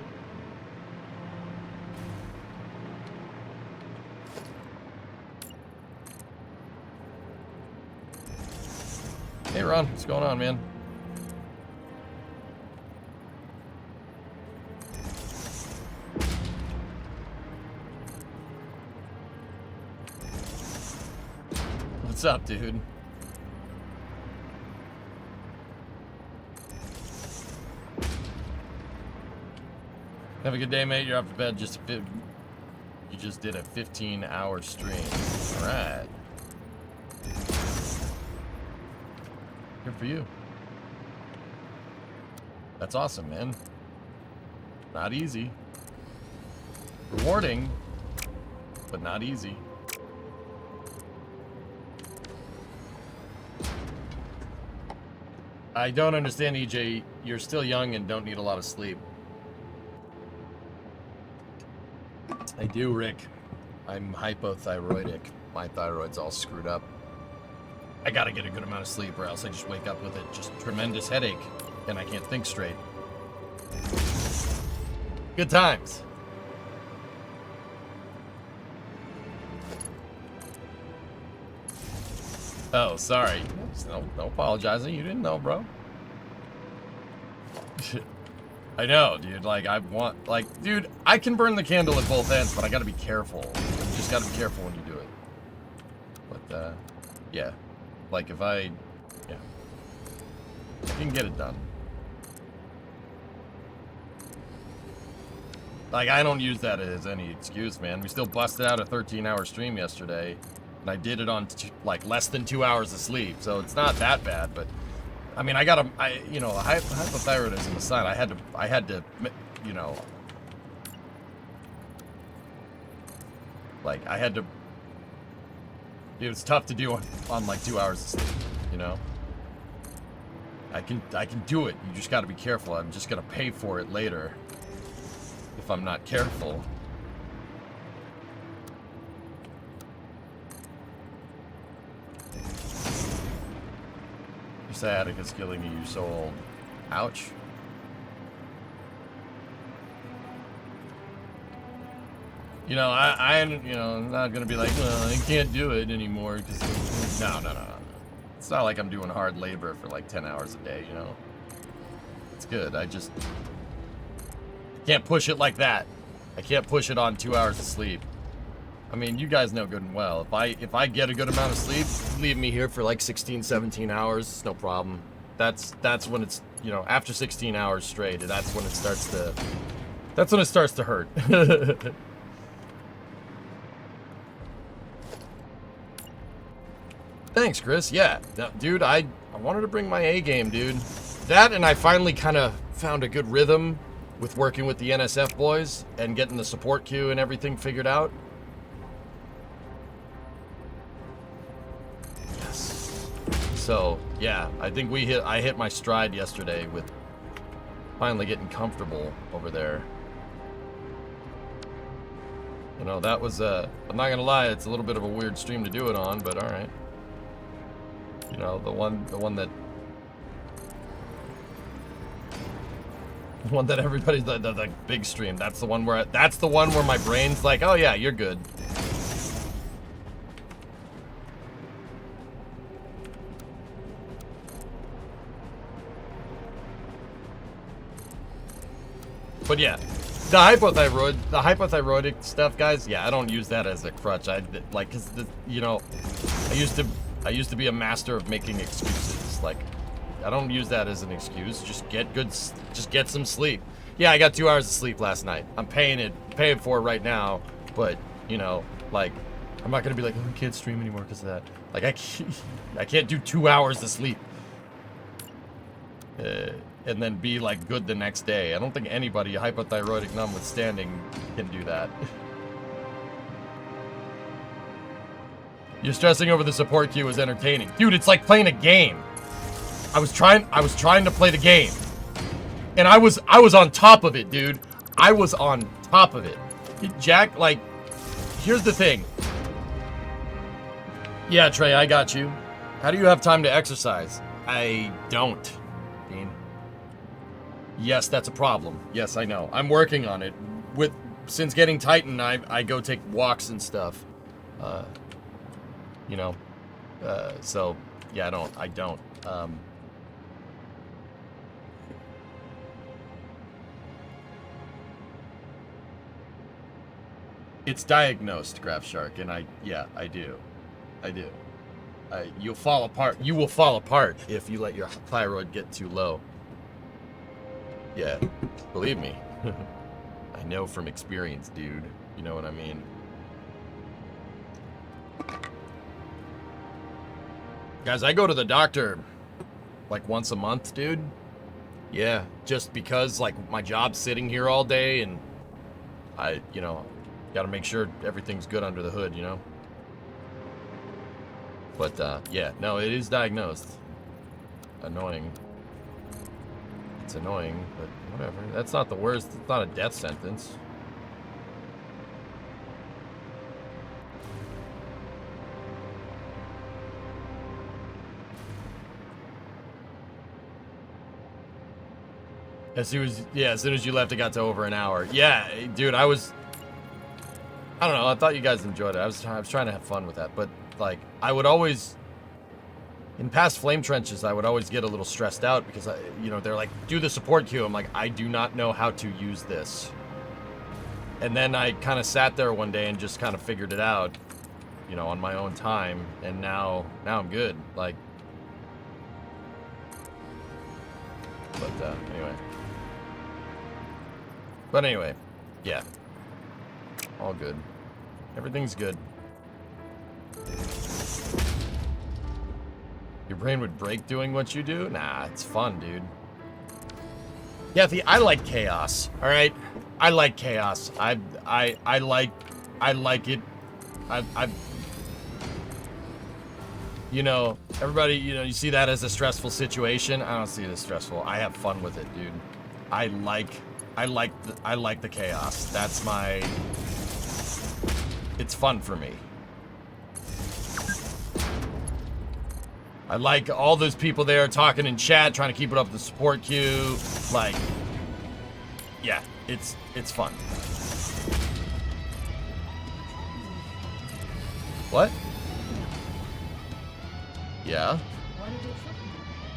Hey, Ron, what's going on, man? What's up, dude? Have a good day, mate. You're up to bed. You just did a 15-hour stream. All right. Good for you. That's awesome, man. Not easy. Rewarding, but not easy. I don't understand, EJ. You're still young and don't need a lot of sleep. I do, Rick. I'm hypothyroidic. My thyroid's all screwed up. I gotta get a good amount of sleep or else I just wake up with a just tremendous headache and I can't think straight. Good times. Oh, sorry. No apologizing. You didn't know, bro. I know, dude. Like, dude, I can burn the candle at both ends, but I gotta be careful. You just gotta be careful when you do it. But, yeah. Like, I can get it done. Like, I don't use that as any excuse, man. We still busted out a 13-hour stream yesterday, and I did it on, like, less than 2 hours of sleep, so it's not that bad, but... I mean, hypothyroidism aside, I had to, you know, like, it was tough to do on like 2 hours of sleep, you know? I can do it, you just gotta be careful. I'm just gonna pay for it later if I'm not careful. Sciatica's killing you, you're so old. Ouch. You know, I'm not gonna be like, well, I can't do it anymore, because, no. It's not like I'm doing hard labor for like 10 hours a day, you know? It's good, I can't push it like that. I can't push it on 2 hours of sleep. I mean, you guys know good and well. If I get a good amount of sleep, leave me here for like 16, 17 hours, it's no problem. That's when it's, you know, after 16 hours straight, that's when it starts to hurt. Thanks, Chris. Yeah, dude, I wanted to bring my A game, dude. That, and I finally kind of found a good rhythm with working with the NSF boys and getting the support queue and everything figured out. So, yeah, I think I hit my stride yesterday with finally getting comfortable over there. You know, that was, I'm not gonna lie, it's a little bit of a weird stream to do it on, but alright. You know, the one that everybody's, the big stream, that's the one where my brain's like, oh yeah, you're good. But yeah, the hypothyroidic stuff, guys. Yeah, I don't use that as a crutch. Cause you know, I used to be a master of making excuses. Like, I don't use that as an excuse. Just get some sleep. Yeah, I got 2 hours of sleep last night. I'm paying for it right now. But you know, like, I'm not gonna be like, oh, I can't stream anymore because of that. Like, I can't do 2 hours of sleep. and then be like good the next day. I don't think anybody, hypothyroidic notwithstanding, can do that. You're stressing over the support queue is entertaining. Dude, it's like playing a game. I was trying to play the game. And I was on top of it, dude. I was on top of it. Jack, like, here's the thing. Yeah, Trey, I got you. How do you have time to exercise? I don't, Dean. Yes, that's a problem. Yes, I know. I'm working on it. Since getting Titan, I go take walks and stuff. You know. So, yeah, I don't. It's diagnosed, Graph Shark, and I do. You'll fall apart. You will fall apart if you let your thyroid get too low. Yeah, believe me. I know from experience, dude. You know what I mean? Guys, I go to the doctor like once a month, dude. Yeah, just because like my job's sitting here all day and I, got to make sure everything's good under the hood, But, yeah, no, it is diagnosed. Annoying. It's annoying, but whatever. That's not the worst. It's not a death sentence. As soon as you left, it got to over an hour. Yeah, dude, I don't know. I thought you guys enjoyed it. I was trying to have fun with that, but like I would always, in past flame trenches, I would always get a little stressed out because they're like, do the support queue. I'm like, I do not know how to use this. And then I kind of sat there one day and just kind of figured it out, on my own time. And now I'm good. Like, but anyway, yeah. All good. Everything's good. Your brain would break doing what you do? Nah, it's fun, dude. Yeah, I like chaos. All right, I like chaos. I like it. Everybody, you see that as a stressful situation. I don't see it as stressful. I have fun with it, dude. I like the chaos. That's my. It's fun for me. I like all those people there talking in chat, trying to keep it up the support queue. Like, yeah, it's fun. What? Yeah.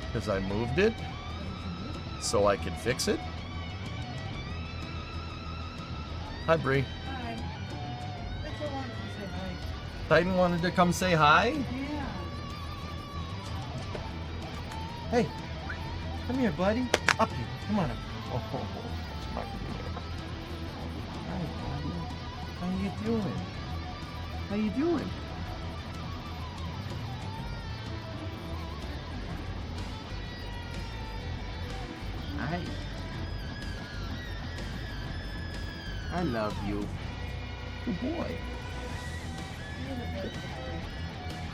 Because I moved it so I could fix it. Hi, Bree. Titan wanted to come say hi?
Yeah.
Hey, come here, buddy. Up here. Come on up. Oh, come on here. Hi, buddy. How you doing? How you doing? Hi. I love you. Good boy.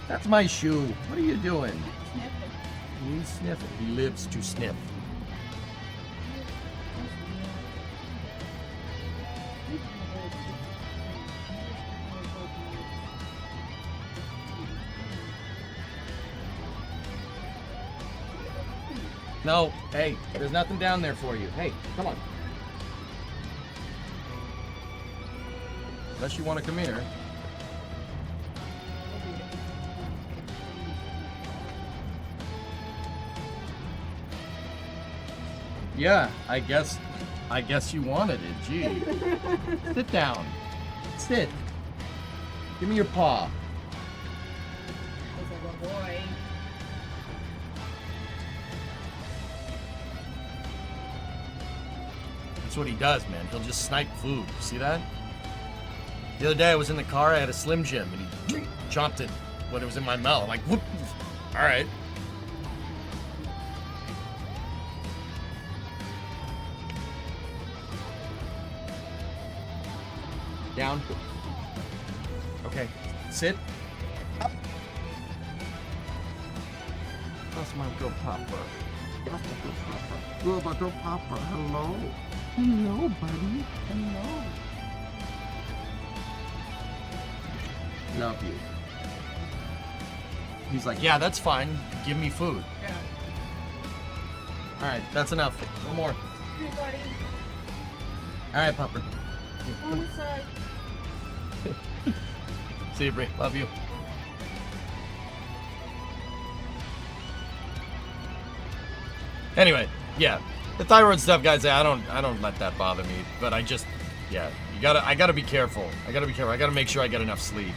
That's my shoe. What are you doing? He's sniffing. He lives to sniff. No, hey, there's nothing down there for you. Hey, come on. Unless you want to come here. Yeah, I guess you wanted it. Gee. Sit down. Sit. Give me your paw.
He's a good boy.
That's what he does, man. He'll just snipe food. See that? The other day I was in the car, I had a Slim Jim, and he chomped it when it was in my mouth. I'm like, whoop. All right. Down. Okay. Sit. Up. That's my good papa. That's my good papa. Good, my good papa. Hello. Hello, buddy. Hello. Love you. He's like, yeah, that's fine. Give me food.
Yeah.
All right, that's enough. No more.
Hey, buddy.
All right, Pupper.
On the side.
See you, Brie. Love you. Anyway, yeah, the thyroid stuff, guys. I don't let that bother me. But I just, yeah, I gotta be careful. I gotta make sure I get enough sleep.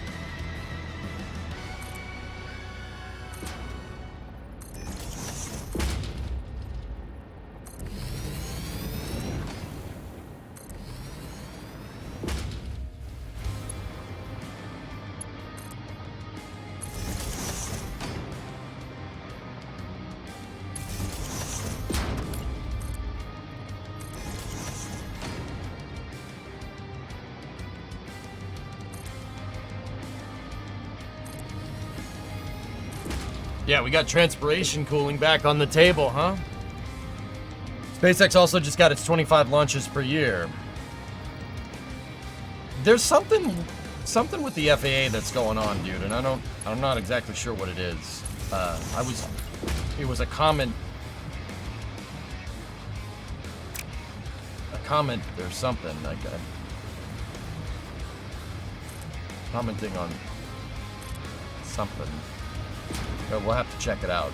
Yeah, we got transpiration cooling back on the table, huh? SpaceX also just got its 25 launches per year. There's something with the FAA that's going on, dude, and I'm not exactly sure what it is. It was a comment or something like that. Commenting on something. But we'll have to check it out.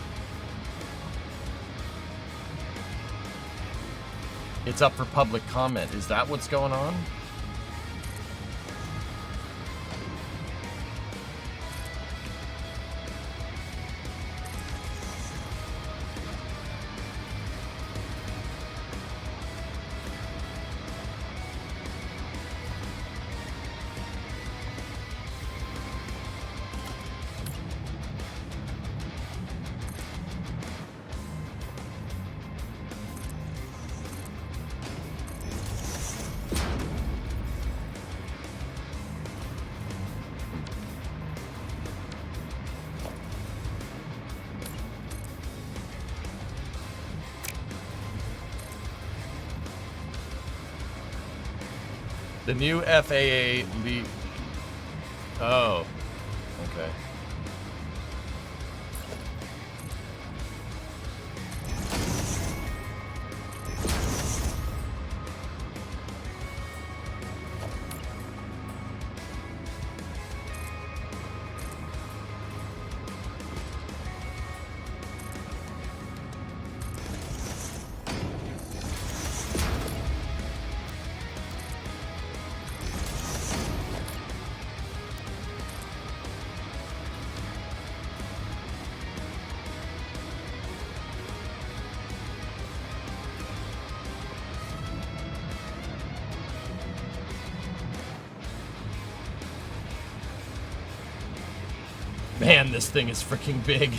It's up for public comment. Is that what's going on? The new FAA Oh, okay. Man, this thing is freaking big.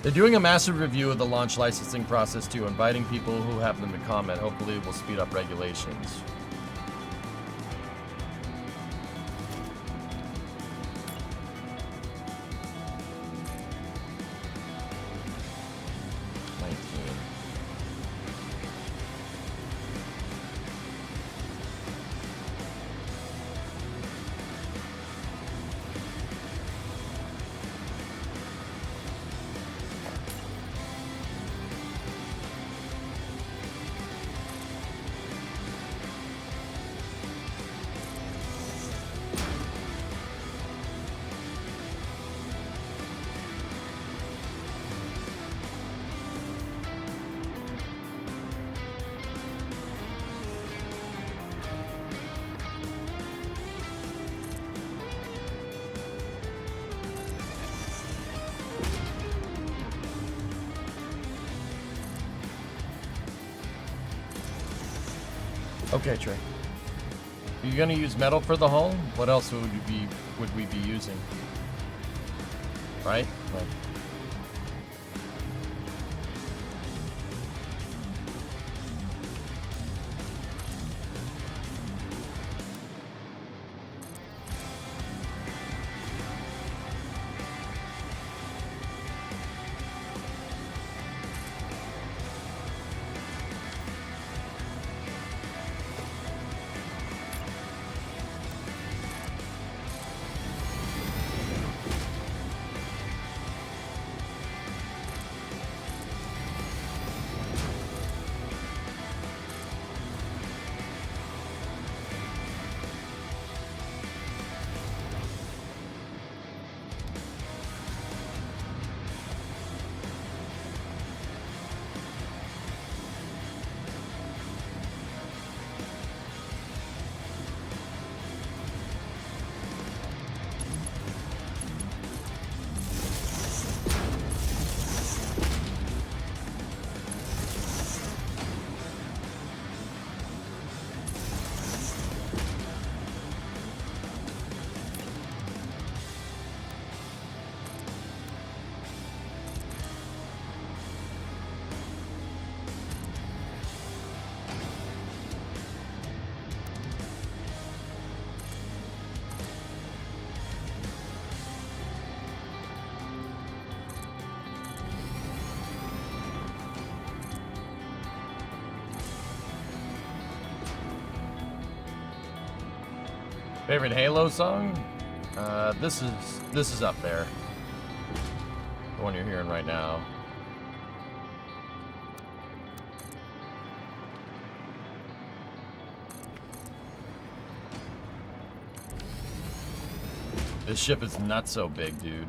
They're doing a massive review of the launch licensing process too, inviting people who have them to comment. Hopefully it will speed up regulations. Okay, Trey. Are you gonna use metal for the hull? What else would we be using? Right? Like, favorite Halo song? This is up there. The one you're hearing right now. This ship is not so big, dude.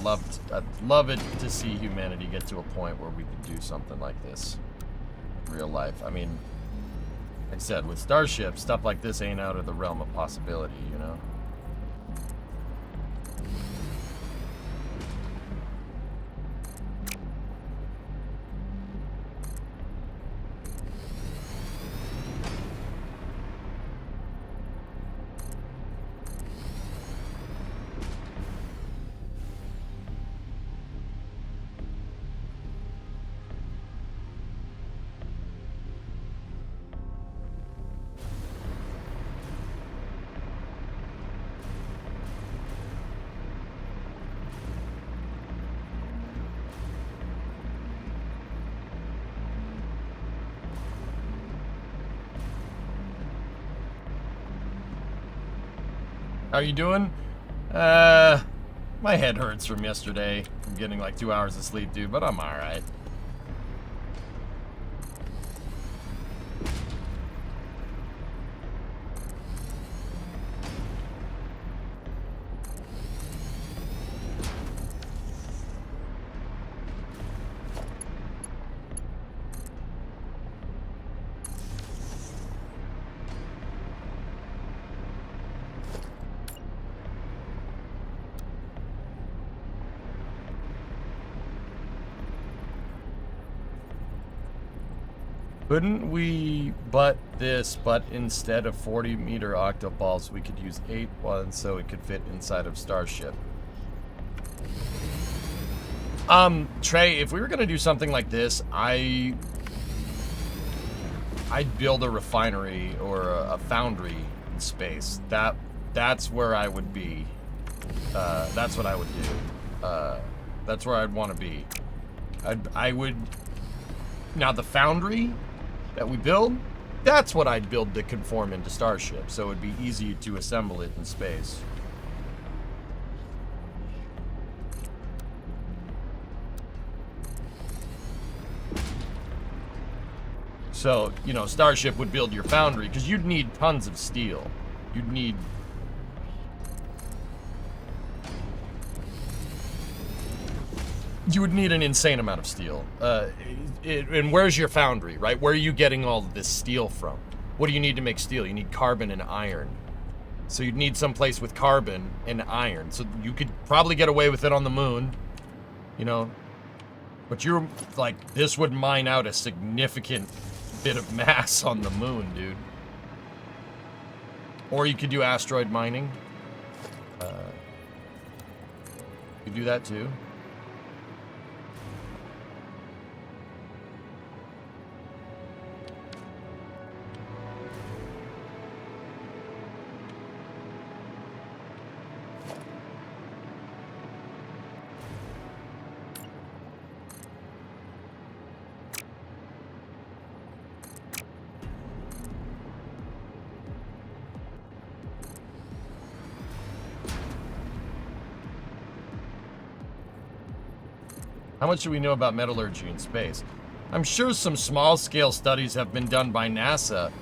I'd love it to see humanity get to a point where we could do something like this in real life. I mean, like I said, with Starship, stuff like this ain't out of the realm of possibility, you know? How you doing? My head hurts from yesterday. I'm getting like 2 hours of sleep, dude, but I'm alright. Couldn't we but instead of 40-meter octoballs, we could use 8 ones so it could fit inside of Starship? Trey, if we were gonna do something like this, I'd build a refinery or a foundry in space. That's where I would be. That's what I would do. That's where I'd want to be. I would. Now the foundry that we build, that's what I'd build to conform into Starship, so it'd be easy to assemble it in space. So, you know, Starship would build your foundry, because you'd need tons of steel. You'd need... You would need an insane amount of steel. And where's your foundry, right? Where are you getting all of this steel from? What do you need to make steel? You need carbon and iron. So you'd need some place with carbon and iron. So you could probably get away with it on the moon, you know. But you're, like, this would mine out a significant bit of mass on the moon, dude. Or you could do asteroid mining. You could do that too. How much do we know about metallurgy in space? I'm sure some small-scale studies have been done by NASA,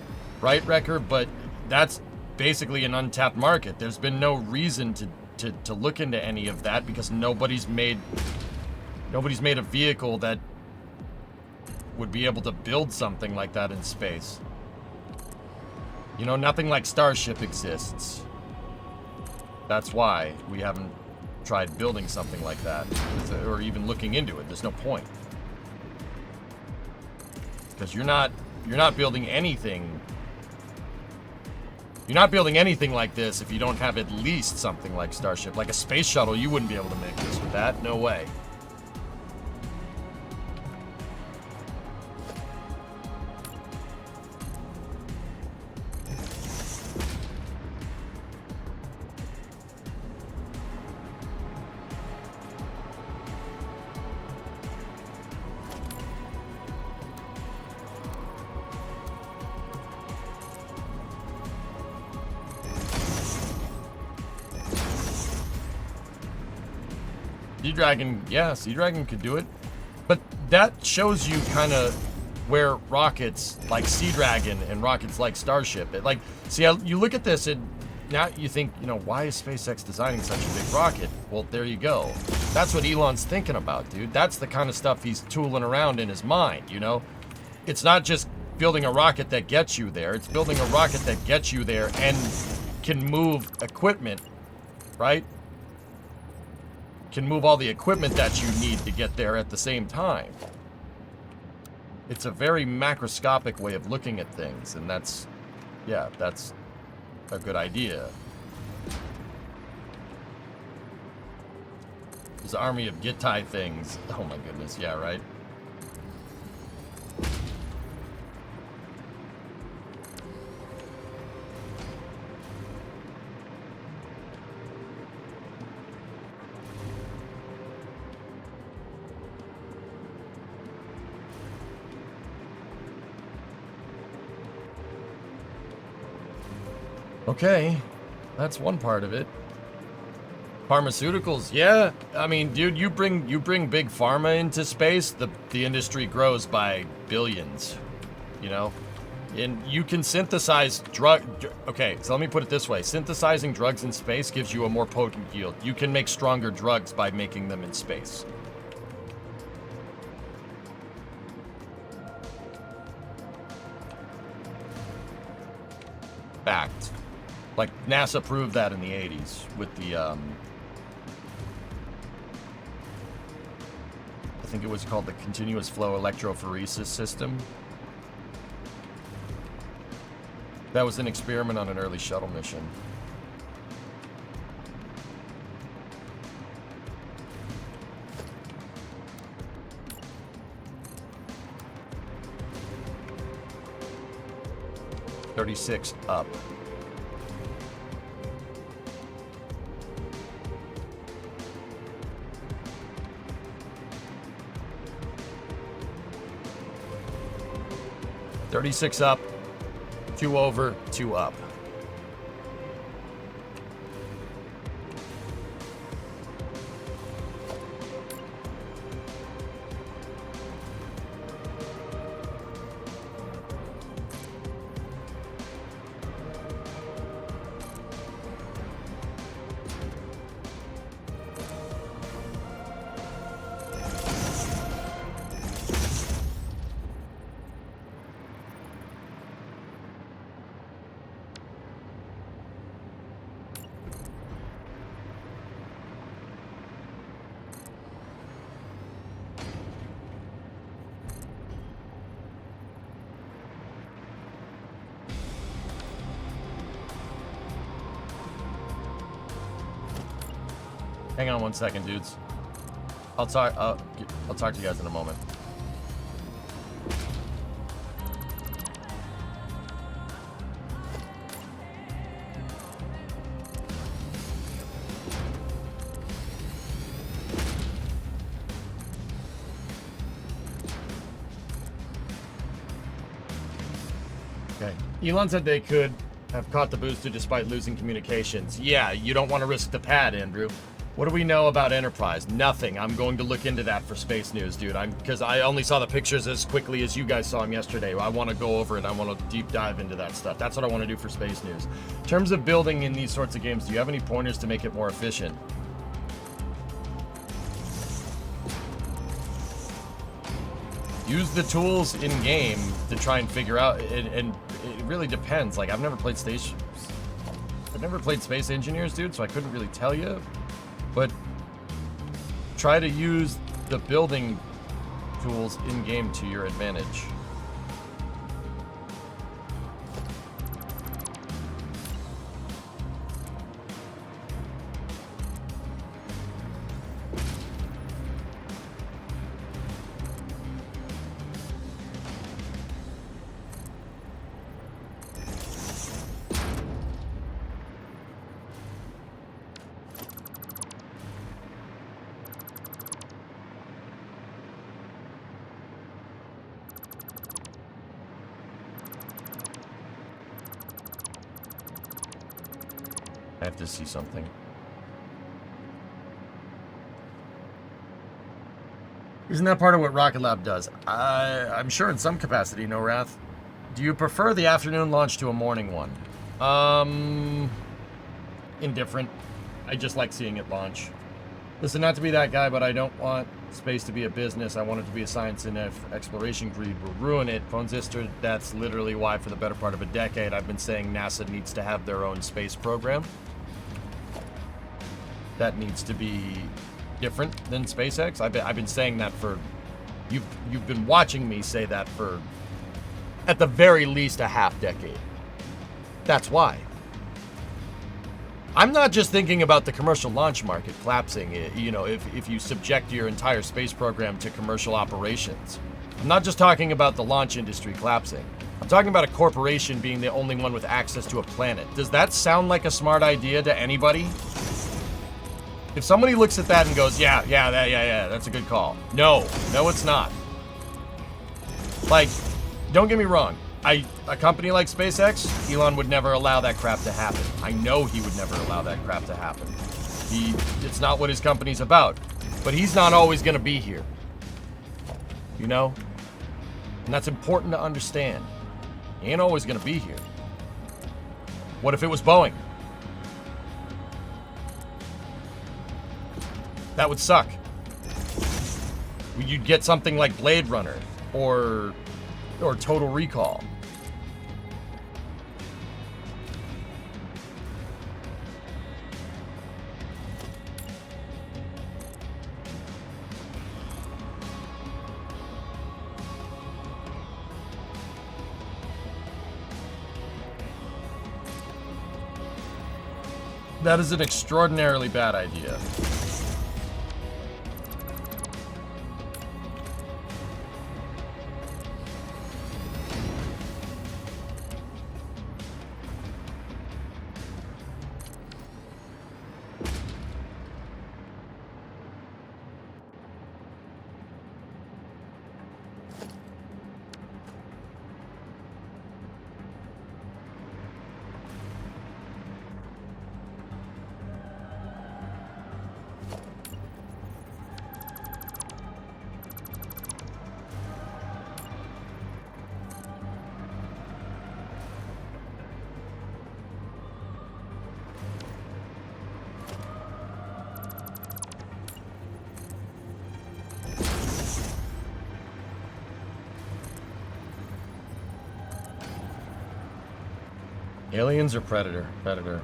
right, Wrecker? But that's basically an untapped market. There's been no reason to look into any of that because nobody's made a vehicle that would be able to build something like that in space. You know, nothing like Starship exists. That's why we haven't tried building something like that, or even looking into it. There's no point, because you're not building anything. You're not building anything like this if you don't have at least something like Starship, like a space shuttle. You wouldn't be able to make this with that. No way. Sea Dragon, yeah, Sea Dragon could do it. But that shows you kind of where rockets like Sea Dragon and rockets like Starship, see how you look at this and now you think, you know, why is SpaceX designing such a big rocket? Well, there you go. That's what Elon's thinking about, dude. That's the kind of stuff he's tooling around in his mind, you know? It's not just building a rocket that gets you there. It's building a rocket that gets you there and can move equipment, right? Can move all the equipment that you need to get there at the same time. It's a very macroscopic way of looking at things, and that's a good idea. This army of Gittai things. Oh my goodness, yeah, right? Okay, that's one part of it. Pharmaceuticals, yeah. I mean, dude, you bring big pharma into space, the industry grows by billions, you know? And you can synthesize okay, so let me put it this way. Synthesizing drugs in space gives you a more potent yield. You can make stronger drugs by making them in space. Fact. Like, NASA proved that in the 80s with the, I think it was called the Continuous Flow Electrophoresis System. That was an experiment on an early shuttle mission. "36 up." "36 up, 2 over, 2 up." Hang on 1 second, dudes. I'll talk to you guys in a moment. Okay. Elon said they could have caught the booster despite losing communications. Yeah, you don't want to risk the pad, Andrew. What do we know about Enterprise? Nothing. I'm going to look into that for Space News, dude. Because I only saw the pictures as quickly as you guys saw them yesterday. I want to go over it. I want to deep dive into that stuff. That's what I want to do for Space News. In terms of building in these sorts of games, do you have any pointers to make it more efficient? Use the tools in game to try and figure out, and it really depends. Like, I've never played Space Engineers, dude, so I couldn't really tell you. But try to use the building tools in game to your advantage. I have to see something. Isn't that part of what Rocket Lab does? I'm sure in some capacity, no wrath. Do you prefer the afternoon launch to a morning one? Indifferent. I just like seeing it launch. Listen, not to be that guy, but I don't want space to be a business. I want it to be a science, and if exploration greed will ruin it, Phonesister, that's literally why for the better part of a decade I've been saying NASA needs to have their own space program. That needs to be different than SpaceX. I've been saying that for you've been watching me say that for at the very least a half decade. That's why. I'm not just thinking about the commercial launch market collapsing, you know, if you subject your entire space program to commercial operations. I'm not just talking about the launch industry collapsing. I'm talking about a corporation being the only one with access to a planet. Does that sound like a smart idea to anybody? If somebody looks at that and goes, yeah, that's a good call. No, it's not. Like, don't get me wrong. A company like SpaceX, Elon would never allow that crap to happen. I know he would never allow that crap to happen. It's not what his company's about. But he's not always going to be here. You know? And that's important to understand. He ain't always going to be here. What if it was Boeing? That would suck. You'd get something like Blade Runner or Total Recall. That is an extraordinarily bad idea. Aliens or Predator? Predator.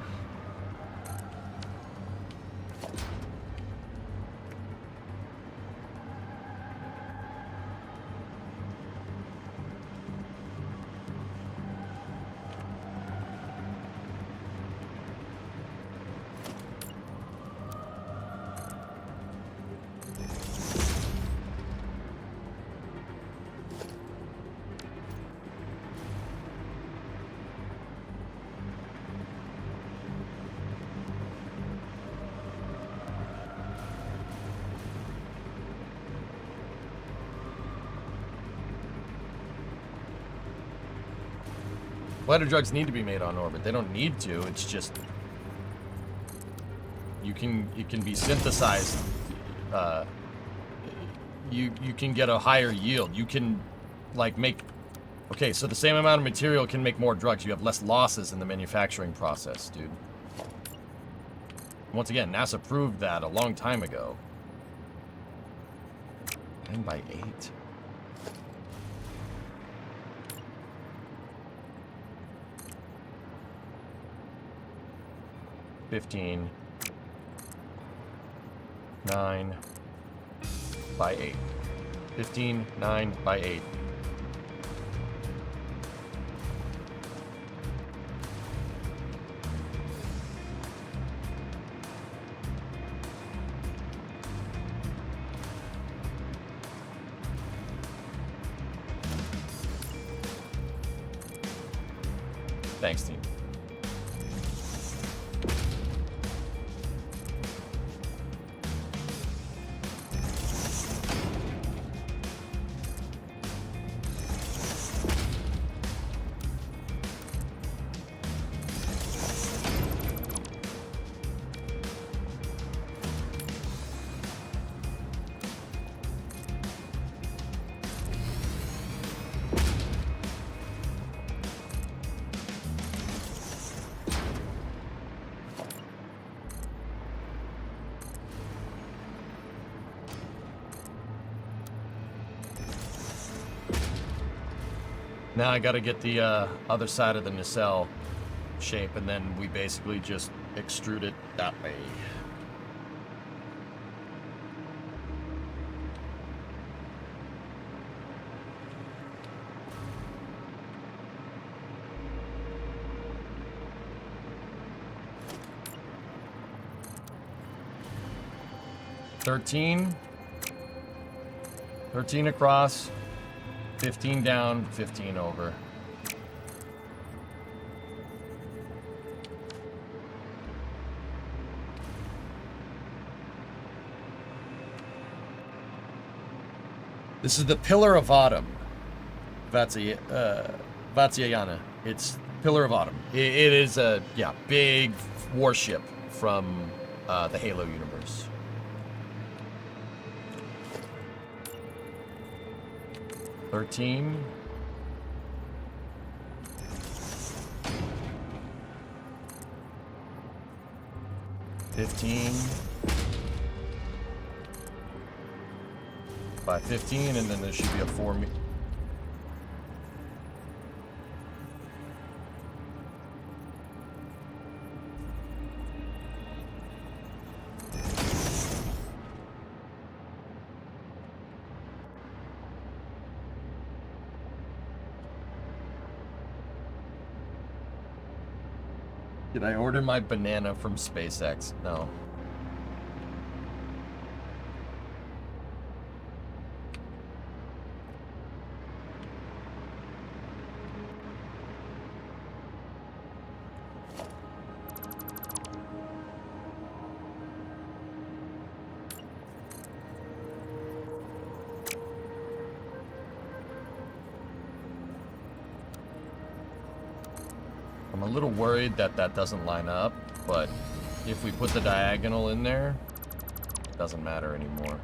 Lighter drugs need to be made on orbit. They don't need to. It's just it can be synthesized. You can get a higher yield. You can like make. Okay, so the same amount of material can make more drugs. You have less losses in the manufacturing process, dude. Once again, NASA proved that a long time ago. 9 by 8. $15. 9 by 8. 15, 9 by 8. Thanks, team. Now I gotta get the other side of the nacelle shape, and then we basically just extrude it that way. $13 across. 15 down, 15 over. This is the Pillar of Autumn. Vatsyayana. It's Pillar of Autumn. It is a big warship from the Halo universe. $13. $15. By 15, and then there should be a 4 me. Did I order my banana from SpaceX? No. I'm a little worried that that doesn't line up, but if we put the diagonal in there, it doesn't matter anymore.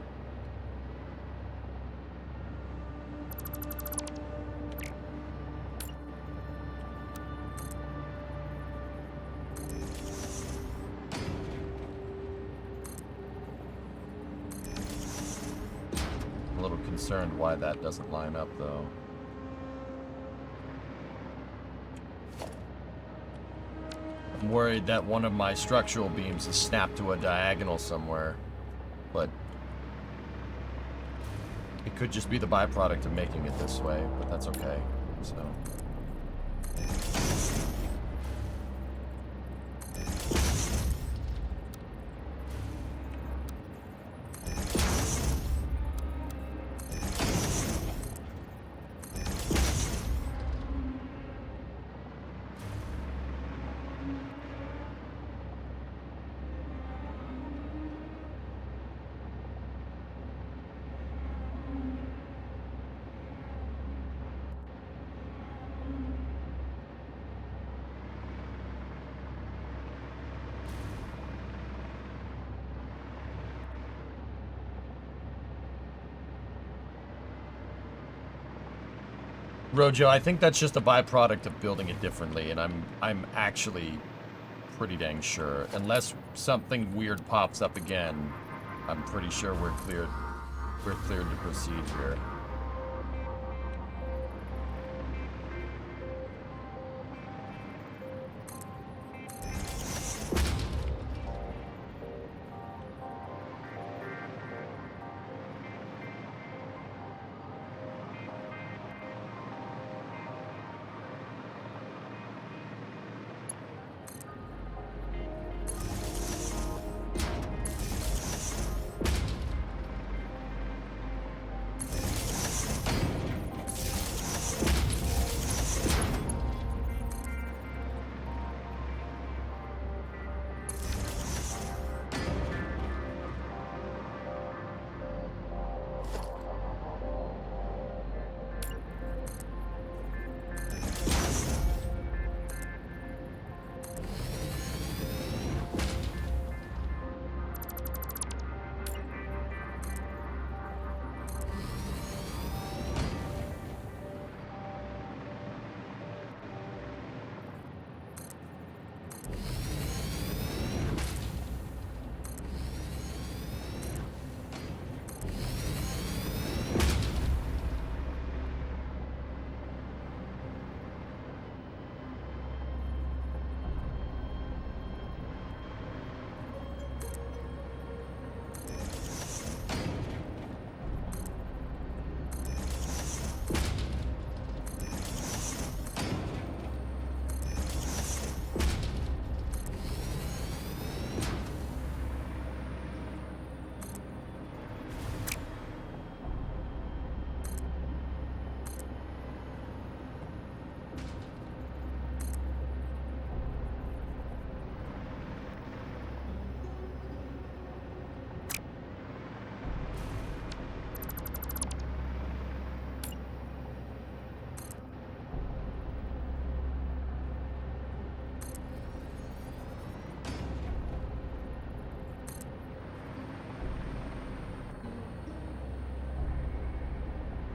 I'm a little concerned why that doesn't line up, though. I'm worried that one of my structural beams is snapped to a diagonal somewhere, but it could just be the byproduct of making it this way, but that's okay, so. Rojo, I think that's just a byproduct of building it differently, and I'm actually pretty dang sure. Unless something weird pops up again, I'm pretty sure we're cleared. We're cleared to proceed here.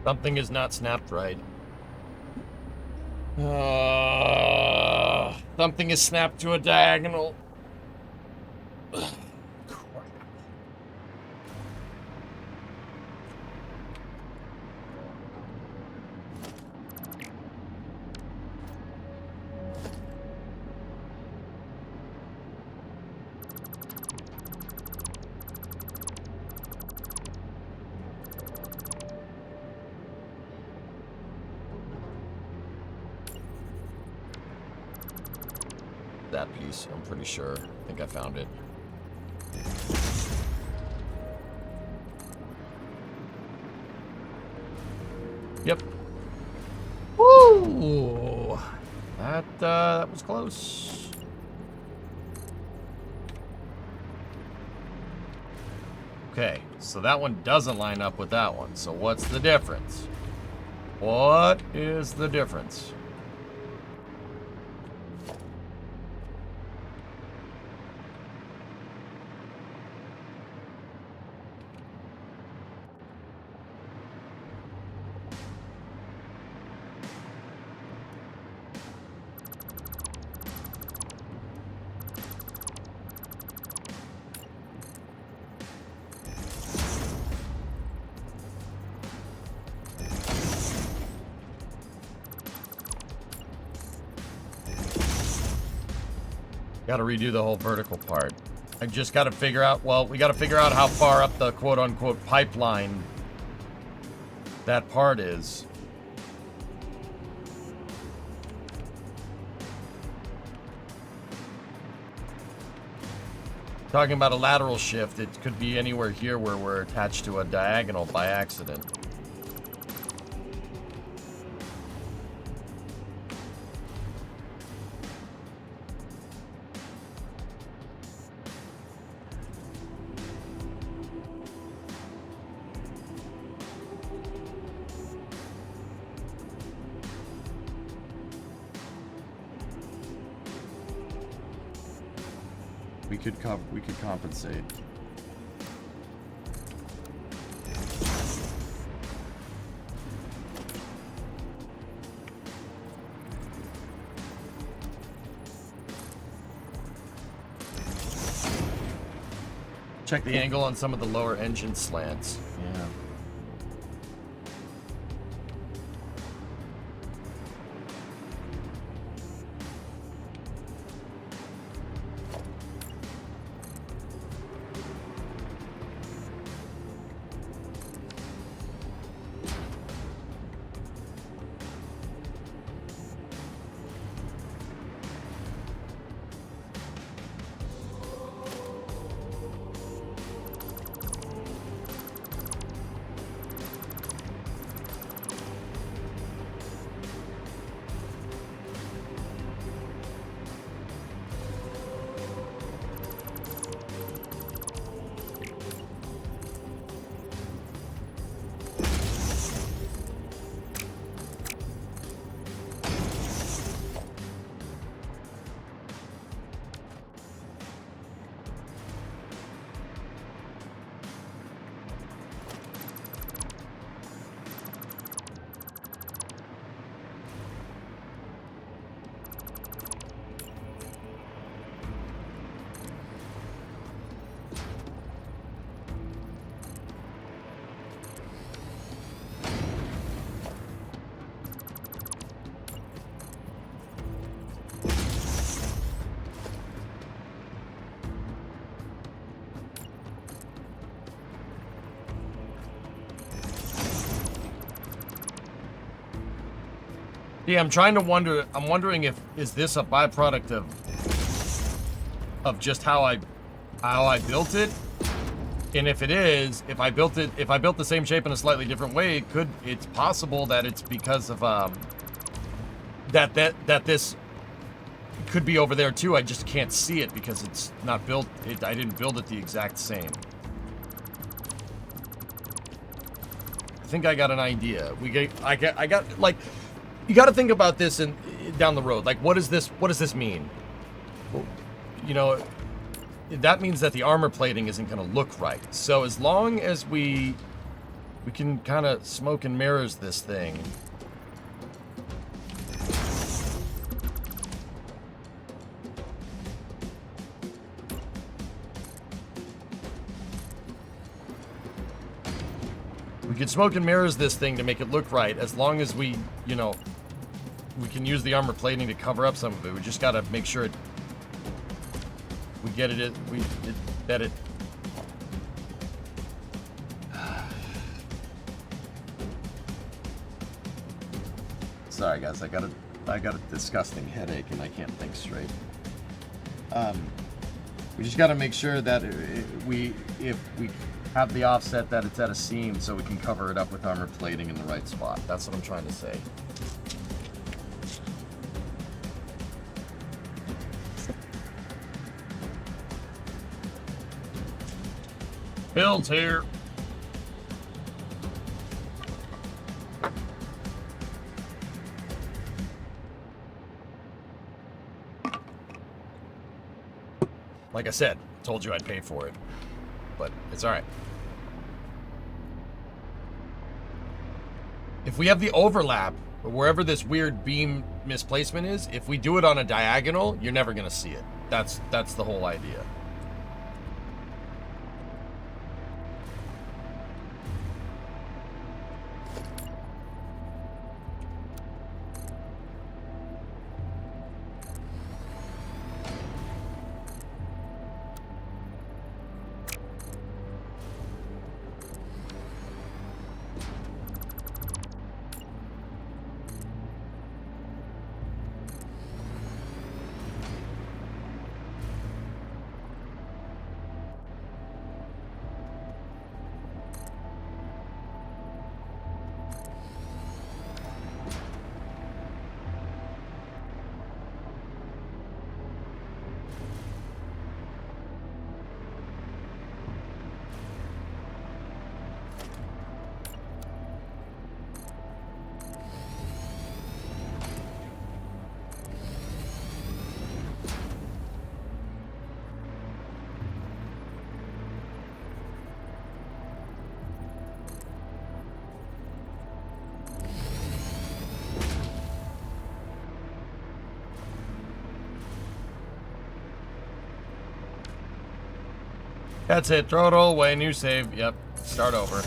Something is not snapped right. Something is snapped to a diagonal. Ugh, crap. That piece, I'm pretty sure. I think I found it. Yep. Woo! That was close. Okay, so that one doesn't line up with that one. So what's the difference? What is the difference? Got to redo the whole vertical part. I just got to figure out, well, we got to figure out how far up the quote-unquote pipeline that part is. Talking about a lateral shift, it could be anywhere here where we're attached to a diagonal by accident. We could compensate. Check the angle on some of the lower engine slants. Yeah. Yeah, I'm wondering if is this a byproduct of just how I built it? And if it is, if I built the same shape in a slightly different way, it's possible that it's because of that this could be over there too. I just can't see it because it's not built. I didn't build it the exact same. I think I got an idea. I got like, you got to think about this down the road. Like, what does this mean? You know, that means that the armor plating isn't going to look right. So as long as we can kind of smoke and mirrors this thing. We can smoke and mirrors this thing to make it look right, as long as we, you know, we can use the armor plating to cover up some of it. We just got to make sure we get that it. Sorry guys, I got a disgusting headache and I can't think straight. We just got to make sure that if we have the offset that it's at a seam, so we can cover it up with armor plating in the right spot. That's what I'm trying to say. Bill's here. Like I said, told you I'd pay for it, but it's all right. If we have the overlap, wherever this weird beam misplacement is, if we do it on a diagonal, you're never going to see it. That's the whole idea. That's it. Throw it all away. New save. Yep. Start over.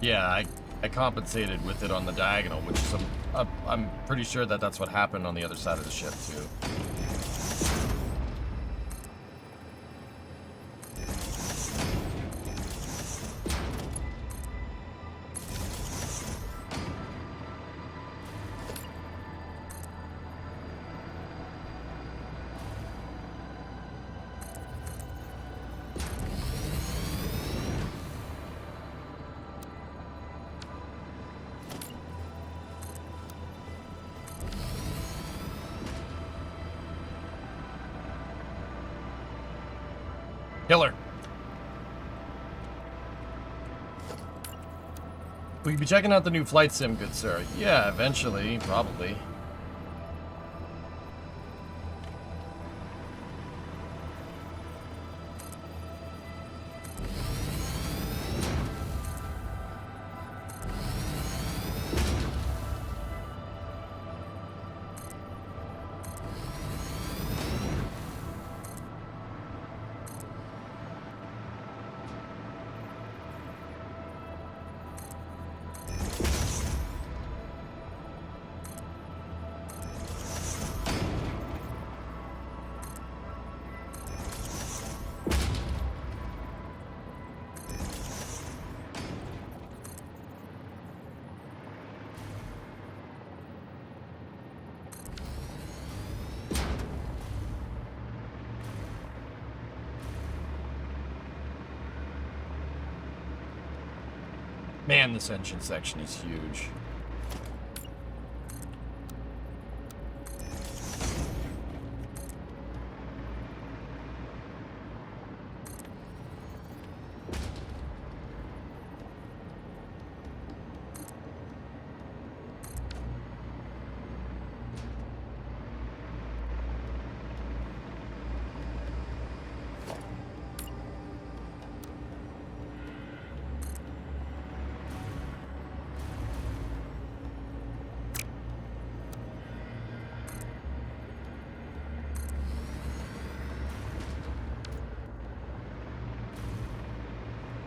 Yeah, I compensated with it on the diagonal, which is I'm pretty sure that that's what happened on the other side of the ship too. Killer. Will you be checking out the new flight sim, good sir? Yeah, eventually, probably. Man, this engine section is huge.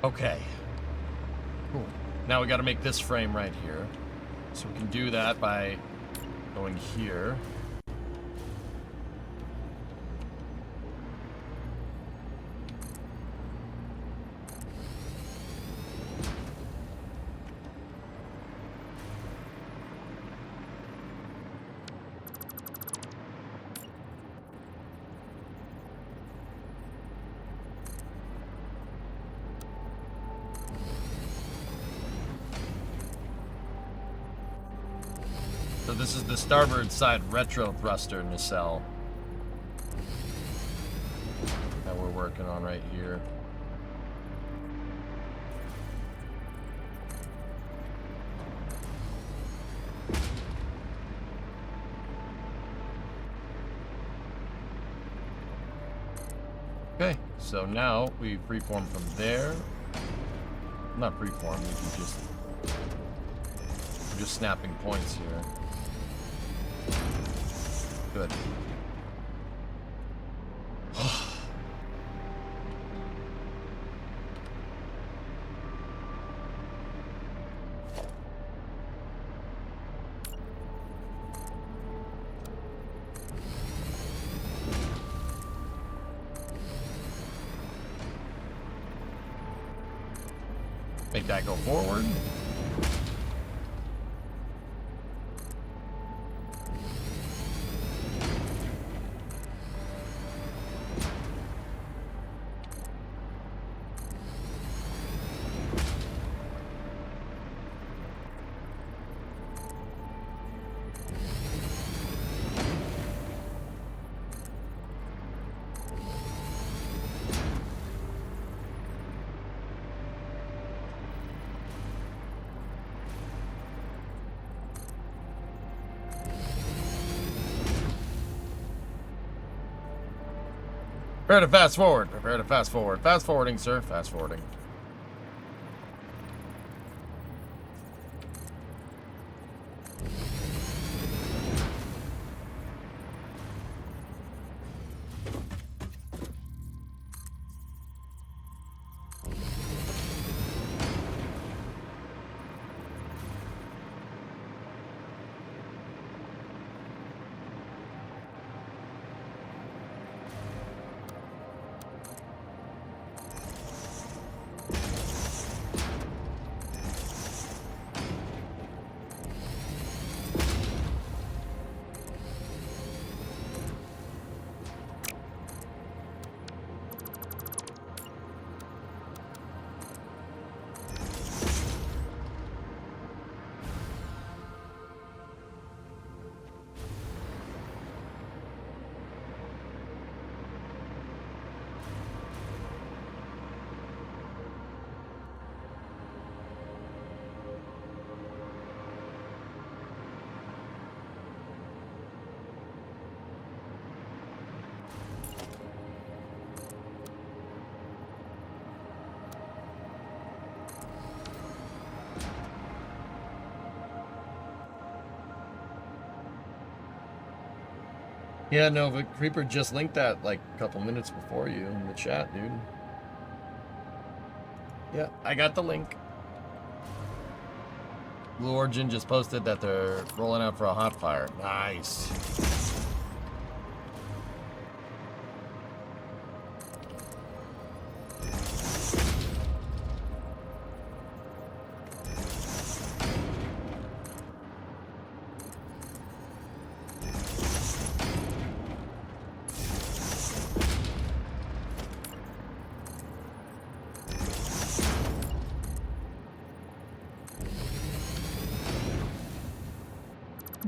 Okay. Cool. Now we got to make this frame right here. So we can do that by going here. So this is the starboard side retro thruster nacelle that we're working on right here. Okay, so now we freeform from there. Not freeform, we can just... We're just snapping points here. Good. Make that go forward. Prepare to fast forward. Prepare to fast forward. Fast forwarding, sir. Fast forwarding. Yeah, no, but Creeper just linked that like a couple minutes before you in the chat, dude. Yeah, I got the link. Blue Origin just posted that they're rolling out for a hot fire. Nice.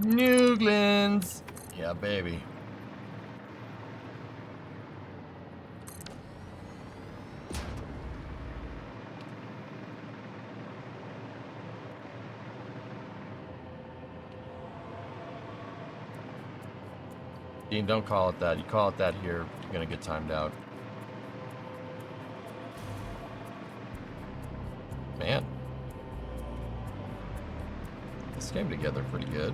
Newglands. Yeah, baby. Dean, don't call it that. You call it that here, you're gonna get timed out. Man. This came together pretty good.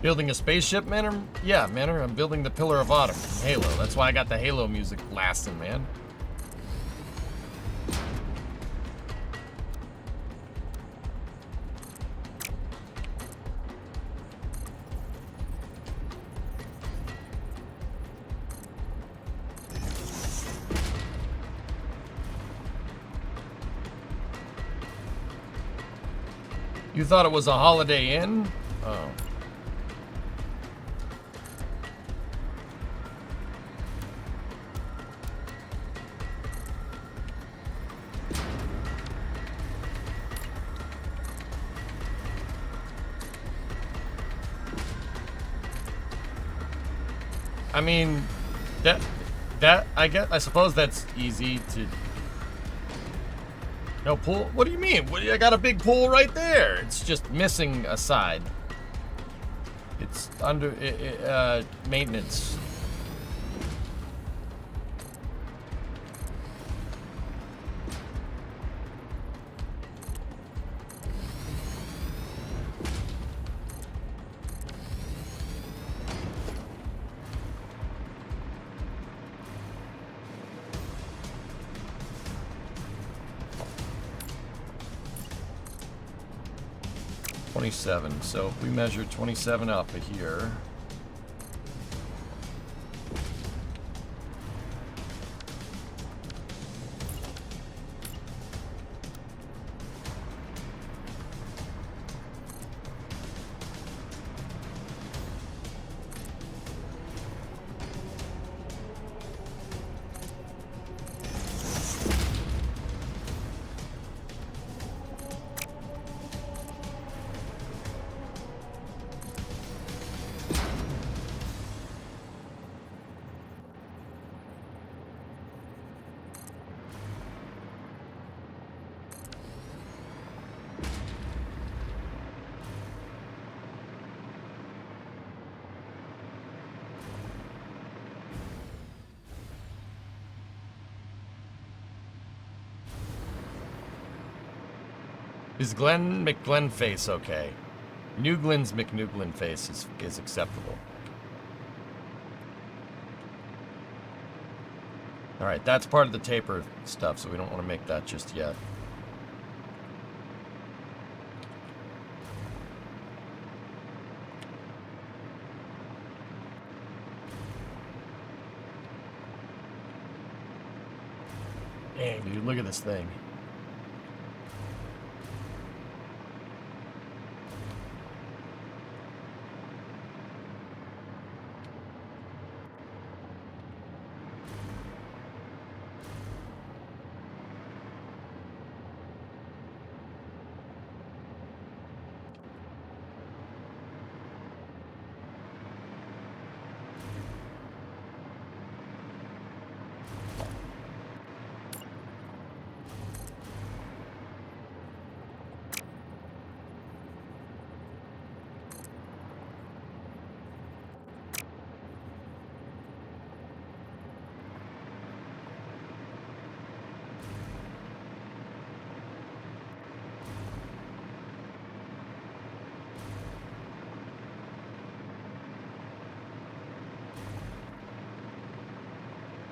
Building a spaceship, Manor? Yeah, Manor, I'm building the Pillar of Autumn from Halo. That's why I got the Halo music blasting, man. You thought it was a Holiday Inn? Oh. I mean, I suppose that's easy to. No pool? What do you mean? I got a big pool right there. It's just missing a side. It's under maintenance. So if we measure 27 up here, is Glenn McGlenn face okay? New Glenn's McNewglen face is acceptable. All right, that's part of the taper stuff, so we don't want to make that just yet. Dang, dude, look at this thing.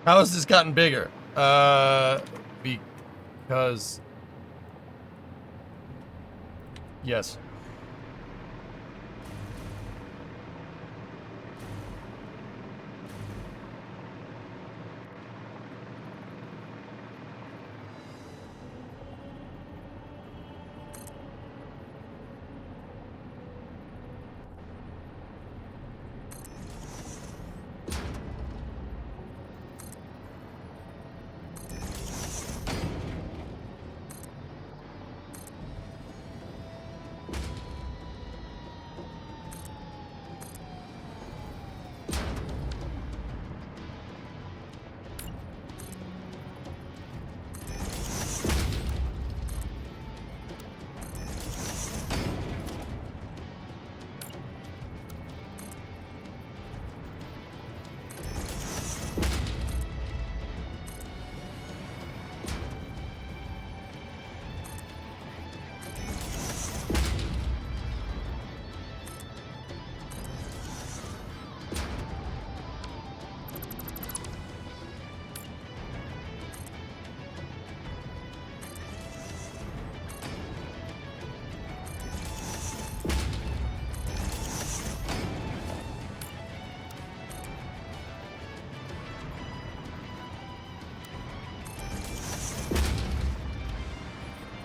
How has this gotten bigger? Because... Yes.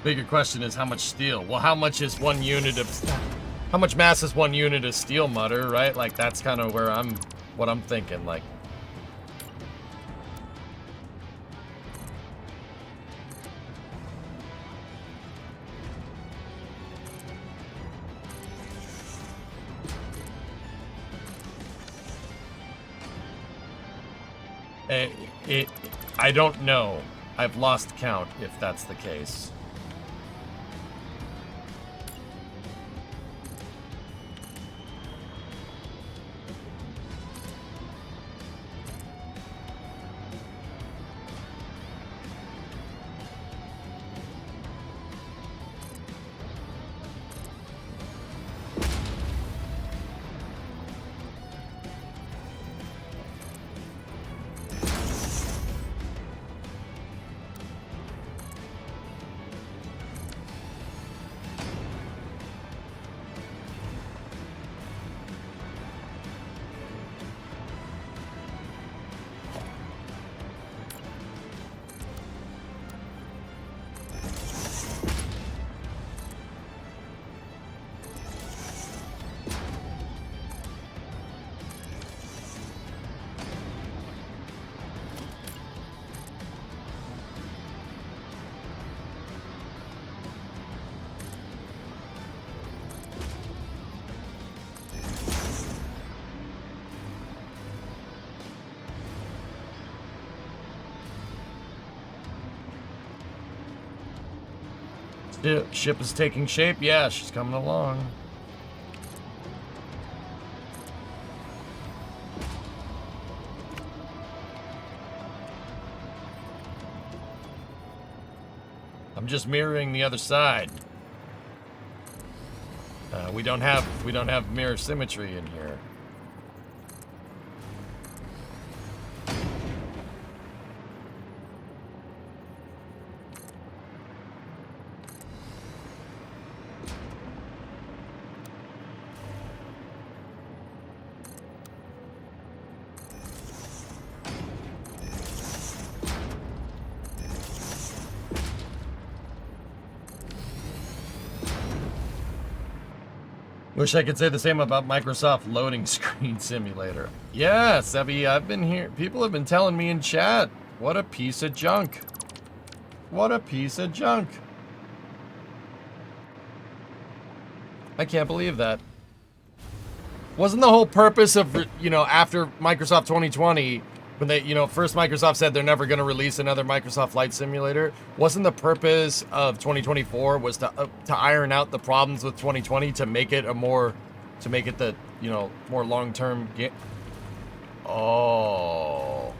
Bigger question is how much steel? Well, how much is one unit of... How much mass is one unit of steel, Mutter, right? Like, that's kind of where what I'm thinking, like... I don't know. I've lost count, if that's the case. Ship is taking shape. Yeah, she's coming along. I'm just mirroring the other side. We don't have mirror symmetry in here. Wish I could say the same about Microsoft Loading Screen Simulator. Yeah, Sebi, I've been here. People have been telling me in chat, what a piece of junk. What a piece of junk. I can't believe that. Wasn't the whole purpose of, after Microsoft 2020, when they, first Microsoft said they're never going to release another Microsoft Flight Simulator, wasn't the purpose of 2024 was to iron out the problems with 2020 to make it more long-term game? Oh.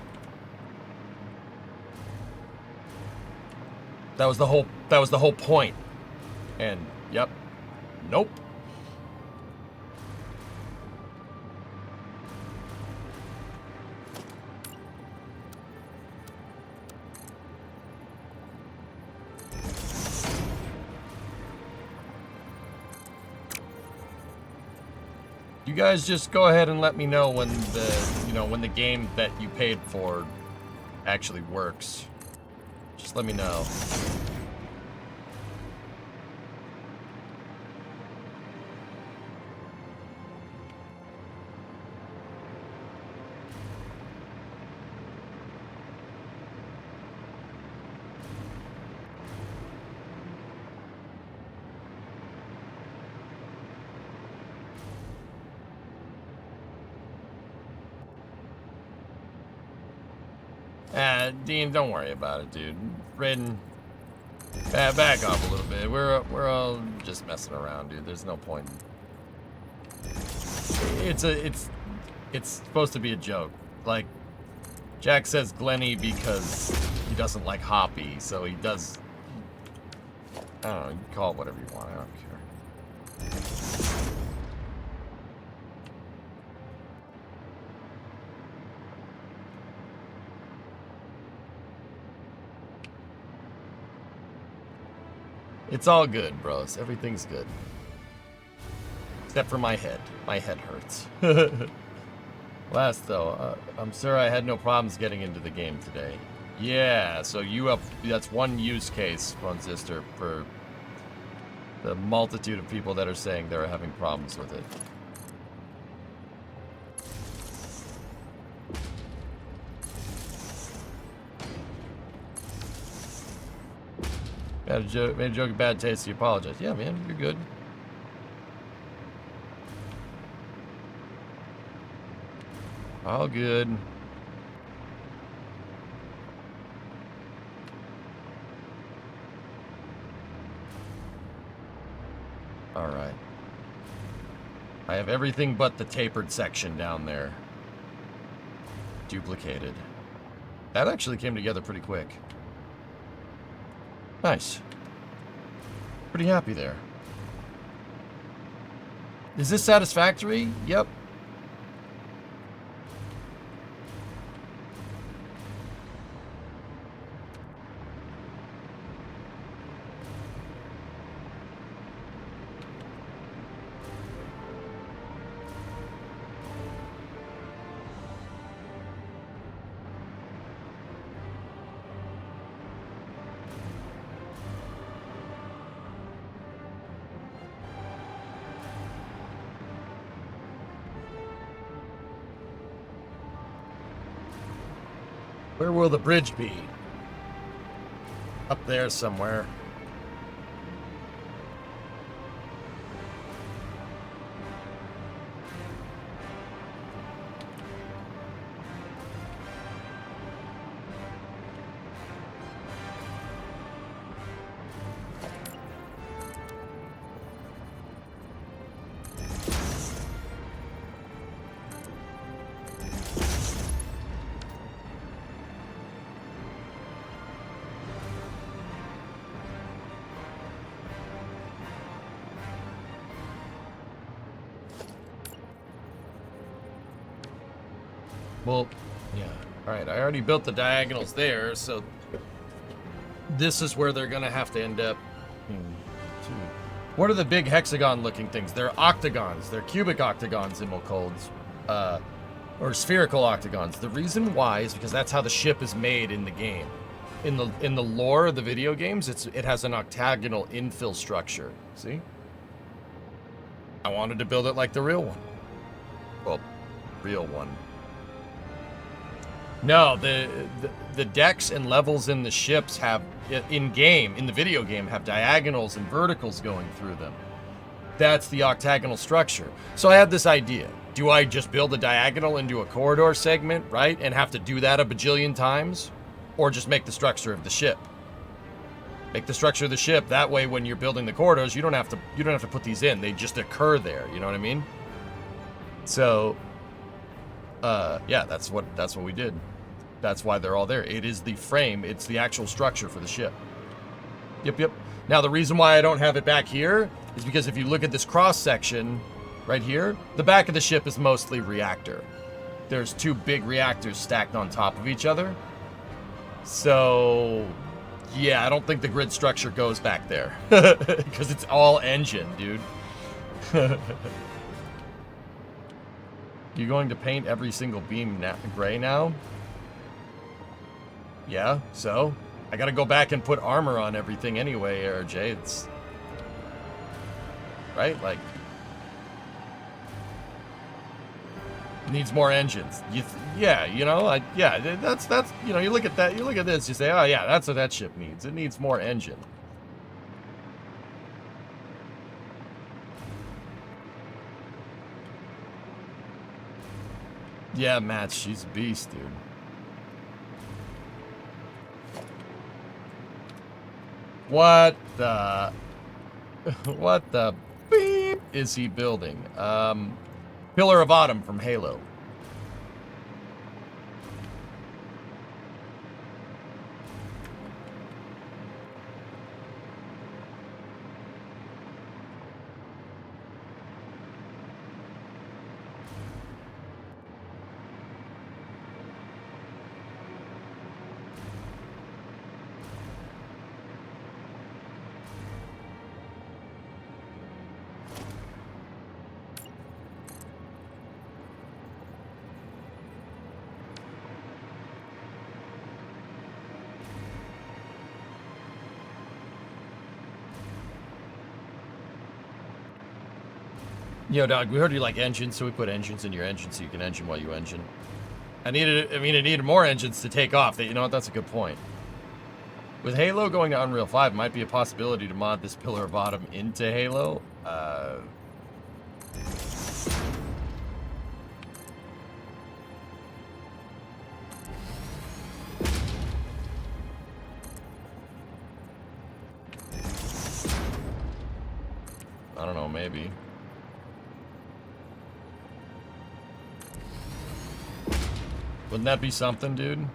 That was the whole point. And, yep. Nope. You guys just go ahead and let me know when the game that you paid for actually works. Just let me know. Dean, don't worry about it, dude. Raiden, back off a little bit. We're all just messing around, dude. There's no point. It's supposed to be a joke. Like, Jack says Glenny because he doesn't like Hoppy, so he does. I don't know. You can call it whatever you want. I don't care. It's all good, bros. Everything's good. Except for my head. My head hurts. Last, though, I'm sure I had no problems getting into the game today. Yeah, so that's one use case, Franzister, for the multitude of people that are saying they're having problems with it. Made a joke of bad taste, you apologize. Yeah, man, you're good. All good. All right. I have everything but the tapered section down there duplicated. That actually came together pretty quick. Nice. Pretty happy there. Is this satisfactory? Yep. Where will the bridge be? Up there somewhere. Well, yeah. All right, I already built the diagonals there, so this is where they're gonna have to end up. What are the big hexagon-looking things? They're octagons. They're cubic octagons in Molcold's, or spherical octagons. The reason why is because that's how the ship is made in the game. In the lore of the video games, it has an octagonal infill structure. See? I wanted to build it like the real one. Well, real one. No, the decks and levels in the ships have, in the video game, have diagonals and verticals going through them. That's the octagonal structure. So I had this idea. Do I just build a diagonal into a corridor segment, right? And have to do that a bajillion times? Or just make the structure of the ship? Make the structure of the ship, that way when you're building the corridors, you don't have to put these in. They just occur there, you know what I mean? So yeah, that's what we did. That's why they're all there. It is the frame, it's the actual structure for the ship. Yep. Now the reason why I don't have it back here is because if you look at this cross section right here, the back of the ship is mostly reactor. There's two big reactors stacked on top of each other. So yeah, I don't think the grid structure goes back there because it's all engine, dude. You going to paint every single beam gray now? Yeah, so? I gotta go back and put armor on everything anyway, RJ. It's... Right? Like... Needs more engines. Yeah, you know, yeah, that's, you know, you look at that, you look at this, you say, oh yeah, that's what that ship needs. It needs more engine. Yeah, Matt, she's a beast, dude. What the beep is he building? Pillar of Autumn from Halo. Yo, dog, we heard you like engines, so we put engines in your engine so you can engine while you engine. I needed more engines to take off. You know what? That's a good point. With Halo going to Unreal 5, it might be a possibility to mod this Pillar of Autumn into Halo. I don't know, maybe. Wouldn't that be something, dude?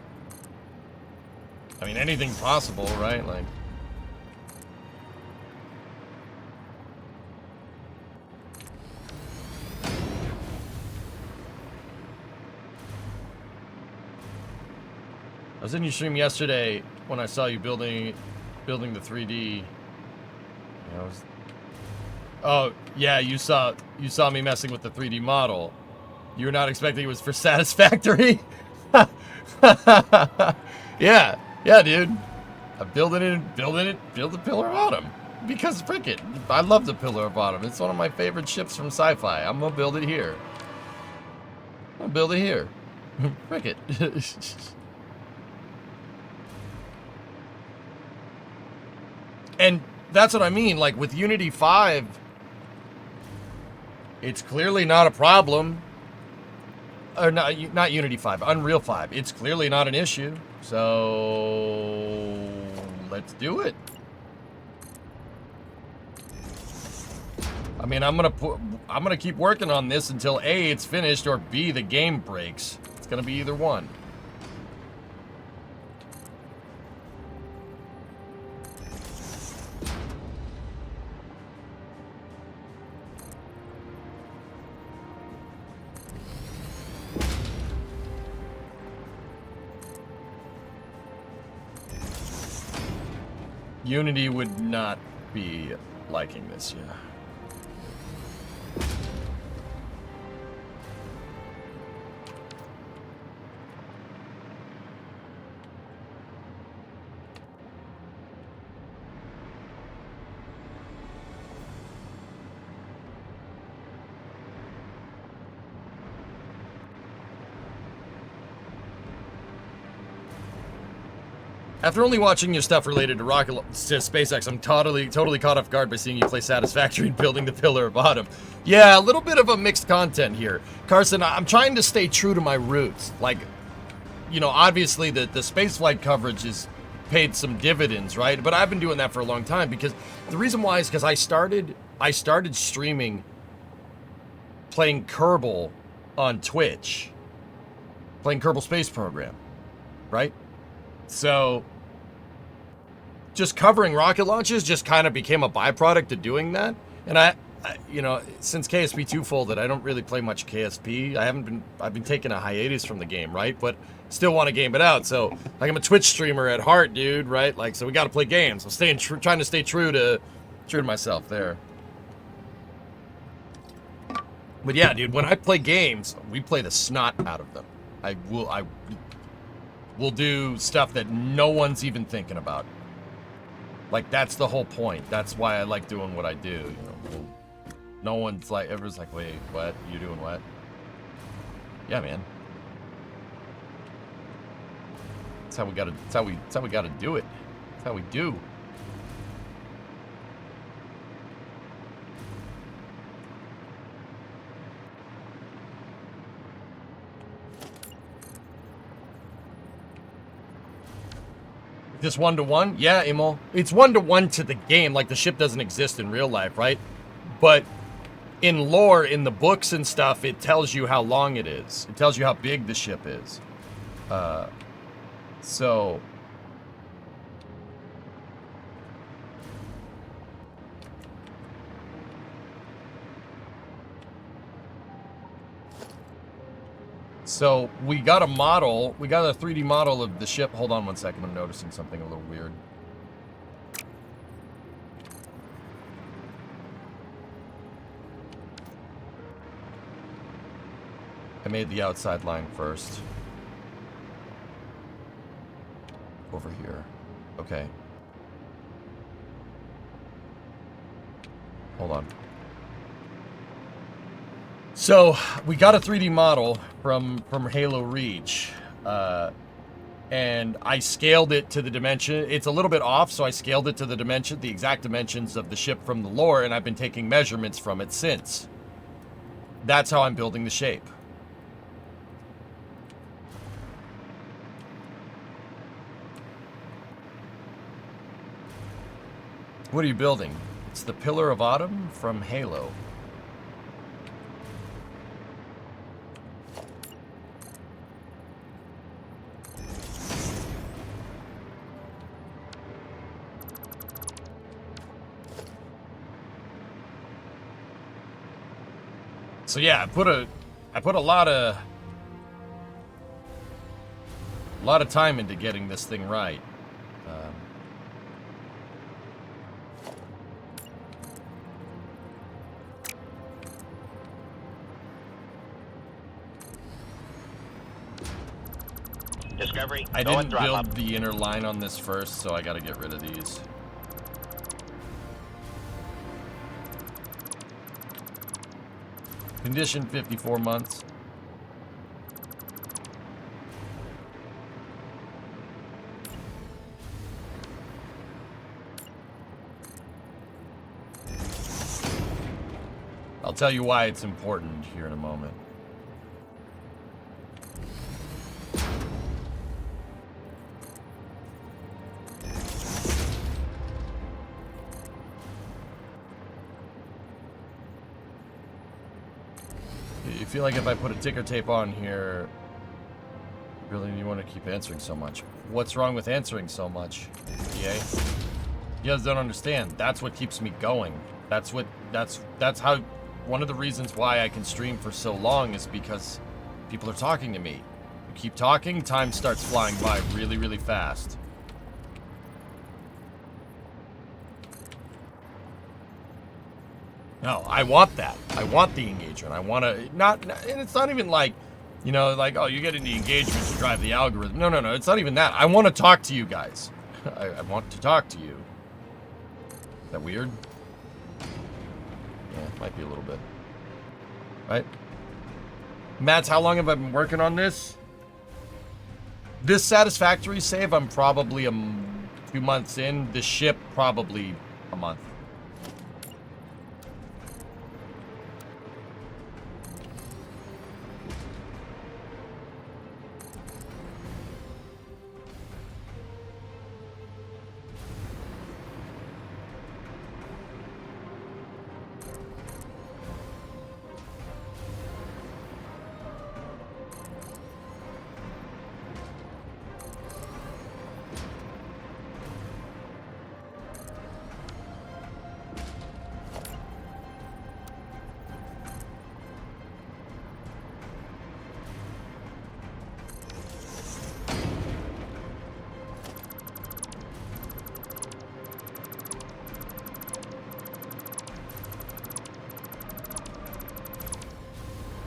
I mean, anything's possible, right? Like... I was in your stream yesterday when I saw you building the 3D. You know, oh, yeah, you saw me messing with the 3D model. You were not expecting it was for Satisfactory? Yeah, dude. I'm build the Pillar of Autumn. Because frick it, I love the Pillar of Autumn. It's one of my favorite ships from sci-fi. I'm gonna build it here. Frick it. And that's what I mean, like with Unity 5, it's clearly not a problem. Or not Unity 5, Unreal 5. It's clearly not an issue. So let's do it. I mean, I'm gonna keep working on this until A, it's finished, or B, the game breaks. It's gonna be either one. Unity would not be liking this, yeah. After only watching your stuff related to SpaceX, I'm totally caught off guard by seeing you play Satisfactory and building the Pillar of Autumn. Yeah, a little bit of a mixed content here. Carson, I'm trying to stay true to my roots. Like, you know, obviously the spaceflight coverage has paid some dividends, right? But I've been doing that for a long time because the reason why is because I started streaming playing Kerbal on Twitch. Playing Kerbal Space Program, right? So, just covering rocket launches just kind of became a byproduct of doing that. And I you know, since KSP2 folded, I don't really play much KSP. I've been taking a hiatus from the game, right? But still want to game it out. So, like, I'm a Twitch streamer at heart, dude, right? Like, so we got to play games. I'm trying to stay true to myself there. But yeah, dude, when I play games, we play the snot out of them. We'll do stuff that no one's even thinking about. Like, that's the whole point. That's why I like doing what I do. You know, no one's like, everyone's like, wait, what? You doing what? Yeah, man. That's how we gotta do it. That's how we do. Just 1-to-1? Yeah, Emil. It's 1-to-1 to the game, like the ship doesn't exist in real life, right? But in lore, in the books and stuff, it tells you how long it is. It tells you how big the ship is. So... So, we got a 3D model of the ship. Hold on one second, I'm noticing something a little weird. I made the outside line first. Over here. Okay. Hold on. So, we got a 3D model from Halo Reach, and I scaled it to the dimension. It's a little bit off, so I scaled it to the exact dimensions of the ship from the lore, and I've been taking measurements from it since. That's how I'm building the shape. What are you building? It's the Pillar of Autumn from Halo. So yeah, I put a lot of time into getting this thing right.
Discovery,
I
go and
didn't
throttle
build
up.
the inner line on this first, so I gotta get rid of these. Condition 54 months. I'll tell you why it's important here in a moment. You feel like if I put a ticker tape on here, really you want to keep answering so much. What's wrong with answering so much, EA? You guys don't understand. That's what keeps me going. That's how, one of the reasons why I can stream for so long is because people are talking to me. You keep talking, time starts flying by really, really fast. No, I want that. I want the engagement. I want to not, and it's not even like, you know, like, oh, you get into engagement to drive the algorithm. No, no, no. It's not even that. I want to talk to you guys. I want to talk to you. Is that weird? Yeah, it might be a little bit. Right? Matt, how long have I been working on this? This Satisfactory save, I'm probably 2 months in. The ship, probably a month.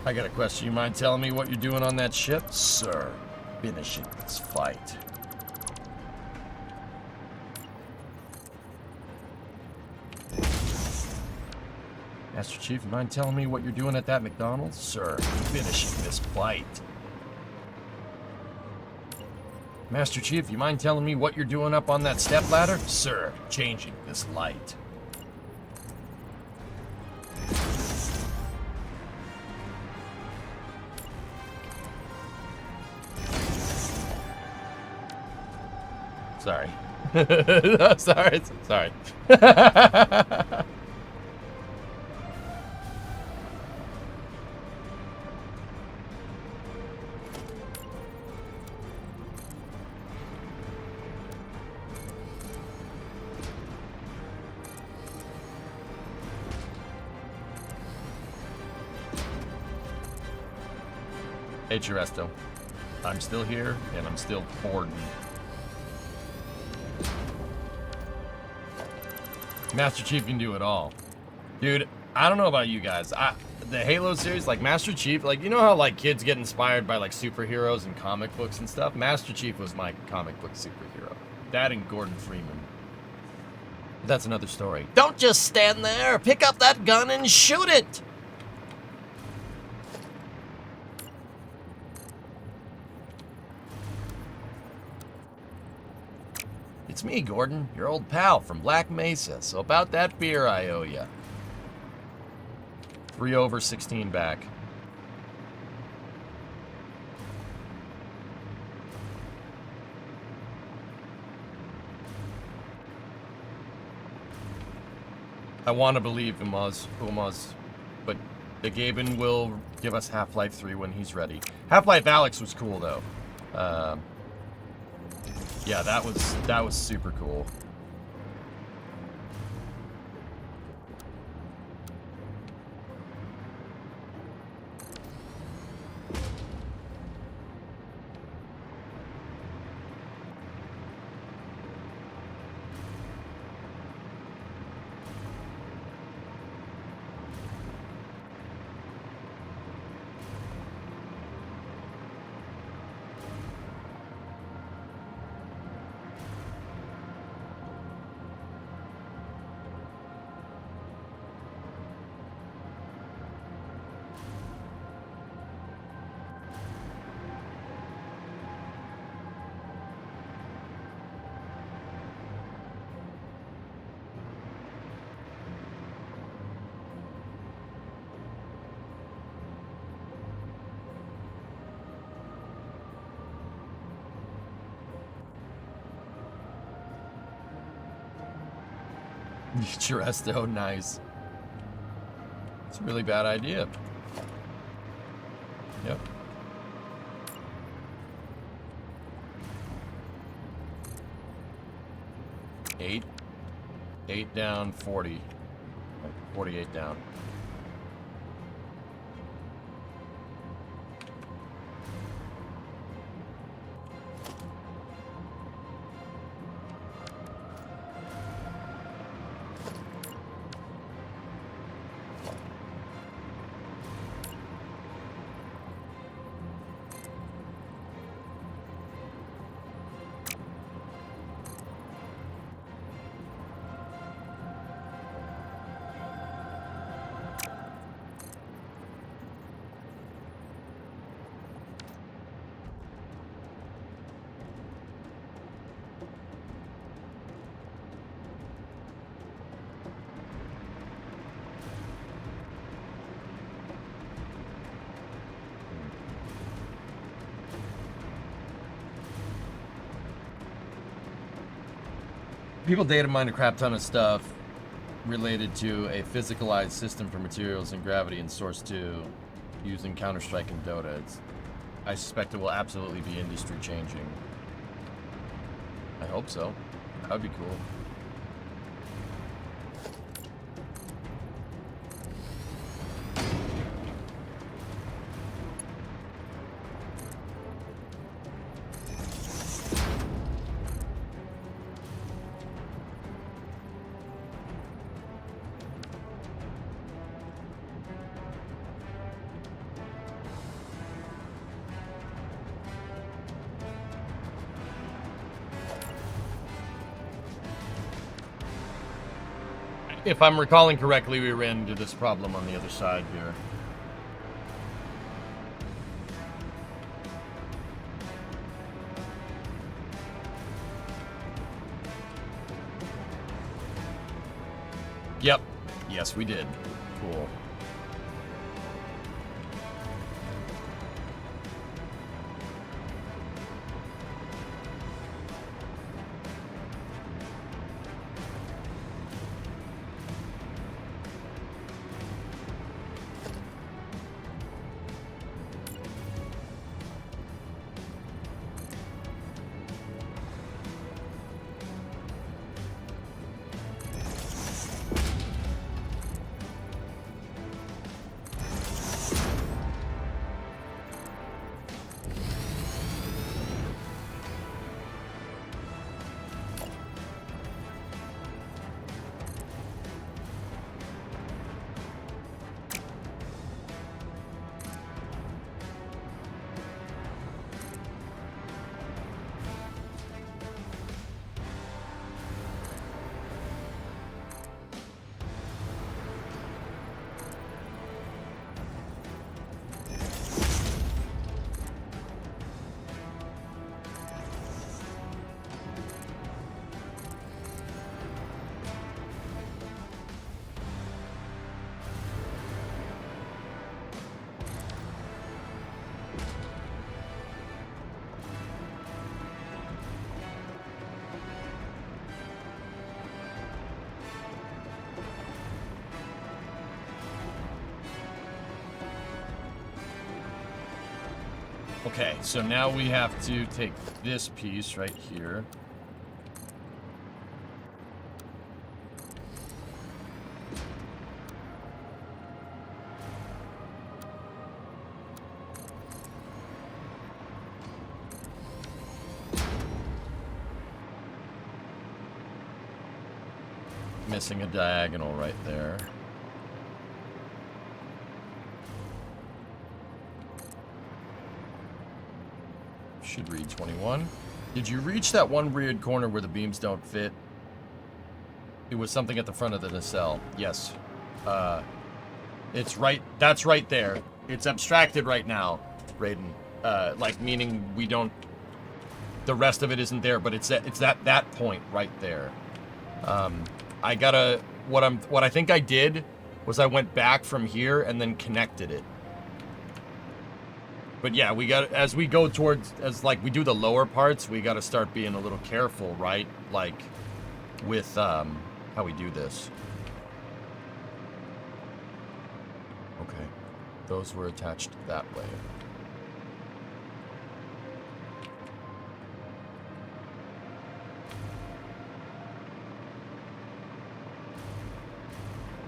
I got a question. You mind telling me what you're doing on that ship? Sir, finishing this fight. Master Chief, you mind telling me what you're doing at that McDonald's? Sir, finishing this fight. Master Chief, you mind telling me what you're doing up on that step ladder? Sir, changing this light. Sorry. Sorry. Hey, Cheresto. I'm still here, and I'm still boarding. Master Chief can do it all. Dude, I don't know about you guys. The Halo series, like Master Chief, like, you know how like kids get inspired by like superheroes and comic books and stuff? Master Chief was my comic book superhero. That and Gordon Freeman. But that's another story. Don't just stand there. Pick up that gun and shoot it. It's me, Gordon, your old pal from Black Mesa. So about that beer I owe ya. 3 over, 16 back. I want to believe Umaz, but the Gaben will give us Half-Life 3 when he's ready. Half-Life Alyx was cool though. Yeah, that was super cool. Cheresto, nice. It's a really bad idea. Yep. Eight down, 40. 48 down. People data mined a crap ton of stuff related to a physicalized system for materials and gravity in Source 2 using Counter-Strike and Dota. I suspect it will absolutely be industry changing. I hope so. That would be cool. If I'm recalling correctly, we ran into this problem on the other side here. Yep. Yes, we did. Cool. Okay, so now we have to take this piece right here. Missing a diagonal right there. Should read 21. Did you reach that one weird corner where the beams don't fit? It was something at the front of the nacelle. Yes. It's right. That's right there. It's abstracted right now, Raiden. Like meaning we don't. The rest of it isn't there, but it's at that point right there. I gotta. What I think I did was I went back from here and then connected it. But yeah, we got, as we go towards, as like we do the lower parts, we got to start being a little careful, right? Like with how we do this. Okay, those were attached that way.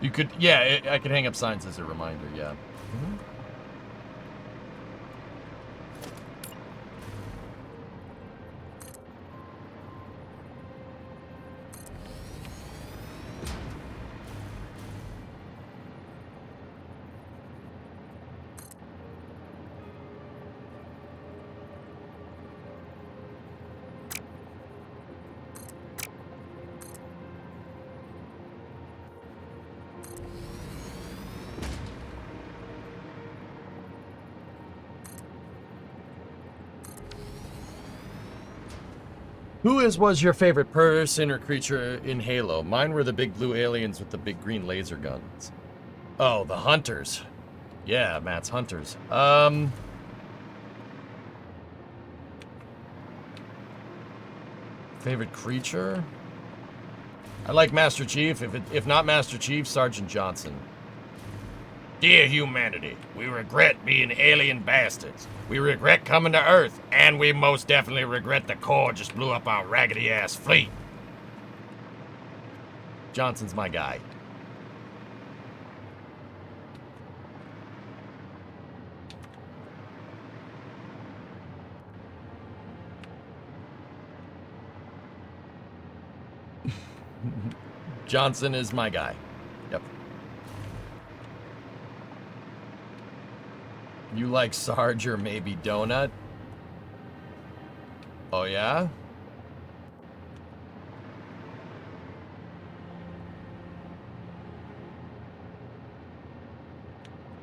You could, yeah, I could hang up signs as a reminder, yeah. Mm-hmm. Was your favorite person or creature in Halo? Mine were the big blue aliens with the big green laser guns. Oh, the hunters. Yeah, Matt's hunters. Favorite creature? I like Master Chief. If not Master Chief, Sergeant Johnson. Dear humanity, we regret being alien bastards. We regret coming to Earth, and we most definitely regret the Corps just blew up our raggedy-ass fleet. Johnson's my guy. Johnson is my guy. Yep. You like Sarge or maybe Donut? Oh, yeah?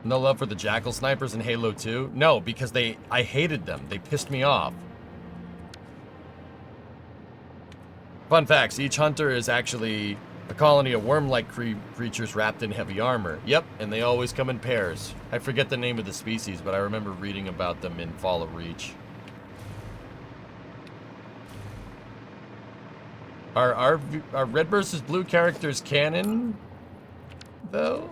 No love for the Jackal snipers in Halo 2? No, because I hated them. They pissed me off. Fun facts, each hunter is actually a colony of worm-like creatures wrapped in heavy armor. Yep, and they always come in pairs. I forget the name of the species, but I remember reading about them in Fall of Reach. Are red versus blue characters canon, though?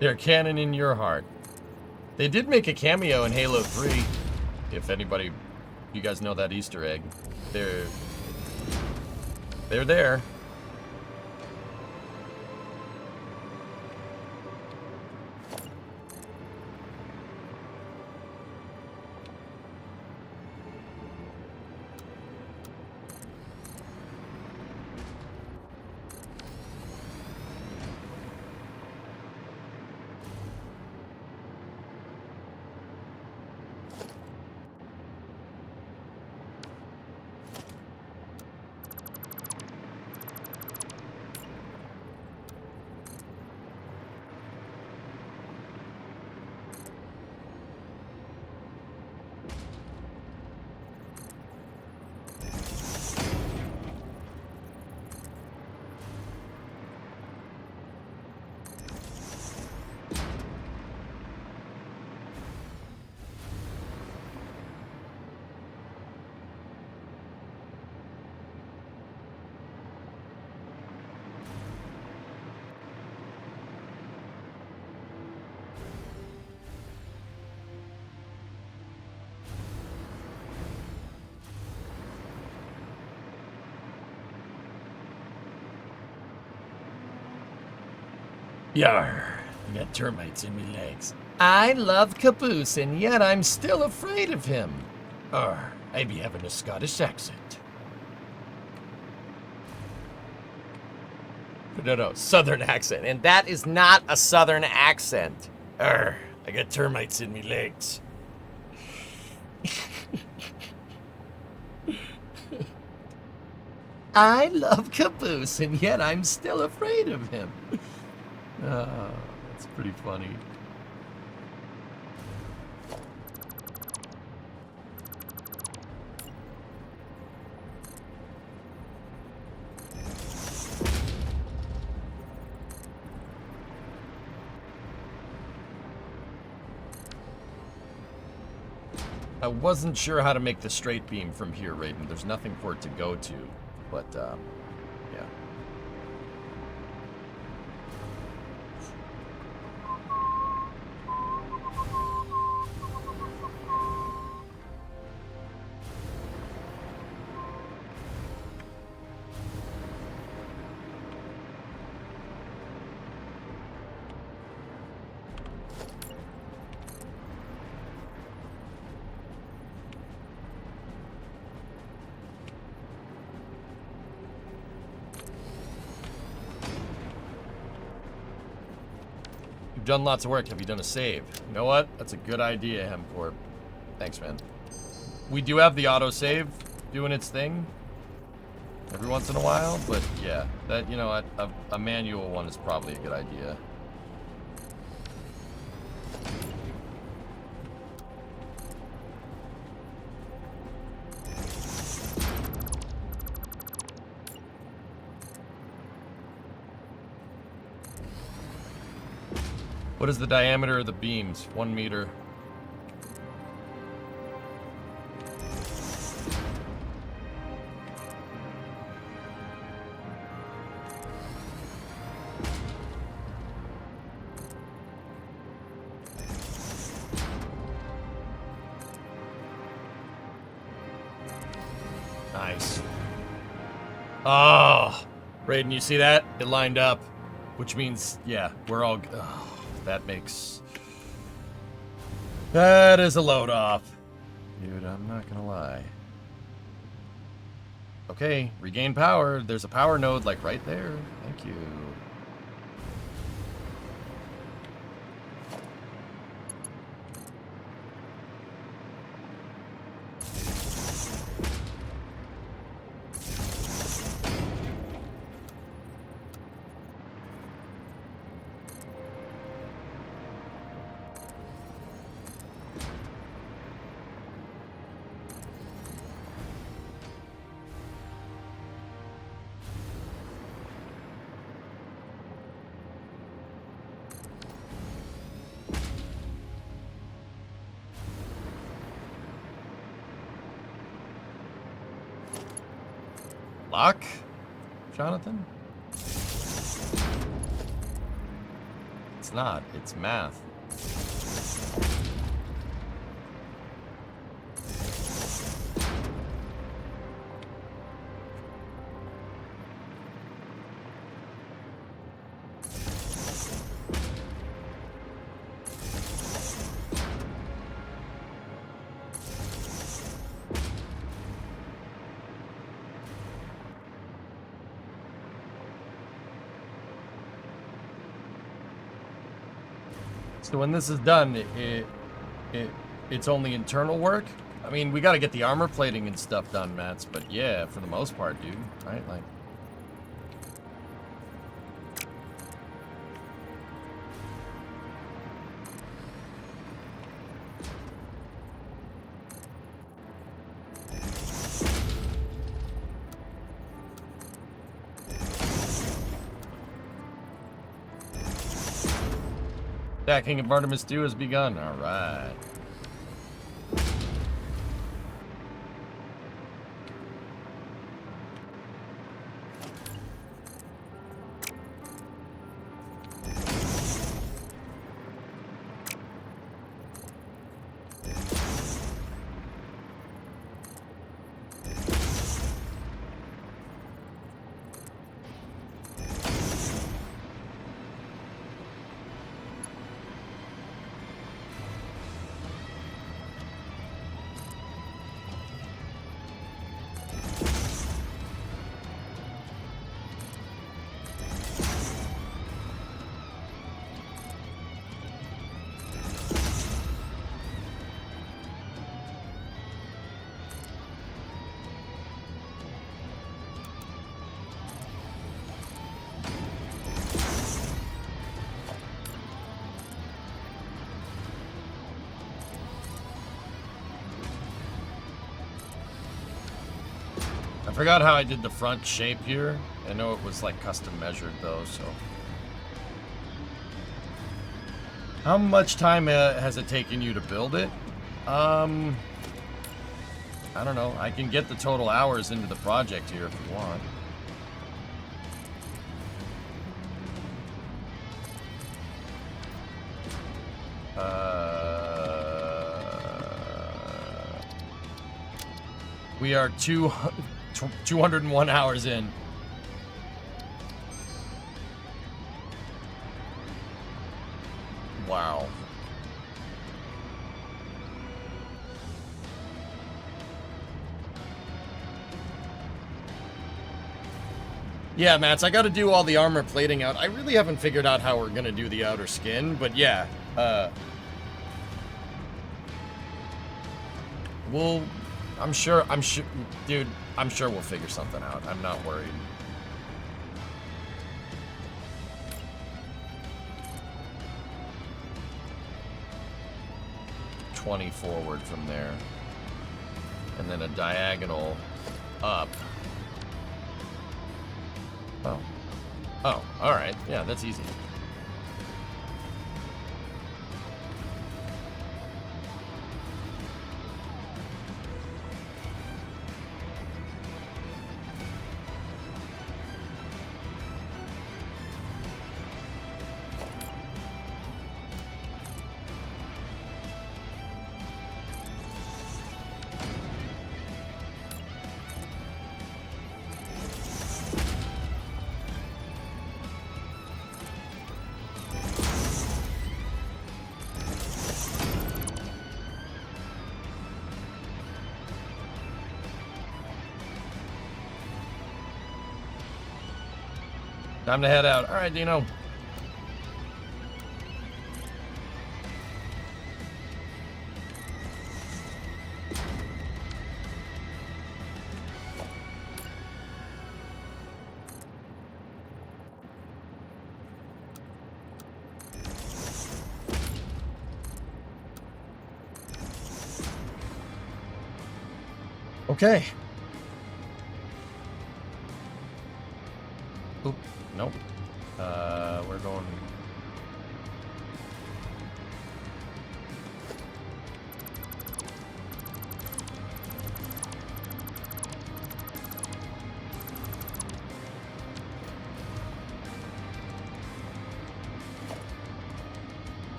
They're canon in your heart. They did make a cameo in Halo 3. If anybody, you guys know that Easter egg. They're there. Yarr, I got termites in me legs. I love Caboose, and yet I'm still afraid of him. Arr, I be having a Scottish accent. No, southern accent, and that is not a southern accent. Arr, I got termites in me legs. I love Caboose, and yet I'm still afraid of him. That's pretty funny. I wasn't sure how to make the straight beam from here, Raiden. There's nothing for it to go to, but, yeah. You've done lots of work. Have you done a save? You know what? That's a good idea, Hemcorp. Thanks, man. We do have the autosave doing its thing every once in a while, but yeah, that, you know, a manual one is probably a good idea. What is the diameter of the beams? 1 meter. Nice. Oh, Raiden, you see that? It lined up, which means, yeah, we're all. Oh, that is a load off. Dude, I'm not gonna lie. Okay, regain power. There's a power node, like, right there. Thank you. Lock, Jonathan? It's not. It's math. So when this is done, it's only internal work. I mean, we got to get the armor plating and stuff done, Mats. But yeah, for the most part, dude, right? Like, stacking of Artemis 2 has begun. All right. I forgot how I did the front shape here. I know it was like custom measured though, so. How much time has it taken you to build it? I don't know. I can get the total hours into the project here if you want. We are 201 hours in. Wow. Yeah, Mats, I gotta do all the armor plating out. I really haven't figured out how we're gonna do the outer skin, but yeah, we'll, I'm sure, dude, I'm sure we'll figure something out. I'm not worried. $20 forward from there. And then a diagonal up. Oh. Oh, alright. Yeah, that's easy. Time to head out. All right, Dino. Okay. Oop, nope. We're going.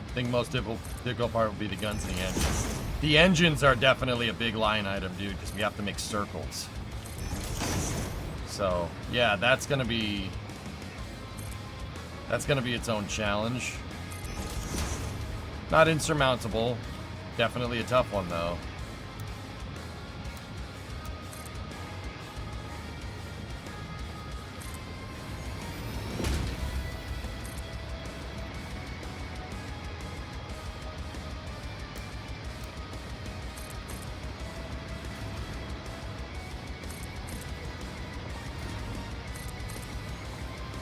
I think most difficult part will be the guns and the engines. The engines are definitely a big line item, dude, because we have to make circles. So, yeah, that's gonna be its own challenge. Not insurmountable. Definitely a tough one, though.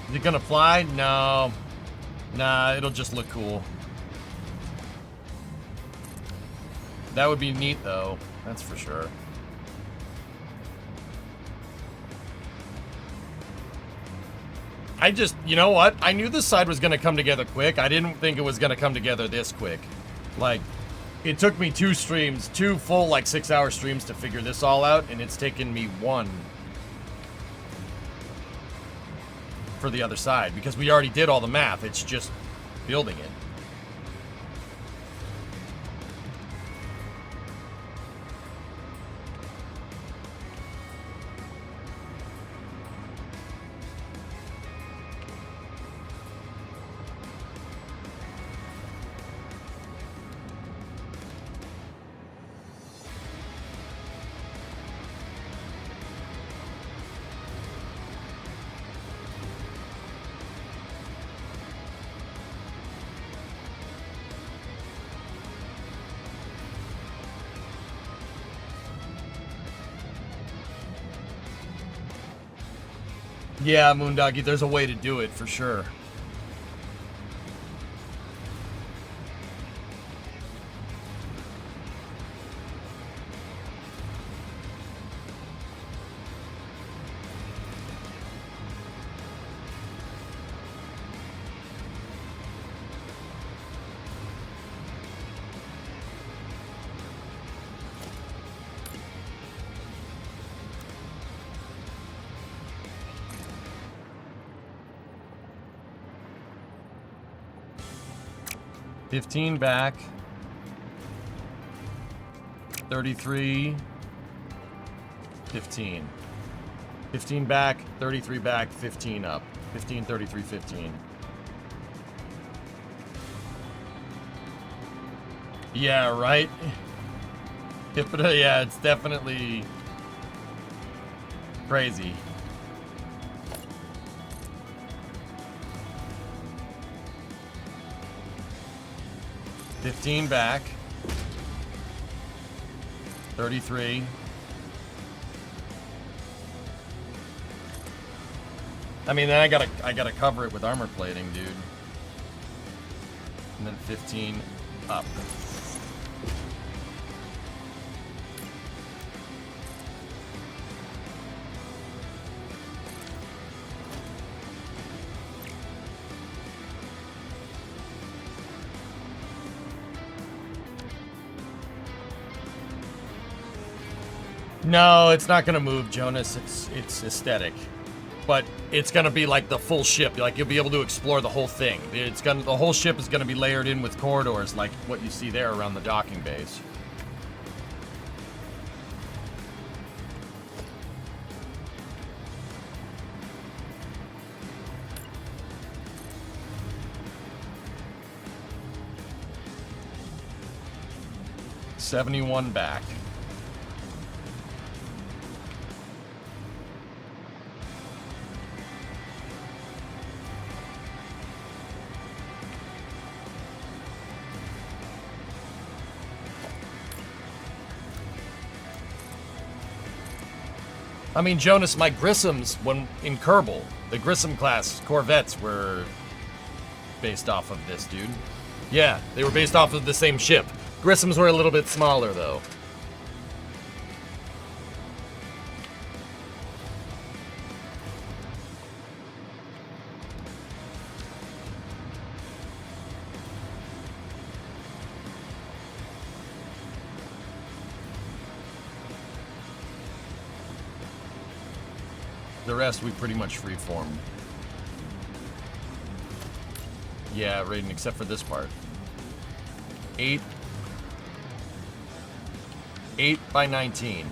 Is it gonna fly? No. Nah, it'll just look cool. That would be neat, though. That's for sure. You know what? I knew this side was gonna come together quick. I didn't think it was gonna come together this quick. Like, it took me two full, like, 6-hour streams to figure this all out, and it's taken me one for the other side, because we already did all the math. It's just building it. Yeah, Moondoggy, there's a way to do it for sure. $15 back. 33. 15. 15 back, 33 back, 15 up. 15, 33, 15. Yeah, right? Yeah, it's definitely crazy. $15 back. 33. I mean, then I gotta cover it with armor plating, dude. And then 15 up. No, it's not gonna move, Jonas. It's aesthetic, but it's gonna be like the full ship. Like, you'll be able to explore the whole thing. The whole ship is gonna be layered in with corridors, like what you see there around the docking bays. 71 back. I mean, Jonas, my Grissams, when in Kerbal, the Grissom class Corvettes were based off of this, dude. Yeah, they were based off of the same ship. Grissams were a little bit smaller, though. The rest we pretty much freeformed. Yeah, Raiden, except for this part. 8 by 19.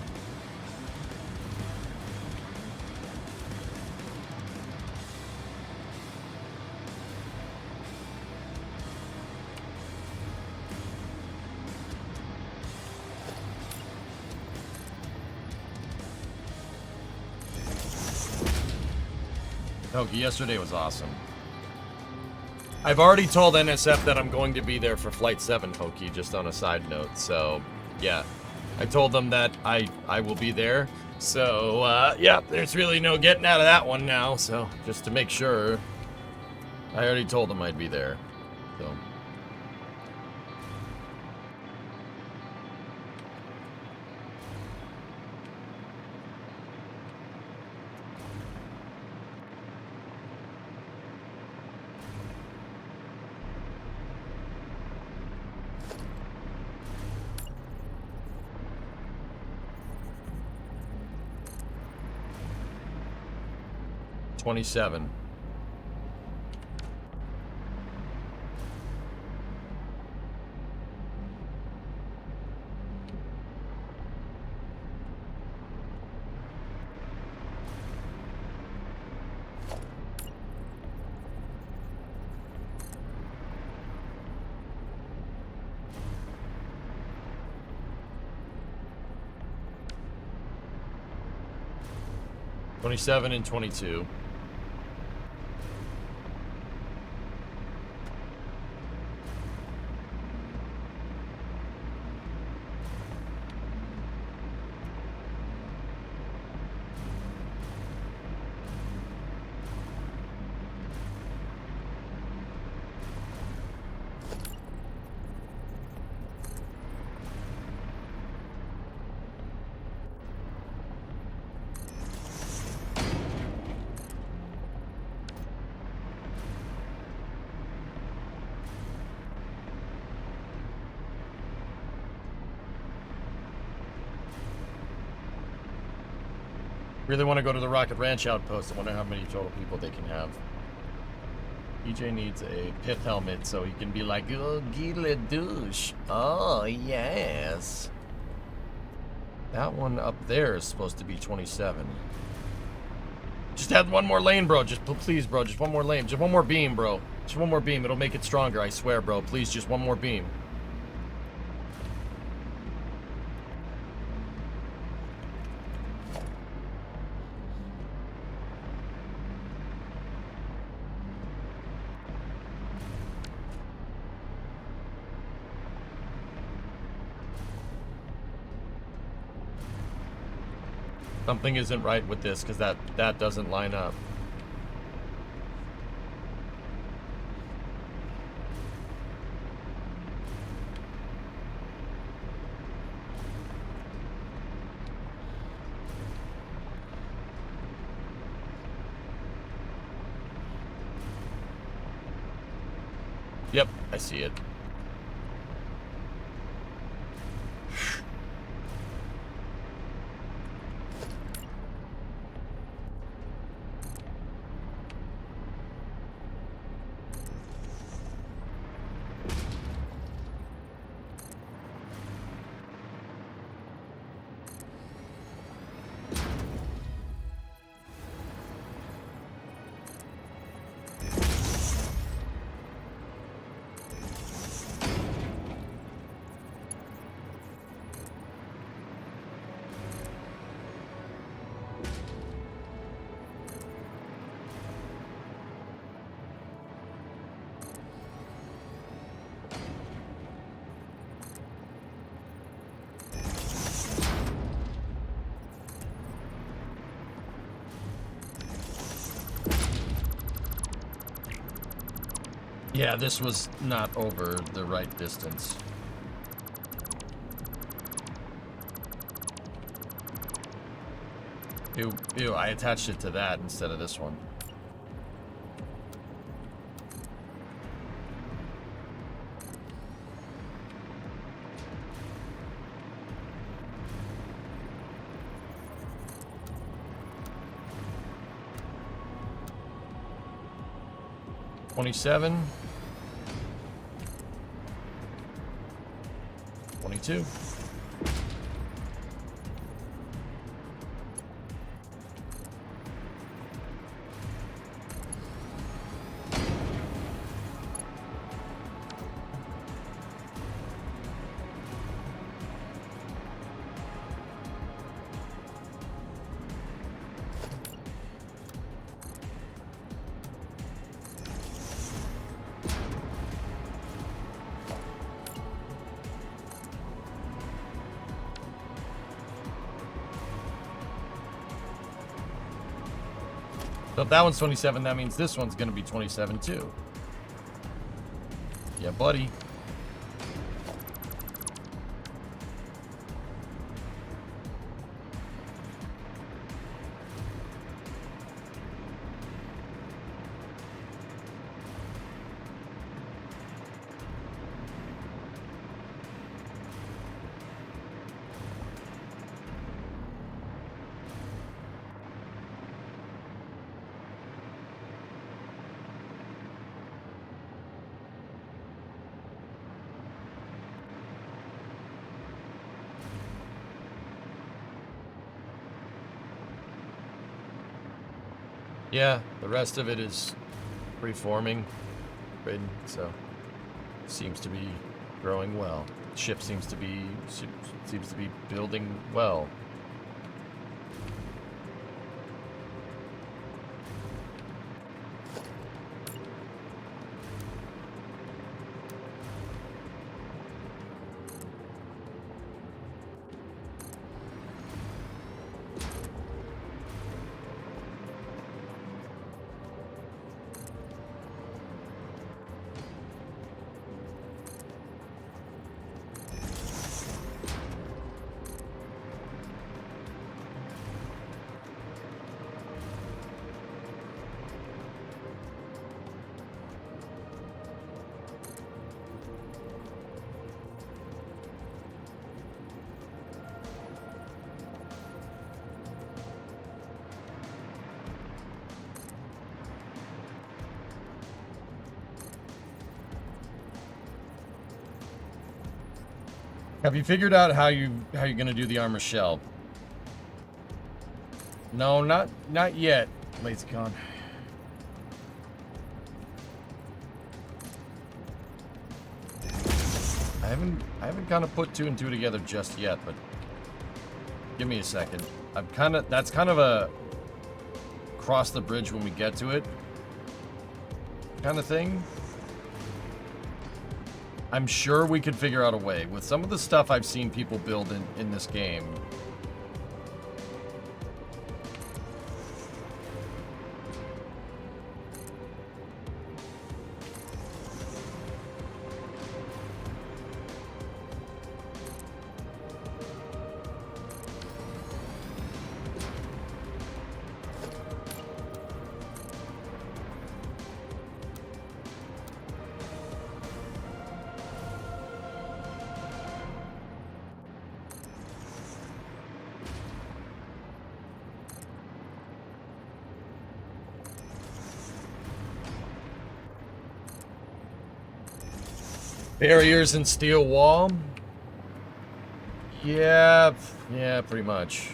Toki, yesterday was awesome. I've already told NSF that I'm going to be there for Flight 7, Hokie, just on a side note. So, yeah. I told them that I will be there. So, yeah, there's really no getting out of that one now. So, just to make sure, I already told them I'd be there. So. $27. $27 and $22. Really want to go to the Rocket Ranch outpost. I wonder how many total people they can have. EJ needs a pith helmet so he can be like, oh, Guy douche. Oh, yes. That one up there is supposed to be 27. Just add one more lane, bro. Just please, bro. Just one more lane. Just one more beam, bro. Just one more beam. It'll make it stronger. I swear, bro. Please, just one more beam. Something isn't right with this because that doesn't line up. Yep, I see it. Yeah, this was not over the right distance. Ew, I attached it to that instead of this one. $27. $22. So if that one's 27, that means this one's gonna be 27 too. Yeah, buddy. Yeah, the rest of it is reforming, so seems to be growing well. Ship seems to be building well. Have you figured out how you're gonna do the armor shell? No, not yet. Lazy con. I haven't kind of put two and two together just yet, but give me a second. That's kind of a cross the bridge when we get to it kind of thing. I'm sure we could figure out a way. With some of the stuff I've seen people build in this game, barriers and steel wall. Yeah, pretty much.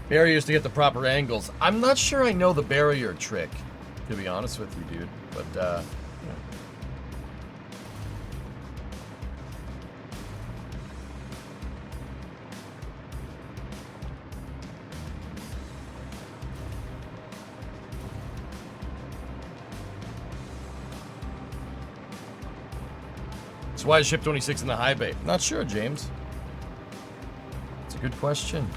Barriers to get the proper angles. I'm not sure I know the barrier trick, to be honest with you, dude. But, yeah. So why is ship 26 in the high bay? Not sure, James. It's a good question.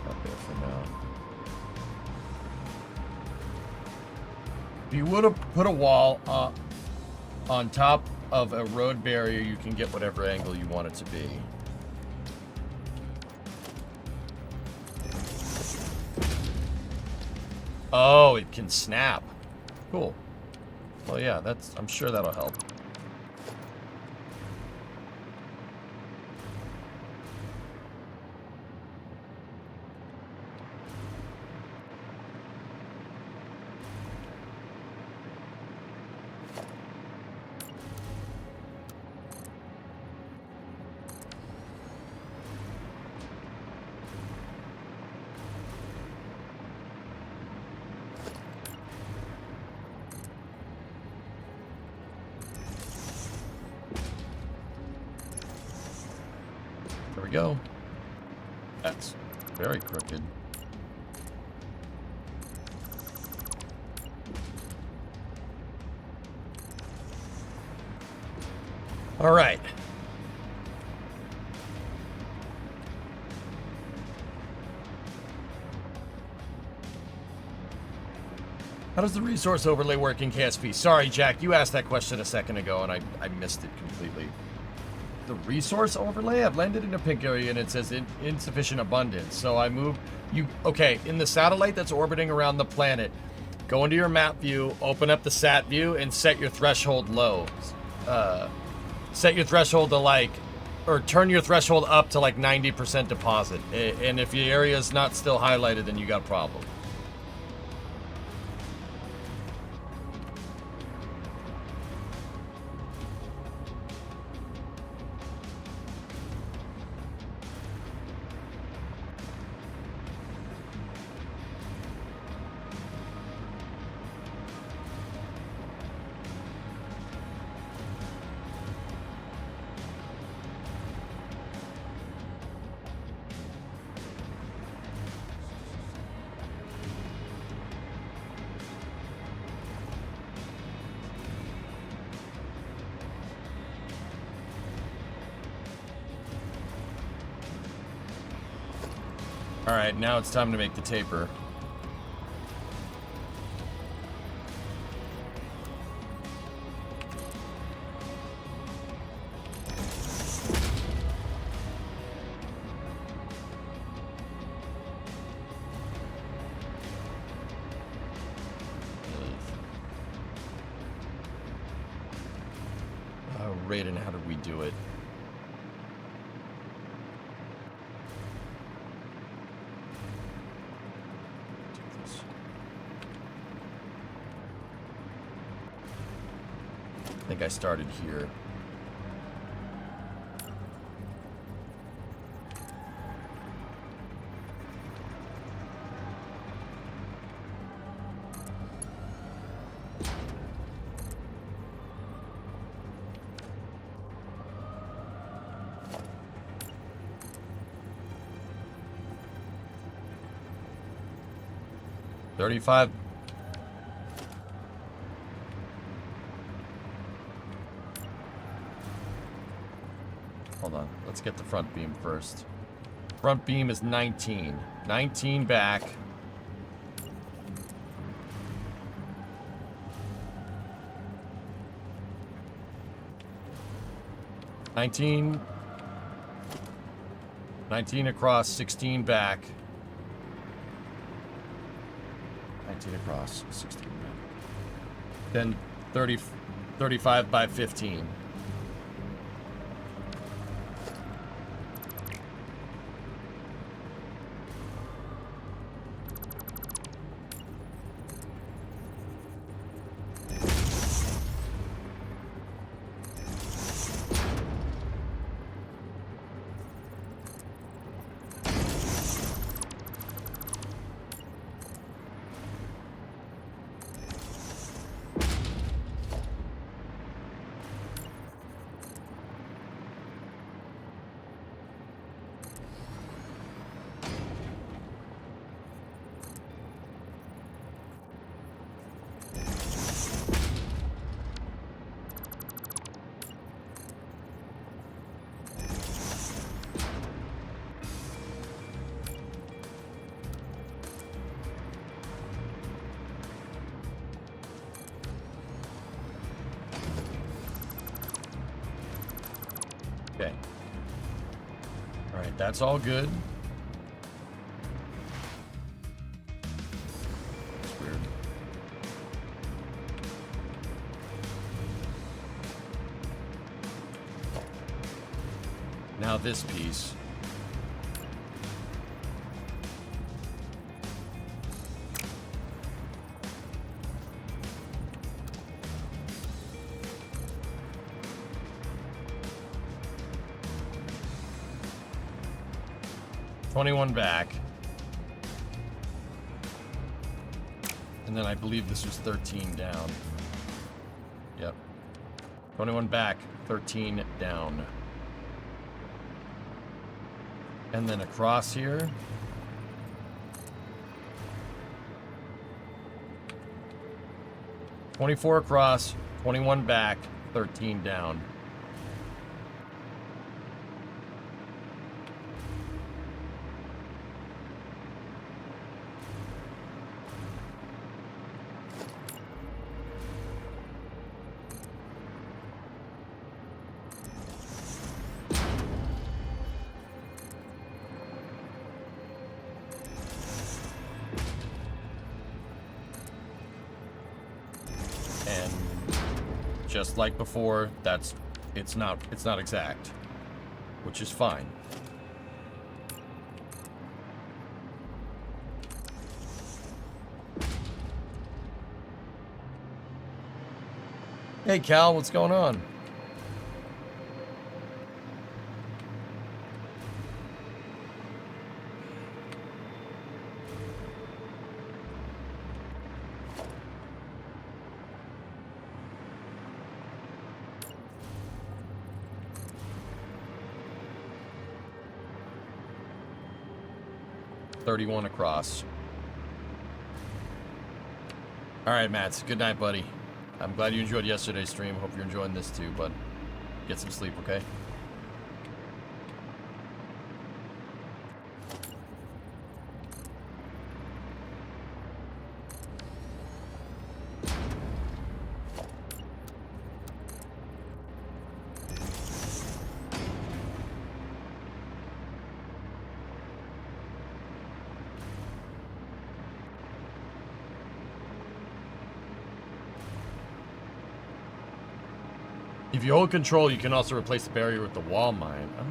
Not there for now. If you would have put a wall on top of a road barrier, you can get whatever angle you want it to be. Oh, it can snap. Cool. Well, yeah, I'm sure that'll help. There we go. That's very crooked. All right. How does the resource overlay work in KSP? Sorry, Jack, you asked that question a second ago and I missed it completely. The resource overlay? I've landed in a pink area and it says insufficient abundance. So I move you. Okay, in the satellite that's orbiting around the planet, go into your map view, open up the sat view, and set your threshold low. Set your threshold to or turn your threshold up to 90% deposit. And if your area is not still highlighted, then you got a problem. Alright, now it's time to make the taper. Raiden, how did we do it? I think I started here. $35. Hold on. Let's get the front beam first. Front beam is 19. 19 back. $19 across, 16 back. 19 across, 16 back. Then 35 by 15. Okay. All right, that's all good. That's weird. Now this piece. $21 back. And then I believe this was 13 down. Yep. 21 back, 13 down. And then across here. $24 across, 21 back, 13 down. And just like before, it's not exact, which is fine. Hey Cal, what's going on? $31 across. All right, Mats. Good night, buddy. I'm glad you enjoyed yesterday's stream. Hope you're enjoying this too, but get some sleep, okay? If you hold control, you can also replace the barrier with the wall mine. Oh.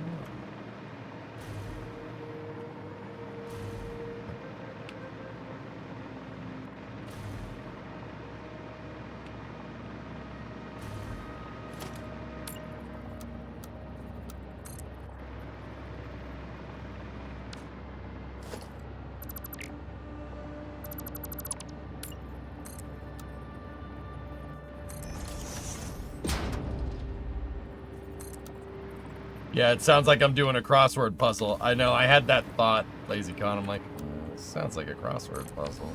Yeah, it sounds like I'm doing a crossword puzzle. I know, I had that thought, LazyCon. I'm like, sounds like a crossword puzzle.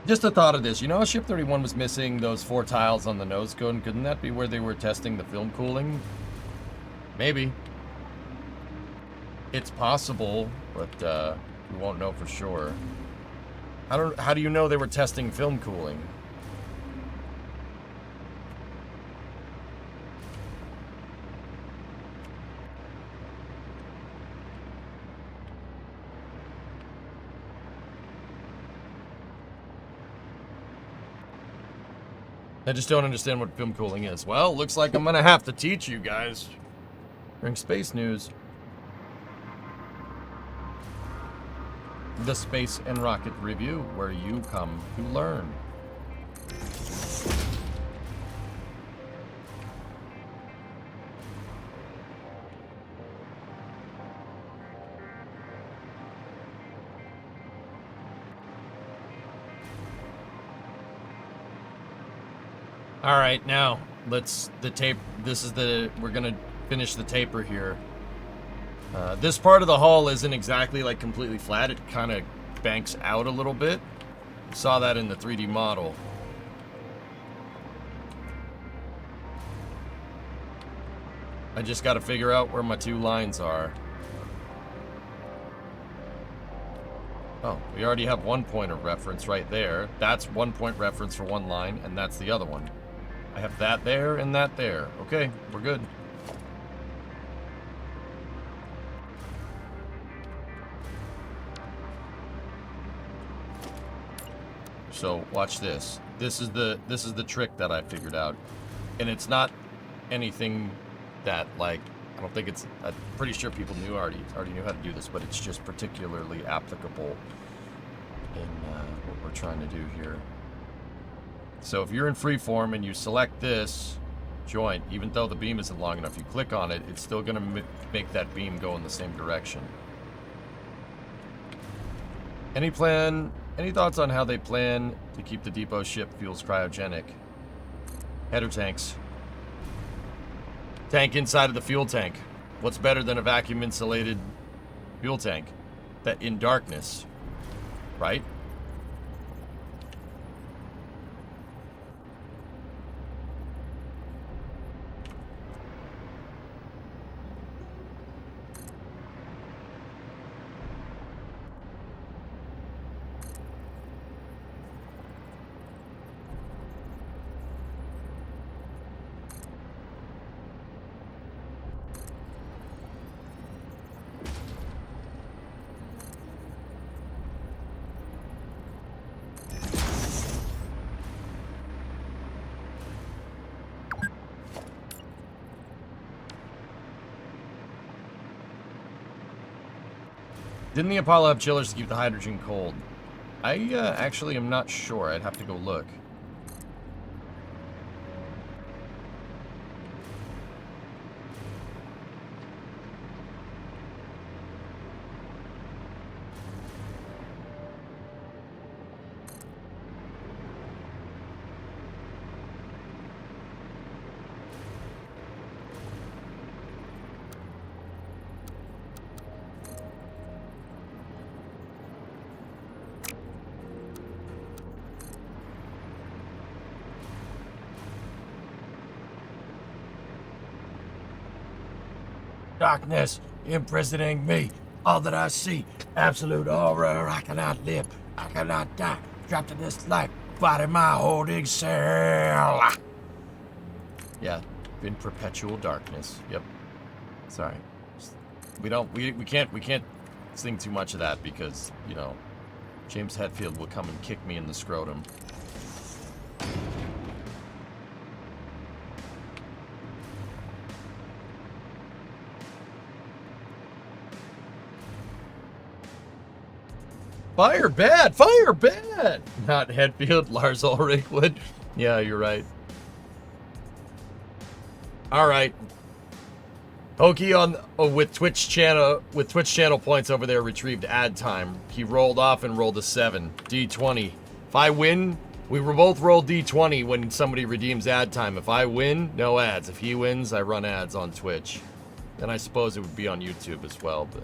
Just a thought of this. You know how Ship 31 was missing those 4 tiles on the nose cone? Couldn't that be where they were testing the film cooling? Maybe. It's possible, but we won't know for sure. How do you know they were testing film cooling? I just don't understand what film cooling is. Well, looks like I'm gonna have to teach you guys during Space News. The Space and Rocket Review, where you come to learn. All right, now we're gonna finish the taper here. This part of the hull isn't exactly like completely flat. It kind of banks out a little bit. Saw that in the 3D model. I just got to figure out where my two lines are. Oh, we already have 1 point of reference right there. That's 1 point reference for one line, and that's the other one. I have that there and that there. Okay, we're good. So watch this. This is the trick that I figured out, and it's not anything that like I don't think it's. I'm pretty sure people already knew how to do this, but it's just particularly applicable in what we're trying to do here. So if you're in freeform and you select this joint, even though the beam isn't long enough, you click on it, it's still going to make that beam go in the same direction. Any thoughts on how they plan to keep the depot ship fuels cryogenic? Header tanks. Tank inside of the fuel tank. What's better than a vacuum insulated fuel tank? That in darkness, right? Didn't the Apollo have chillers to keep the hydrogen cold? I actually am not sure. I'd have to go look. Darkness imprisoning me. All that I see, absolute horror. I cannot live. I cannot die. Trapped in this life, body my holding cell. Yeah, in perpetual darkness. Yep. Sorry. We can't sing too much of that because, you know, James Hetfield will come and kick me in the scrotum. Fire bad! Fire bad! Not Hetfield, Lars Ulrich would. Yeah, you're right. Alright. Pokey on with Twitch channel points over there retrieved ad time. He rolled off and rolled a 7. D20. If I win, we were both roll D20 when somebody redeems ad time. If I win, no ads. If he wins, I run ads on Twitch. Then I suppose it would be on YouTube as well, but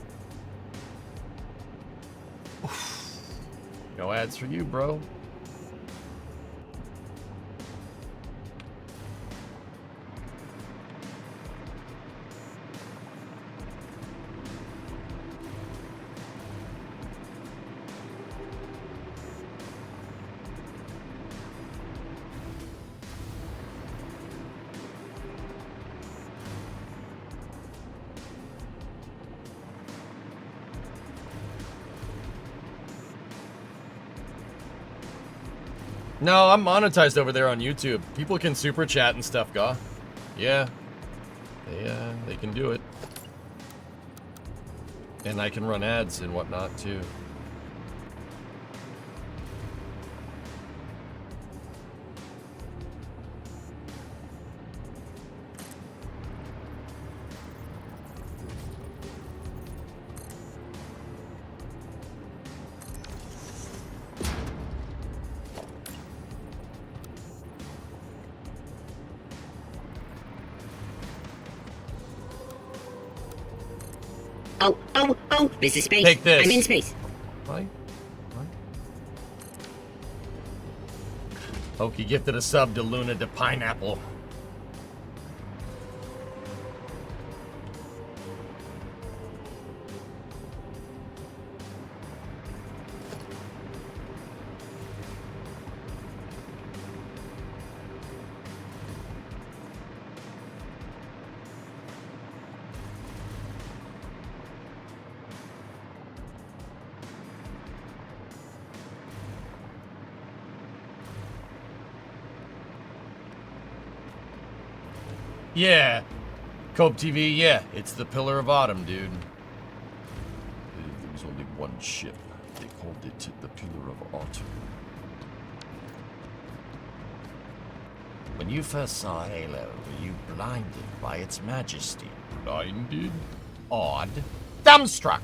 no ads for you, bro. No, I'm monetized over there on YouTube. People can super chat and stuff, Gaw. Yeah. They can do it. And I can run ads and whatnot, too.
Oh, this is space.
Take this.
I'm in space.
What? Hokey gifted a sub to Luna to Pineapple. Yeah. Cope TV, yeah. It's the Pillar of Autumn, dude. There was only one ship. They called it the Pillar of Autumn. When you first saw Halo, were you blinded by its majesty? Blinded? Awed? Dumbstruck!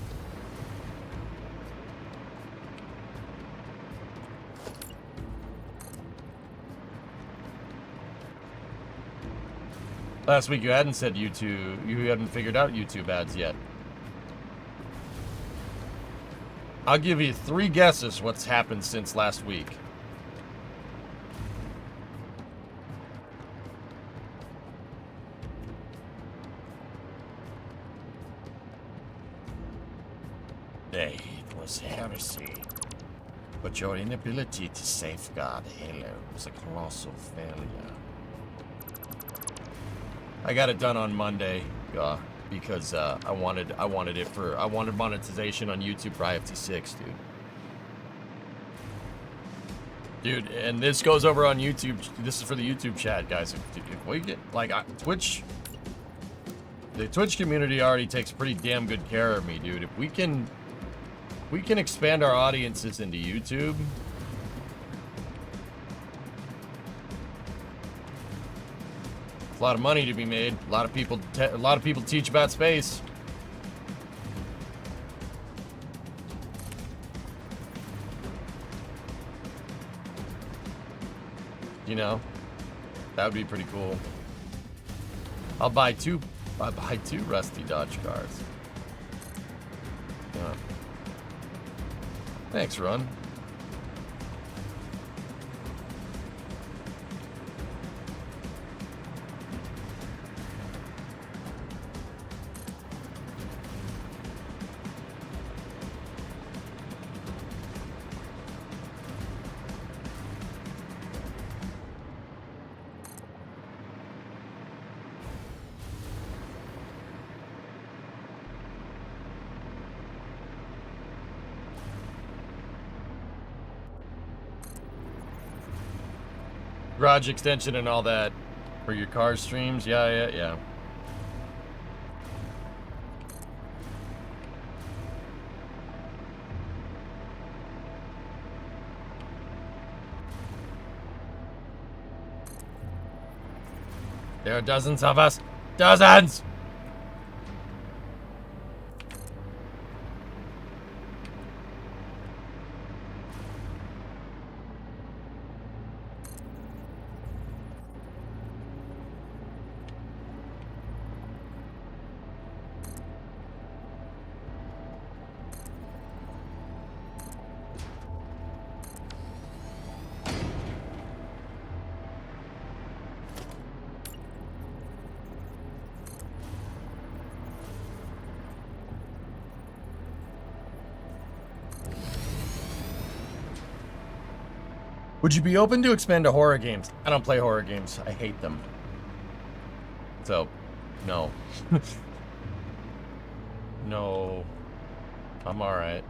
Last week you hadn't said YouTube, you hadn't figured out YouTube ads yet. I'll give you 3 guesses what's happened since last week. Nay, it was heresy. But your inability to safeguard Halo was a colossal failure. I got it done on Monday, because I wanted monetization on YouTube for IFT6, dude. Dude, and this goes over on YouTube. This is for the YouTube chat, guys. If we get Twitch, the Twitch community already takes pretty damn good care of me, dude. If we can expand our audiences into YouTube. A lot of money to be made. A lot of people teach about space. You know, that would be pretty cool. I'll buy two rusty Dodge cars. Yeah. Thanks, Ron. Garage extension and all that for your car streams. Yeah. There are dozens of us. Dozens! Would you be open to expand to horror games? I don't play horror games. I hate them. So, no. No. I'm alright.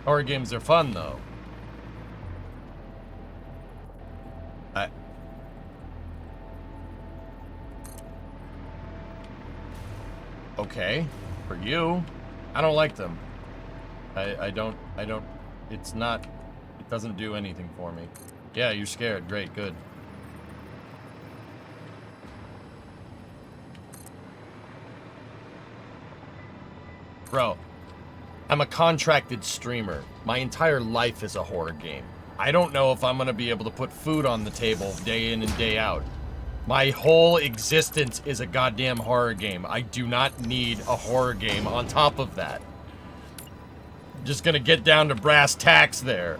Horror games are fun, though. okay. For you. I don't like them. I don't, it's not, it doesn't do anything for me. Yeah, you're scared. Great, good. Bro, I'm a contracted streamer. My entire life is a horror game. I don't know if I'm gonna be able to put food on the table day in and day out. My whole existence is a goddamn horror game. I do not need a horror game on top of that. Just gonna get down to brass tacks there.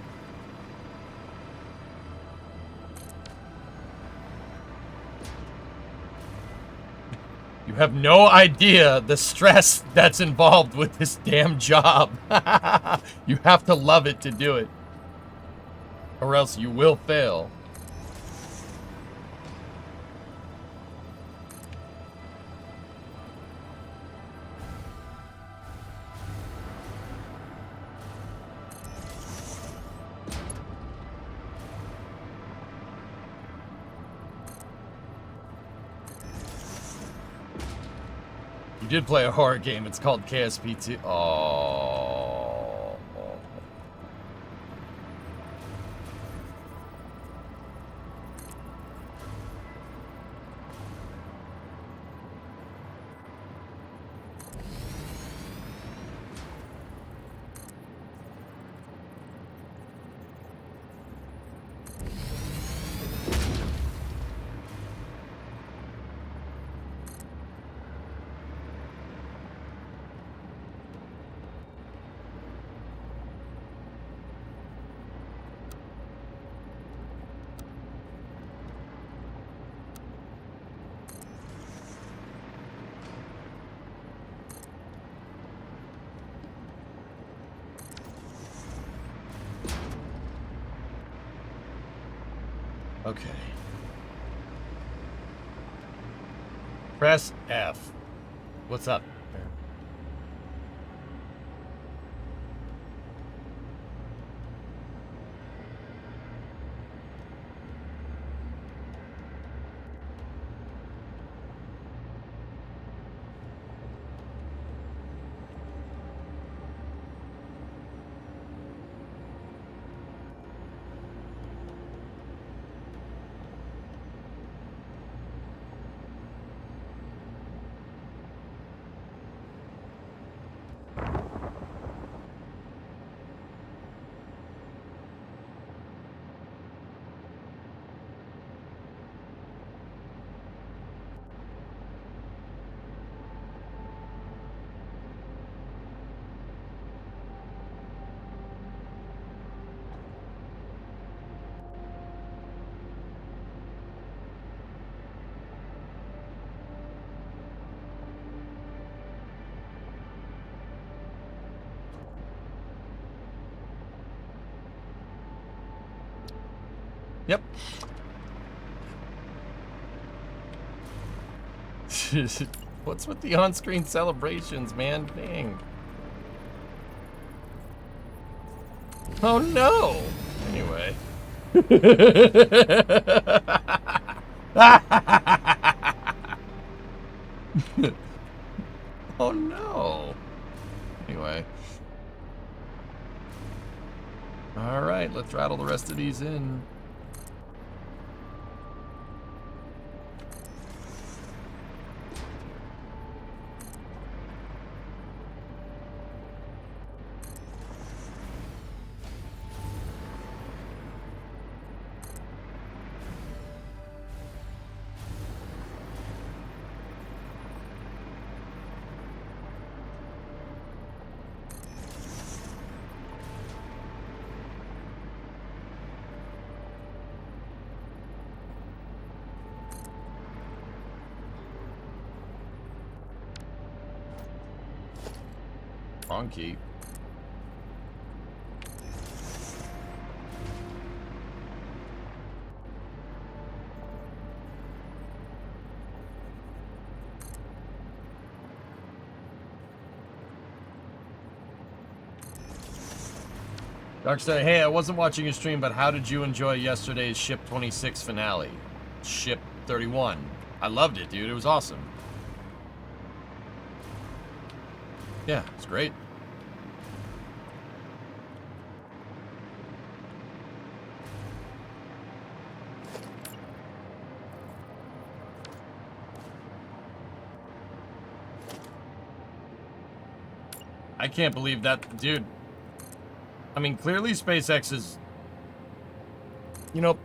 You have no idea the stress that's involved with this damn job. You have to love it to do it. Or else you will fail. You did play a horror game. It's called KSP2. Oh. Okay. Press F. What's up? Yep. What's with the on-screen celebrations, man? Dang. Oh no! Anyway. Oh no! Anyway. Alright, let's rattle the rest of these in. Funky. Darkstar, hey, I wasn't watching your stream, but how did you enjoy yesterday's Ship 26 finale? Ship 31. I loved it, dude. It was awesome. Yeah, it's great. I can't believe that, dude. I mean, clearly SpaceX is, you know,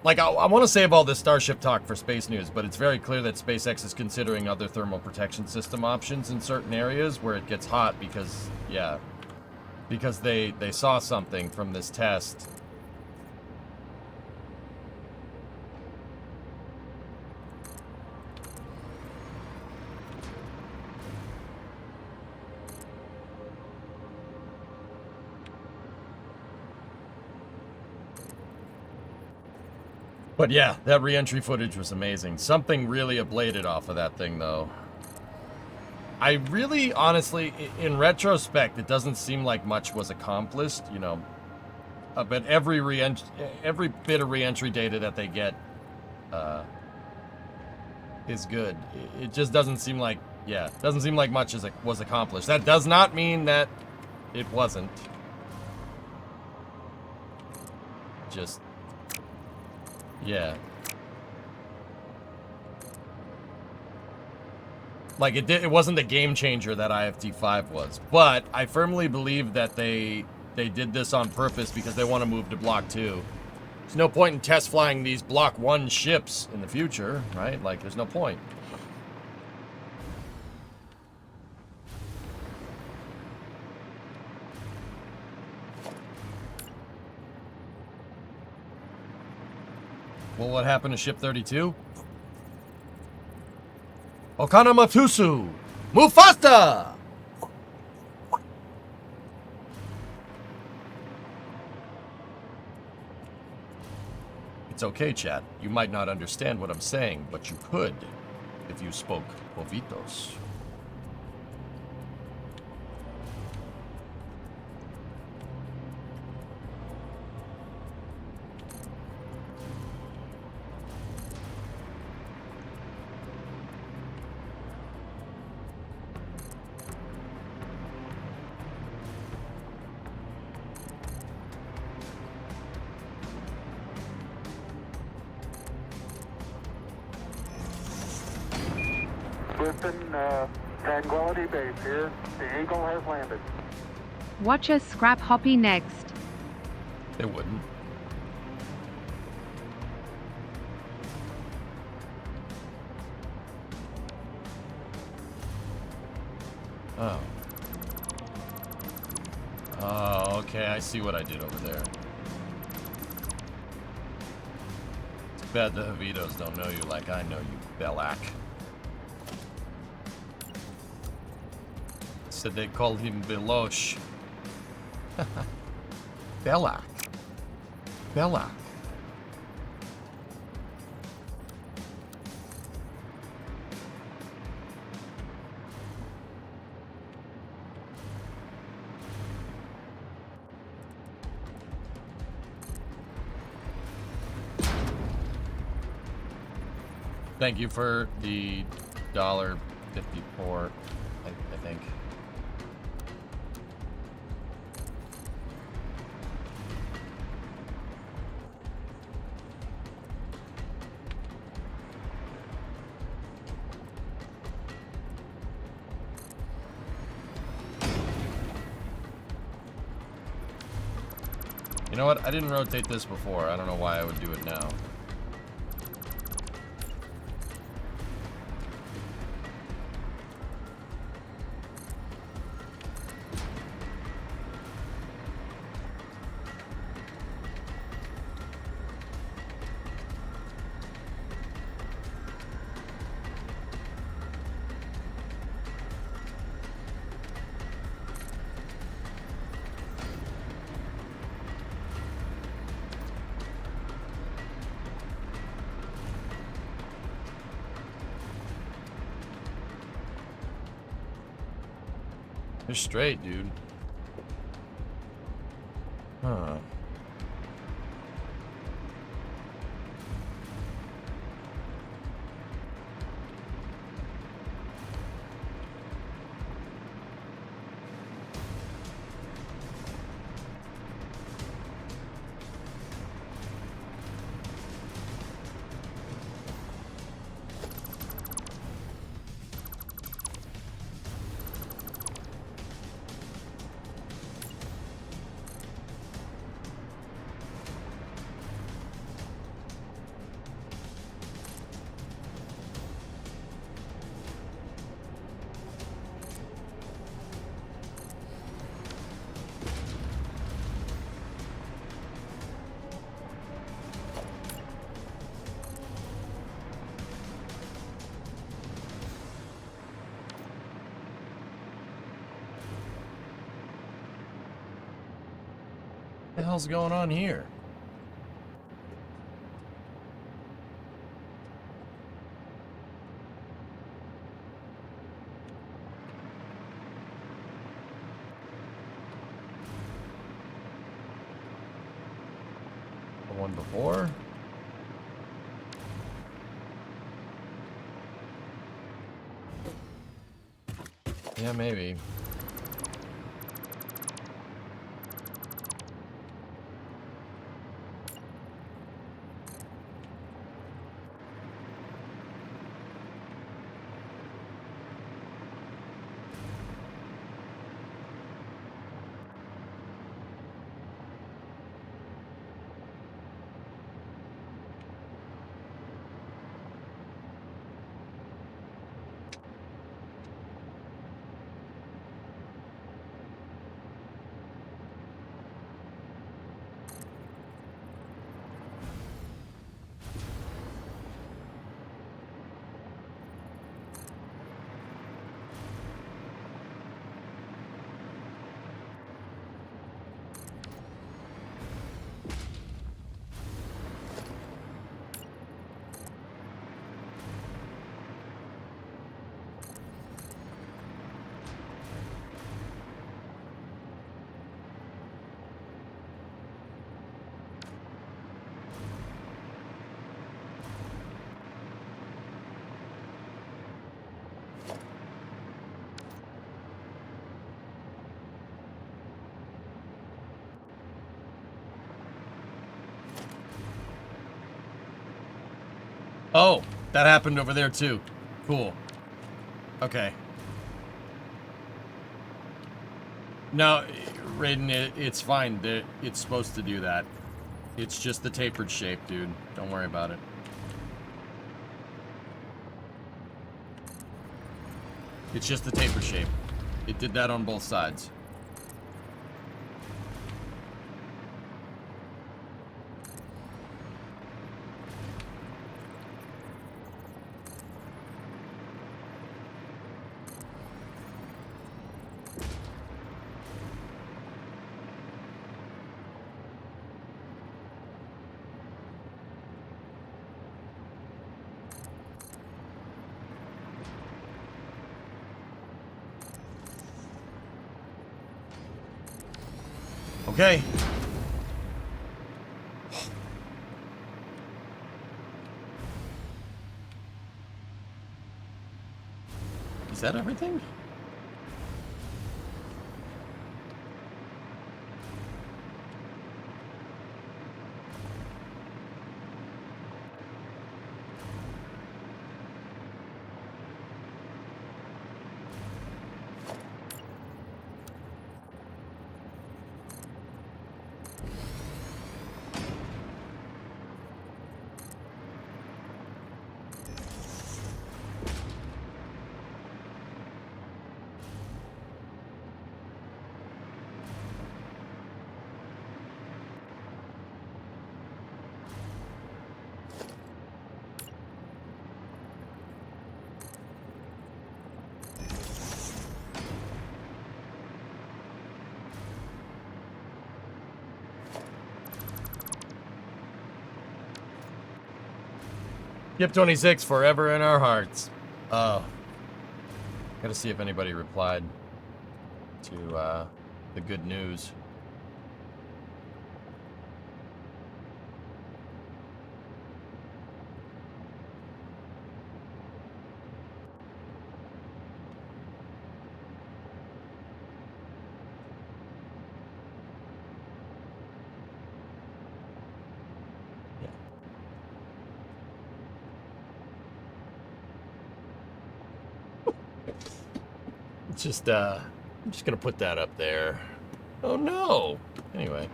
like, I want to save all this Starship talk for space news, but it's very clear that SpaceX is considering other thermal protection system options in certain areas where it gets hot because, yeah, because they saw something from this test. But yeah, that re-entry footage was amazing. Something really ablated off of that thing, though. I really, honestly, in retrospect, it doesn't seem like much was accomplished, you know. But every bit of re-entry data that they get is good. It just doesn't seem like, yeah, doesn't seem like much was accomplished. That does not mean that it wasn't. Just, yeah. Like, it wasn't the game changer that IFT-5 was. But I firmly believe that they did this on purpose because they want to move to Block 2. There's no point in test flying these Block 1 ships in the future, right? Like, there's no point. Well, what happened to Ship 32? Okana Matusu! Move faster! It's okay, chat. You might not understand what I'm saying, but you could if you spoke Bovitos.
Tranquility Base here. The Eagle has landed.
Watch us scrap Hoppy next.
They wouldn't. Oh. Oh, okay, I see what I did over there. It's bad the Javitos don't know you like I know you, Belak. Said they called him Belosh. Belak. Belak. Thank you for the $1.54, I think. You know what? I didn't rotate this before. I don't know why I would do it now. You're straight, dude. Huh. the hell's going on here? The one before? Yeah, maybe. Oh, that happened over there too. Cool. Okay. No, Raiden, it's fine. It's supposed to do that. It's just the tapered shape, dude. Don't worry about it. It's just the tapered shape. It did that on both sides. Okay. Is that everything? Skip 26, forever in our hearts. Oh. Gotta see if anybody replied to the good news. I'm just gonna put that up there. Oh no. Anyway.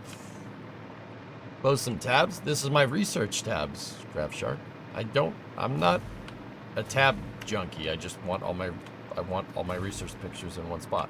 Close some tabs. This is my research tabs, Draft Shark. I'm not a tab junkie. I want all my research pictures in one spot.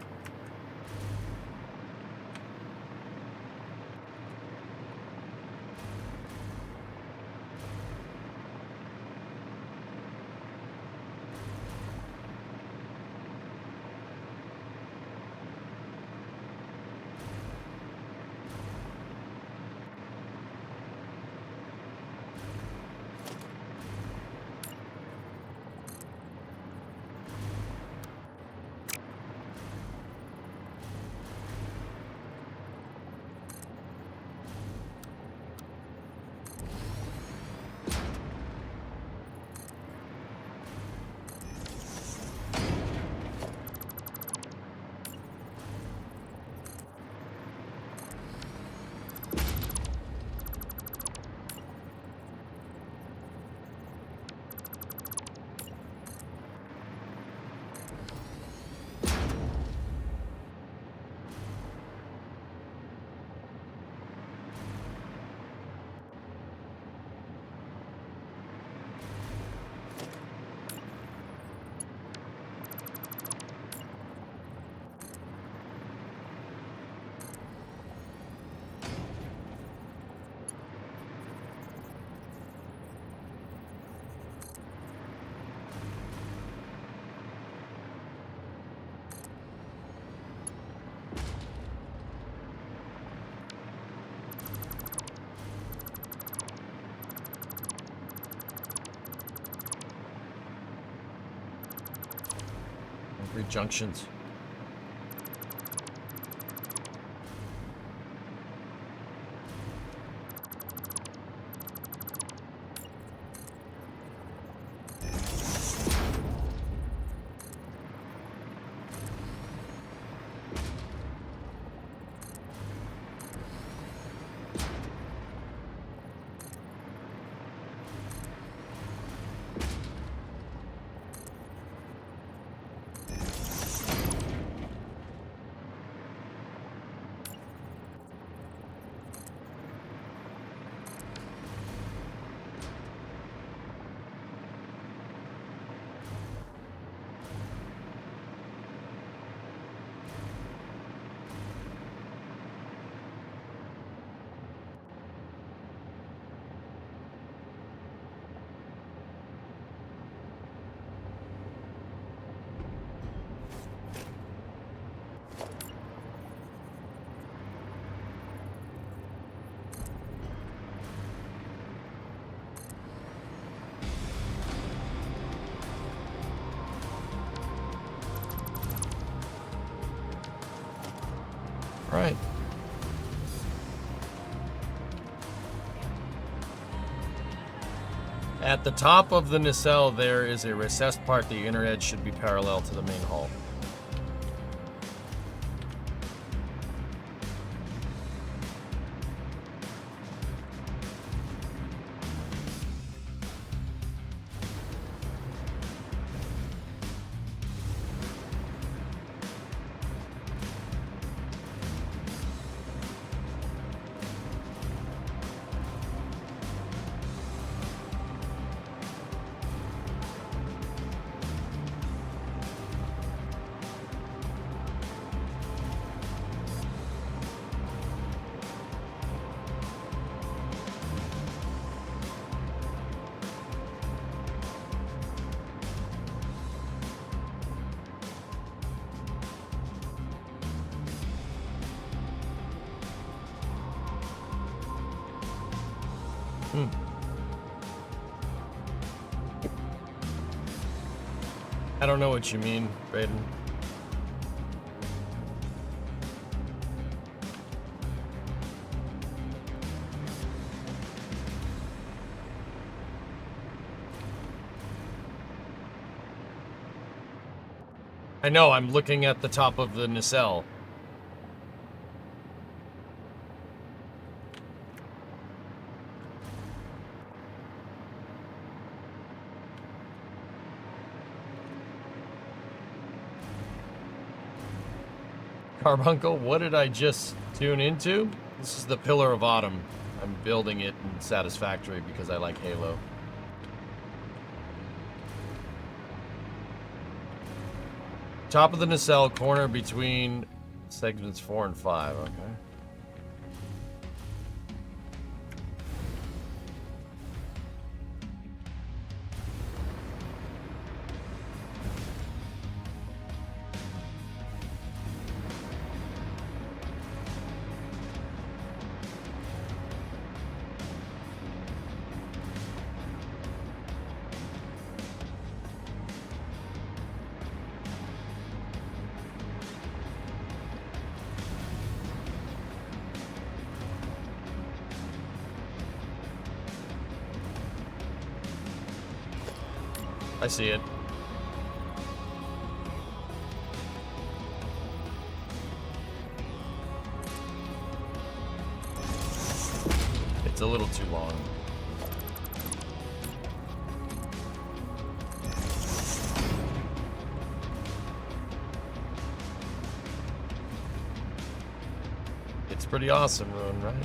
Three junctions. Right. At the top of the nacelle, there is a recessed part. The inner edge should be parallel to the main hull. I don't know what you mean, Braden. I know, I'm looking at the top of the nacelle. Carbuncle, what did I just tune into? This is the Pillar of Autumn. I'm building it in Satisfactory because I like Halo. Top of the nacelle, corner between segments 4 and 5, okay. I see it. It's a little too long. It's pretty awesome, Ruin, right?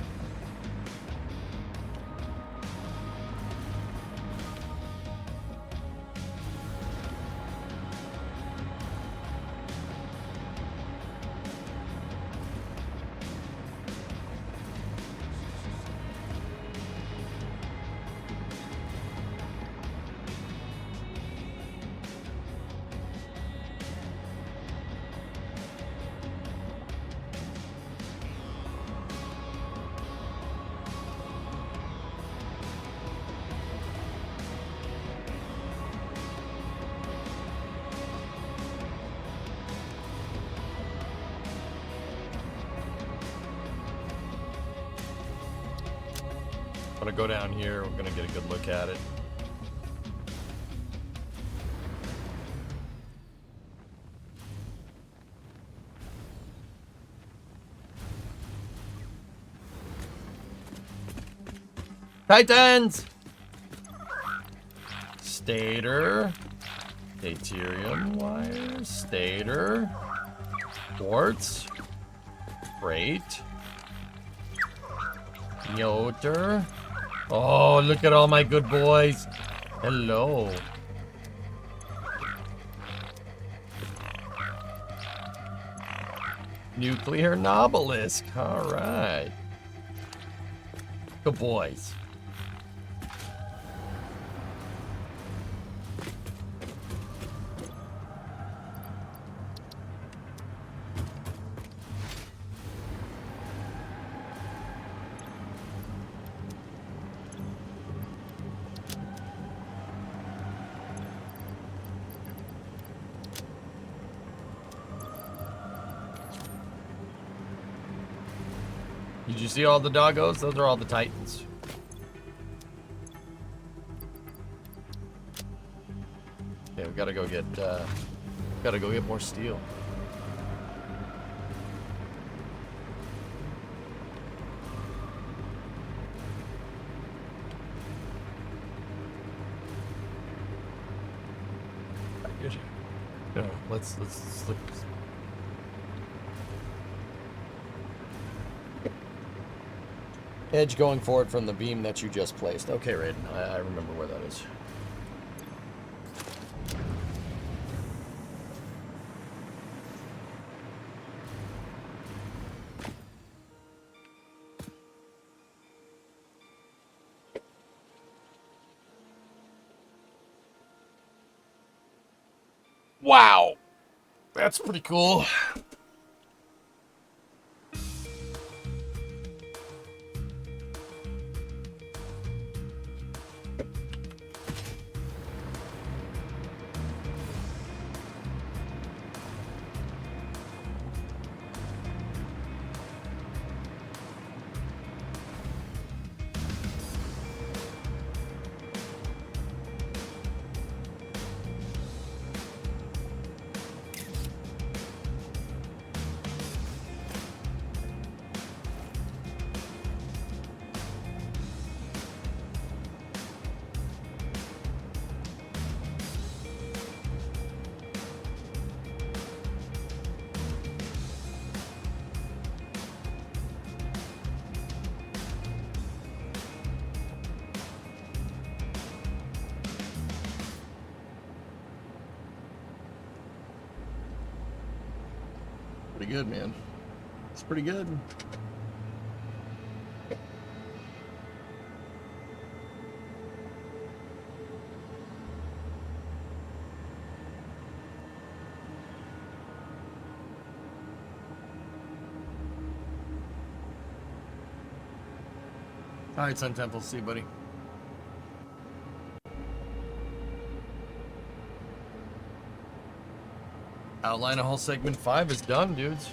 gonna go down here. We're gonna get a good look at it. Titans! Stator. Deuterium wires. Stator. Quartz. Freight. Yoter. Oh, look at all my good boys. Hello. Nuclear Nobelisk. All right. Good boys. Did you see all the doggos? Those are all the Titans. Okay, we gotta go get more steel. Good. No, let's look. Edge going forward from the beam that you just placed. Okay, Raiden, I remember where that is. Wow! That's pretty cool. Pretty good, man. It's pretty good. All right, Sun Temple, see you, buddy. Outline of whole segment 5 is done, dudes.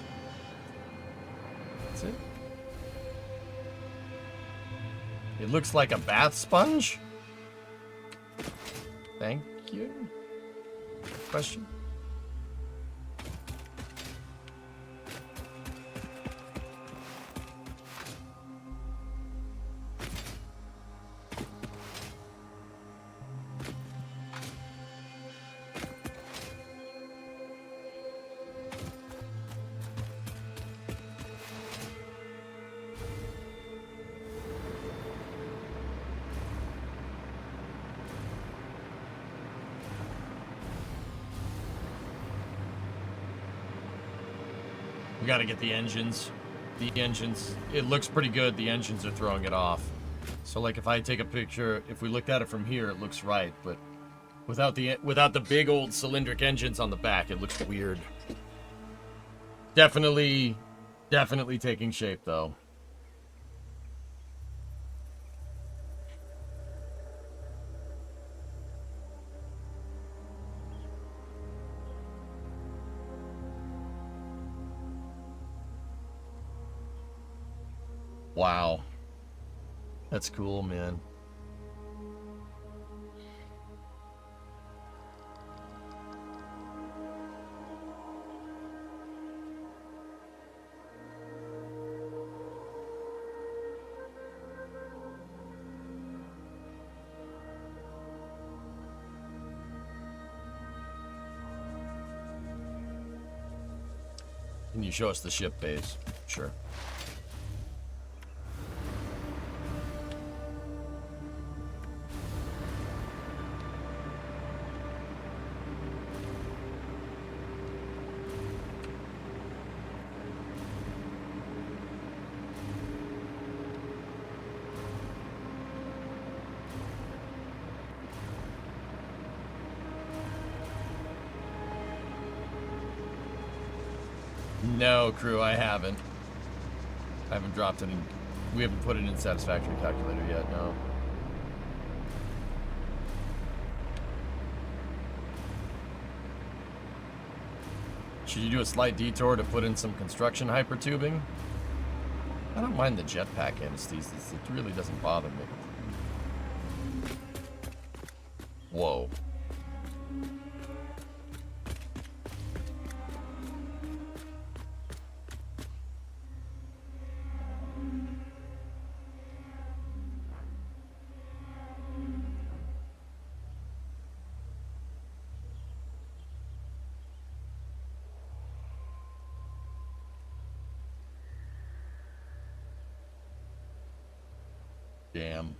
That's it. It looks like a bath sponge. Thank you. Question? We gotta get the engines. The engines, it looks pretty good. The engines are throwing it off. So like if I take a picture, if we looked at it from here, it looks right, but without the big old cylindric engines on the back, it looks weird. Definitely taking shape though. Wow. That's cool, man. Can you show us the ship base? Sure. No, crew, I haven't. I haven't dropped any. We haven't put it in Satisfactory calculator yet, no. Should you do a slight detour to put in some construction hypertubing? I don't mind the jetpack anesthesis. It really doesn't bother me. Whoa. Damn.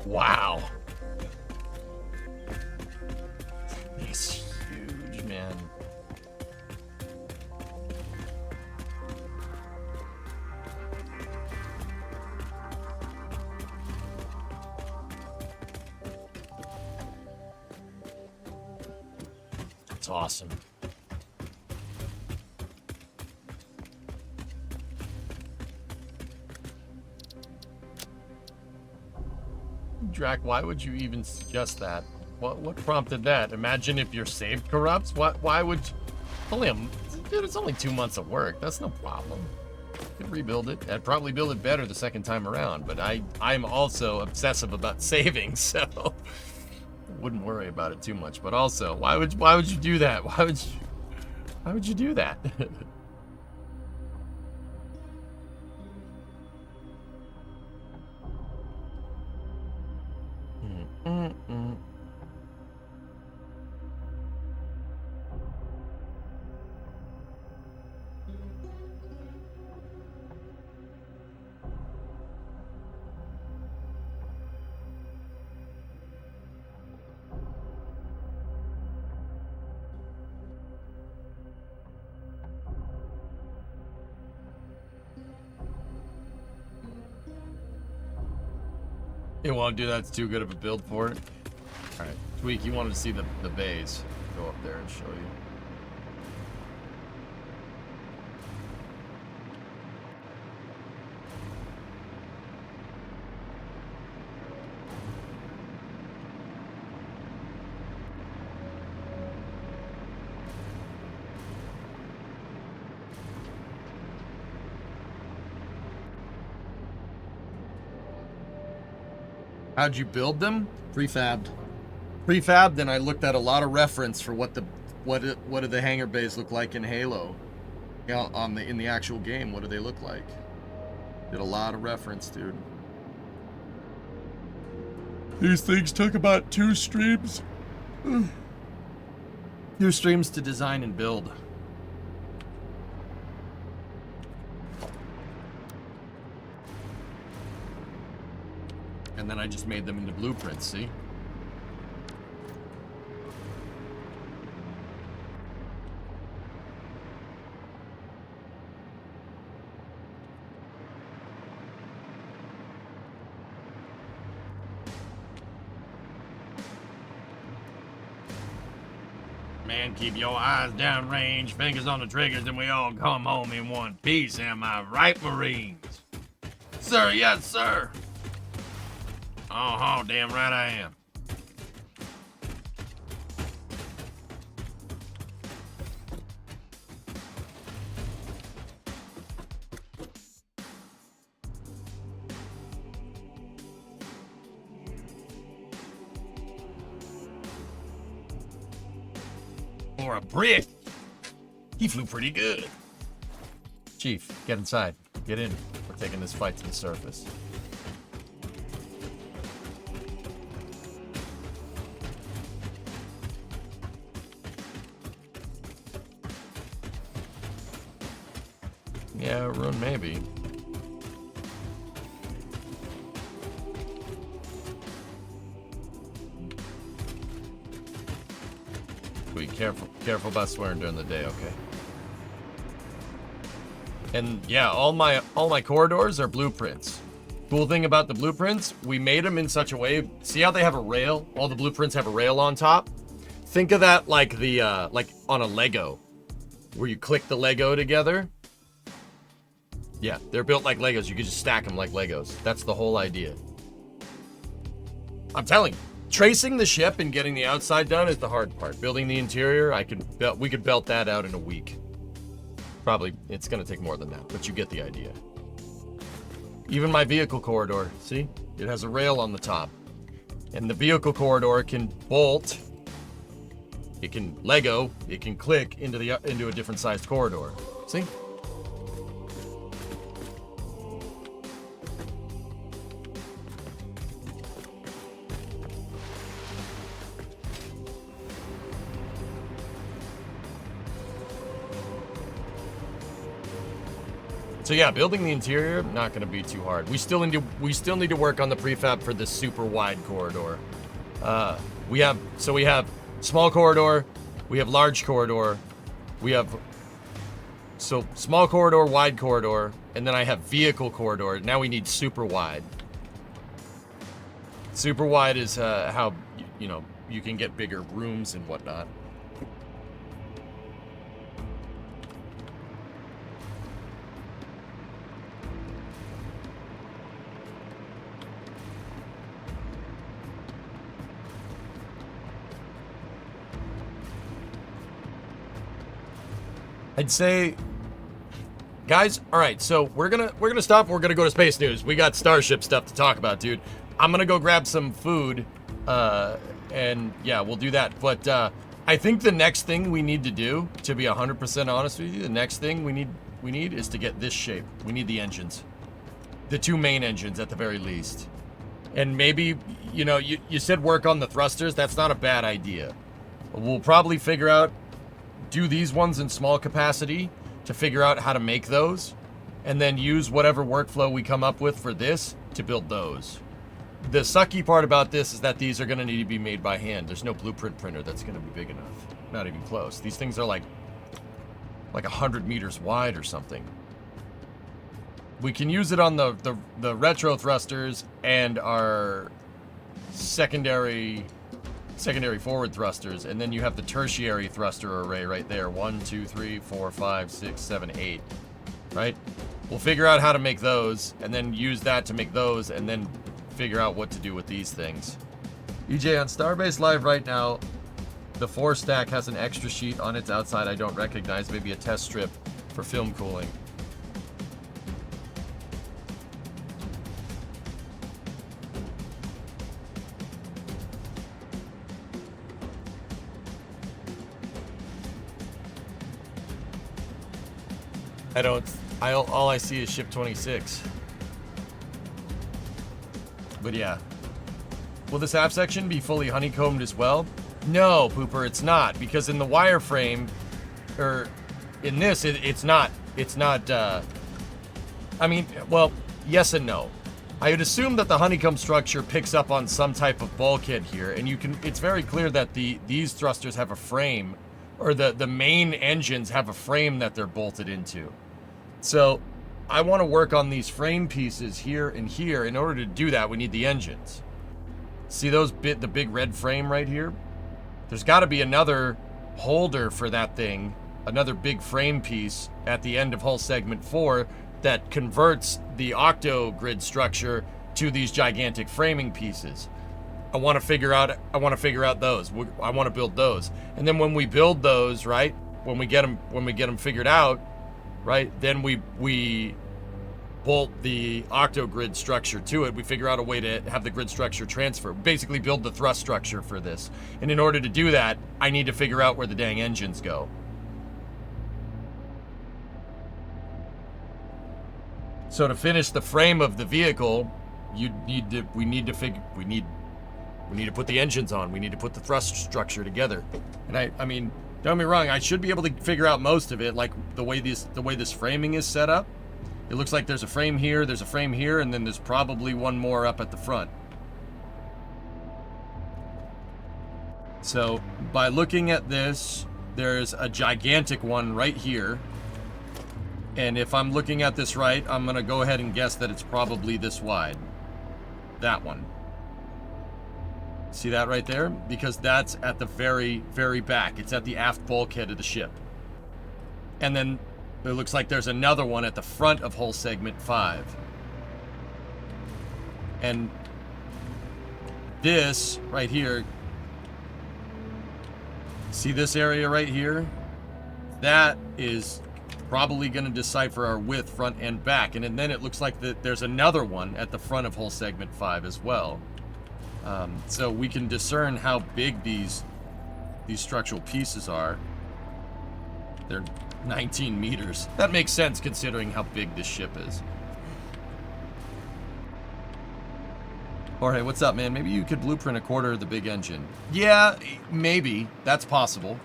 Wow. He's huge, man. It's awesome. Drac, why would you even suggest that? What prompted that? Imagine if your save corrupts? Why would you... Dude, it's only 2 months of work. That's no problem. You could rebuild it. I'd probably build it better the second time around, but I'm also obsessive about saving, so wouldn't worry about it too much. But also, why would you do that? Why would you do that? It won't do that. It's too good of a build for it. All right, Tweak, you wanted to see the bays. Go up there and show you. How'd you build them? Prefabbed. Prefabbed, and I looked at a lot of reference for what do the hangar bays look like in Halo. You know, in the actual game, what do they look like? Did a lot of reference, dude. These things took about 2 streams. 2 streams to design and build. And then I just made them into blueprints, see? Man, keep your eyes downrange, fingers on the triggers, and we all come home in one piece. Am I right, Marines? Sir, yes, sir. Oh, damn right I am. Or a brick. He flew pretty good. Chief, get inside. Get in. We're taking this fight to the surface. Yeah, rune maybe. Be careful about swearing during the day, okay? And yeah, all my corridors are blueprints. Cool thing about the blueprints, we made them in such a way. See how they have a rail? All the blueprints have a rail on top. Think of that like the like on a Lego, where you click the Lego together. Yeah, they're built like Legos. You can just stack them like Legos. That's the whole idea. I'm telling you, tracing the ship and getting the outside done is the hard part. Building the interior, we could belt that out in a week. Probably, it's gonna take more than that, but you get the idea. Even my vehicle corridor, see? It has a rail on the top. And the vehicle corridor can bolt, it can Lego, it can click into a different sized corridor. See? So yeah, building the interior, not going to be too hard. We still need to work on the prefab for this super wide corridor. We have small corridor, we have large corridor, we have small corridor, wide corridor, and then I have vehicle corridor. Now we need super wide. Super wide is how you can get bigger rooms and whatnot. I'd say, guys, all right, so we're gonna stop. We're gonna go to space news. We got Starship stuff to talk about, dude. I'm gonna go grab some food, and yeah, we'll do that. But I think the next thing we need to do, to be 100% honest with you, the next thing we need is to get this shape. We need the engines, the 2 main engines at the very least, and maybe you said work on the thrusters. That's not a bad idea. We'll probably figure out. Do these ones in small capacity to figure out how to make those, and then use whatever workflow we come up with for this to build those. The sucky part about this is that these are going to need to be made by hand. There's no blueprint printer that's going to be big enough. Not even close. These things are like 100 meters wide or something. We can use it on the retro thrusters and our secondary forward thrusters, and then you have the tertiary thruster array right there. 1, 2, 3, 4, 5, 6, 7, 8. Right? We'll figure out how to make those, and then use that to make those, and then figure out what to do with these things. EJ, on Starbase Live right now, the 4 stack has an extra sheet on its outside I don't recognize. Maybe a test strip for film cooling. All I see is ship 26. But yeah. Will this half section be fully honeycombed as well? No, Pooper, it's not, because in the wireframe, or in this, it's not, I mean, well, yes and no. I would assume that the honeycomb structure picks up on some type of bulkhead here, and it's very clear that these thrusters have a frame, or the main engines have a frame that they're bolted into. So I want to work on these frame pieces here and here. In order to do that, we need the engines. See the big red frame right here? There's got to be another holder for that thing, another big frame piece at the end of hull segment 4 that converts the octo grid structure to these gigantic framing pieces. I want to figure out those. I want to build those. And then when we build those, right? When we get them figured out, right? Then we bolt the octo grid structure to it. We figure out a way to have the grid structure transfer. Basically build the thrust structure for this. And in order to do that, I need to figure out where the dang engines go. So to finish the frame of the vehicle, we need to put the engines on. We need to put the thrust structure together. And I mean, don't get me wrong, I should be able to figure out most of it, like the way this framing is set up. It looks like there's a frame here, and then there's probably one more up at the front. So by looking at this, there's a gigantic one right here. And if I'm looking at this right, I'm gonna go ahead and guess that it's probably this wide. That one. See that right there? Because that's at the very, very back. It's at the aft bulkhead of the ship. And then it looks like there's another one at the front of hull segment 5. And this right here, see this area right here? That is probably going to decipher our width front and back. And then it looks like there's another one at the front of hull segment 5 as well. So we can discern how big these structural pieces are. They're 19 meters. That makes sense considering how big this ship is. Jorge, what's up, man? Maybe you could blueprint a quarter of the big engine. Yeah, maybe. That's possible.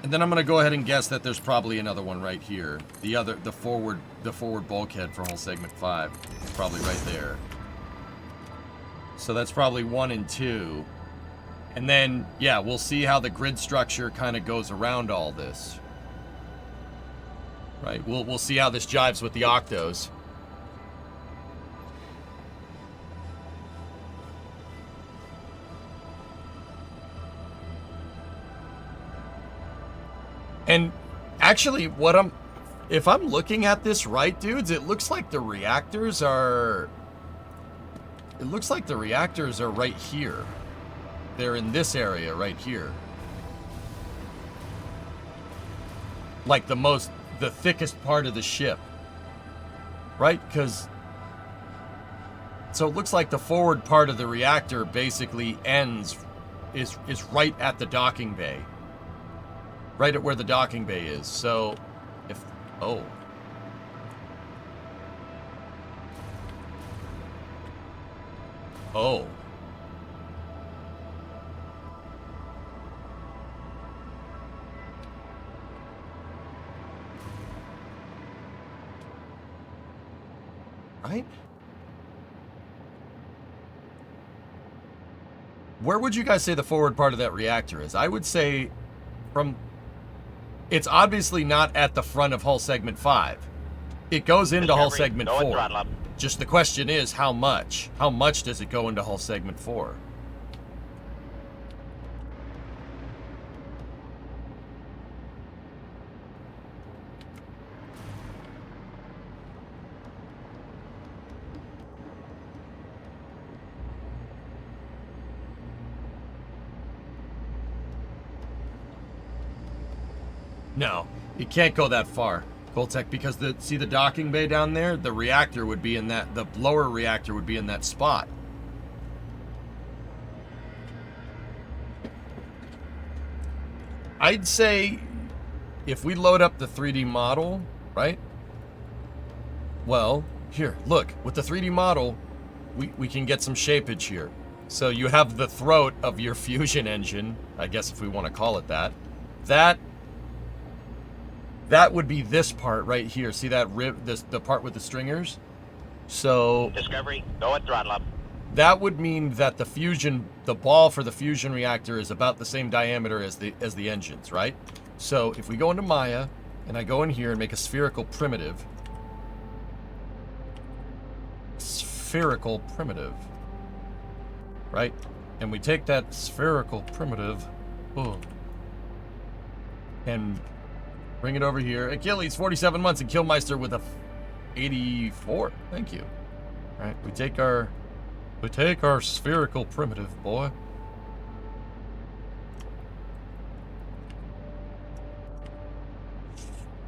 And then I'm gonna go ahead and guess that there's probably another one right here. The forward bulkhead for hull segment 5 is probably right there. So that's probably 1 and 2. And then, yeah, we'll see how the grid structure kind of goes around all this. Right, we'll see how this jives with the octos. And actually, if I'm looking at this right, dudes, it looks like the reactors are right here. They're in this area right here. Like the thickest part of the ship. Right? So it looks like the forward part of the reactor basically is right at the docking bay. Right at where the docking bay is. So oh. Right? Where would you guys say the forward part of that reactor is? I would say it's obviously not at the front of hull segment 5. It goes into hull segment 4. Just the question is how much? How much does it go into hull segment 4? No, it can't go that far, Coltec, because see the docking bay down there? The reactor would be in that, the lower reactor would be in that spot. I'd say if we load up the 3D model, right? Well, here, look, with the 3D model, we can get some shapeage here. So you have the throat of your fusion engine, I guess if we want to call it that. That would be this part right here. See that rib, the part with the stringers? So
Discovery, go at throttle up.
that would mean that the ball for the fusion reactor is about the same diameter as the engines, right? So if we go into Maya, and I go in here and make a spherical primitive. Right? And we take that spherical primitive, and bring it over here. Achilles, 47 months, and Killmeister with a 84. Thank you. All right, we take our spherical primitive, boy.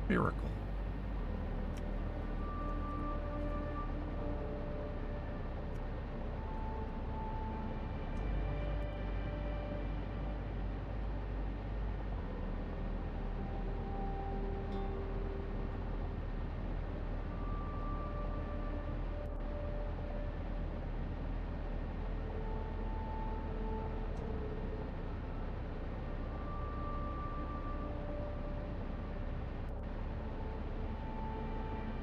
Spherical.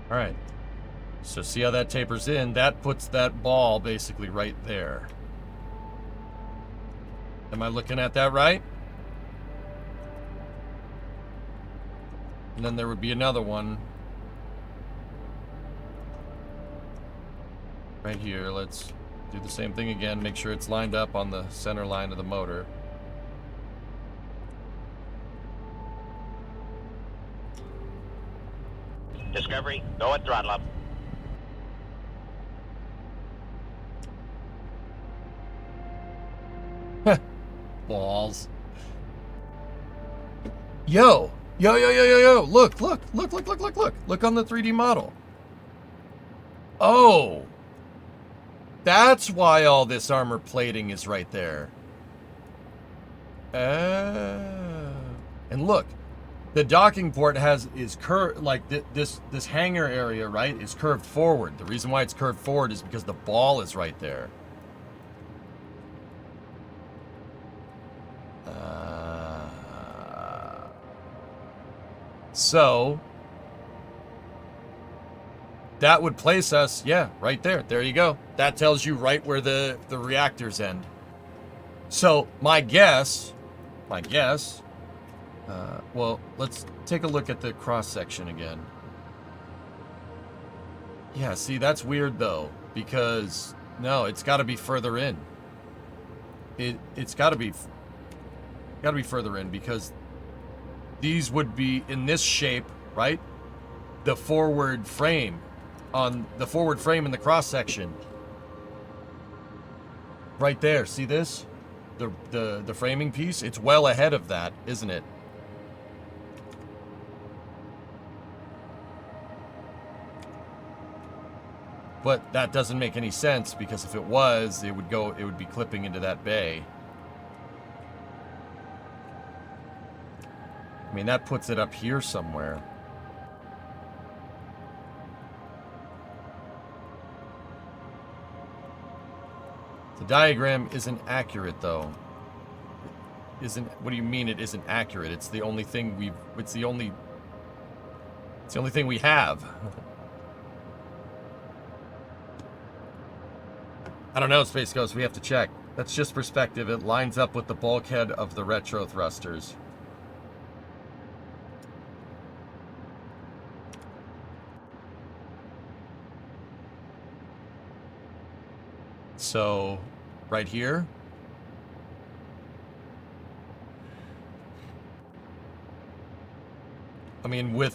All right, so see how that tapers in? That puts that ball basically right there. Am I looking at that right? And then there would be another one right here. Let's do the same thing again. Make sure it's lined up on the center line of the motor.
Discovery, go at throttle up.
Balls. Yo, look on the 3D model. Oh, that's why all this armor plating is right there. And look, the docking port is curved, like this hangar area, right, is curved forward. The reason why it's curved forward is because the ball is right there. So that would place us, yeah, right there. There you go. That tells you right where the reactors end. So my guess, well, let's take a look at the cross section again. Yeah, see, that's weird though, because no, it's got to be further in. It's got to be further in, because these would be in this shape, right? The forward frame in the cross section. Right there, see this? The framing piece? It's well ahead of that, isn't it? But that doesn't make any sense, because if it was, it would be clipping into that bay. I mean, that puts it up here somewhere. The diagram isn't accurate, though. What do you mean it isn't accurate? It's the only thing it's the only thing we have. I don't know, Space Ghost, we have to check. That's just perspective. It lines up with the bulkhead of the retro thrusters. So, right here. I mean, where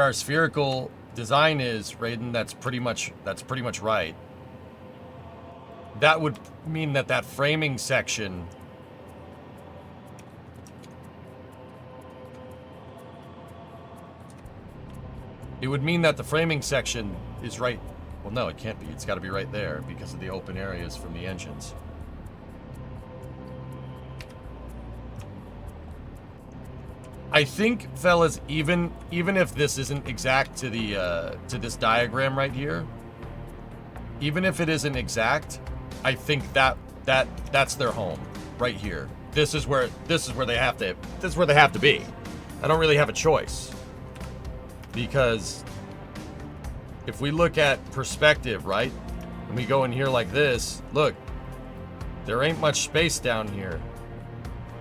our spherical design is, Raiden, that's pretty much right. That would mean that framing section it would mean that the framing section is right. Well, no, it can't be. It's got to be right there because of the open areas from the engines. I think, fellas, even if this isn't exact to this diagram right here, even if it isn't exact, I think that's their home right here. This is where they have to be. I don't really have a choice, because if we look at perspective, right, and we go in here like this, look, there ain't much space down here.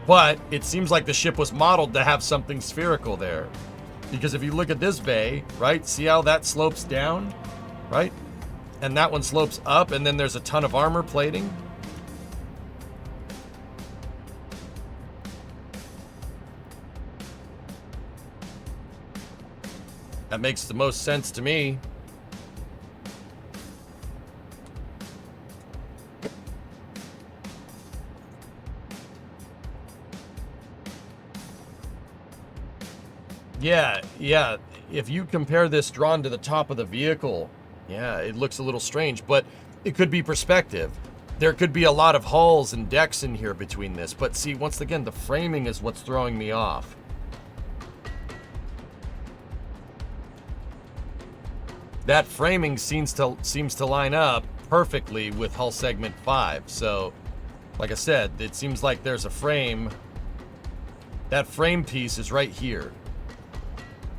But it seems like the ship was modeled to have something spherical there. Because if you look at this bay, right, see how that slopes down, right? And that one slopes up, and then there's a ton of armor plating. That makes the most sense to me. Yeah. If you compare this drawn to the top of the vehicle, yeah, it looks a little strange, but it could be perspective. There could be a lot of hulls and decks in here between this, but see, once again, the framing is what's throwing me off. That framing seems to line up perfectly with hull segment 5. So, like I said, it seems like there's a frame. That frame piece is right here.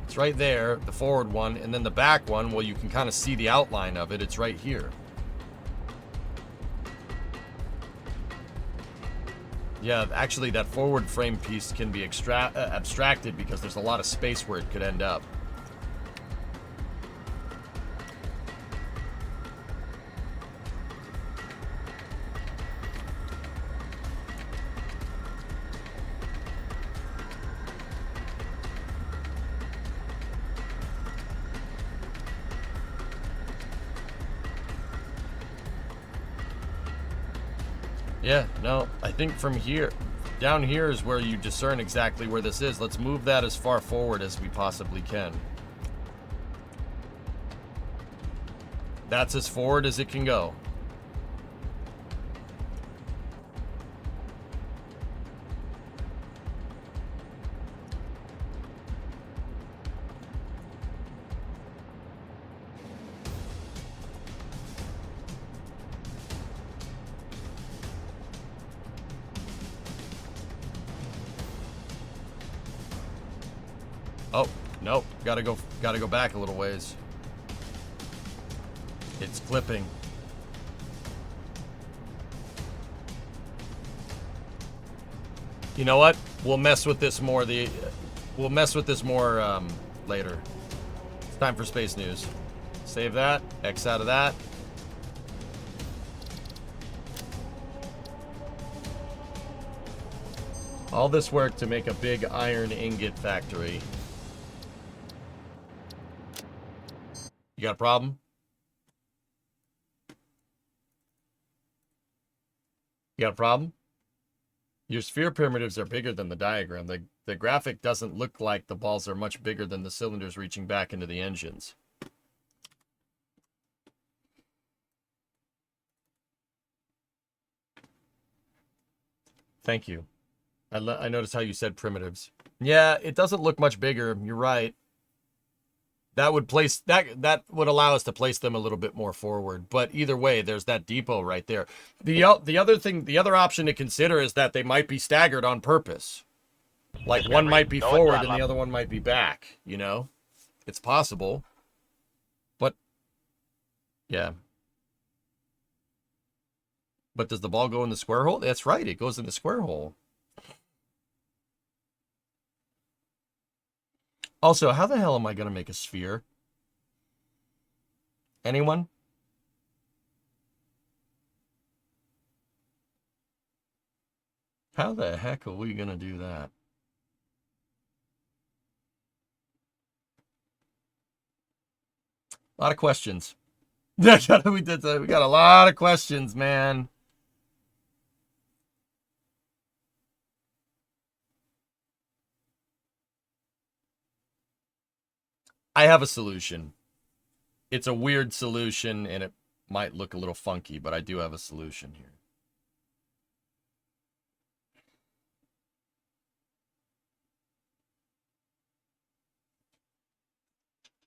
It's right there, the forward one, and then the back one, well, you can kind of see the outline of it. It's right here. Yeah, actually, that forward frame piece can be abstracted because there's a lot of space where it could end up. Yeah, no, I think from here, down here is where you discern exactly where this is. Let's move that as far forward as we possibly can. That's as forward as it can go. Oh, nope. Gotta go back a little ways. It's clipping. You know what? We'll mess with this more later. It's time for space news. Save that. X out of that. All this work to make a big iron ingot factory. You got a problem? You got a problem? Your sphere primitives are bigger than the diagram. The graphic doesn't look like the balls are much bigger than the cylinders reaching back into the engines. Thank you. I noticed how you said primitives. Yeah, it doesn't look much bigger. You're right. That would would allow us to place them a little bit more forward. But either way, there's that depot right there. The other option to consider is that they might be staggered on purpose. Like one might be forward and the other one might be back, you know? It's possible. But yeah. But does the ball go in the square hole? That's right, it goes in the square hole. Also, how the hell am I going to make a sphere? Anyone? How the heck are we going to do that? A lot of questions. We got a lot of questions, man. I have a solution. It's a weird solution, and it might look a little funky, but I do have a solution here.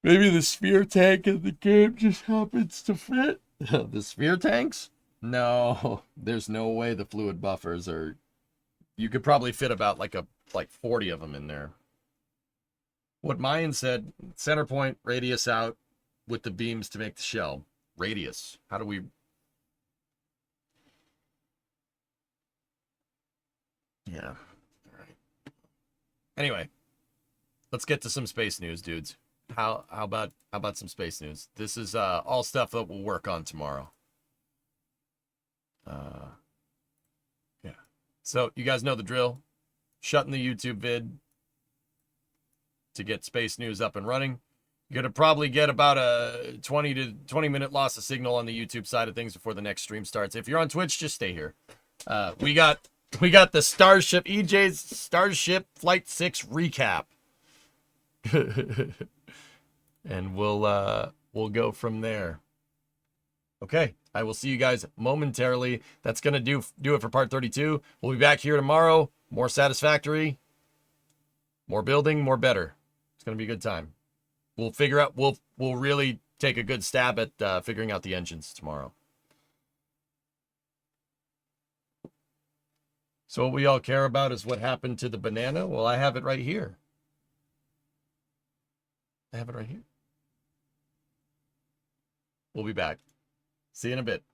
Maybe the sphere tank in the game just happens to fit. The sphere tanks? No, there's no way the fluid buffers are. You could probably fit about like 40 of them in there. What Mayan said, center point, radius out with the beams to make the shell. Radius. How do we... Yeah. All right. Anyway, let's get to some space news, dudes. How about some space news? This is all stuff that we'll work on tomorrow. Yeah. So you guys know the drill. Shutting the YouTube vid to get space news up and running. You're going to probably get about a 20 minute loss of signal on the YouTube side of things before the next stream starts. If you're on Twitch, just stay here. We got the Starship, EJ's Starship Flight 6 recap. And we'll go from there. Okay, I will see you guys momentarily. That's going to do it for part 32. We'll be back here tomorrow. More Satisfactory. More building, more better. It's going to be a good time. We'll figure out, we'll really take a good stab at figuring out the engines tomorrow. So what we all care about is what happened to the banana. Well, I have it right here. I have it right here. We'll be back. See you in a bit.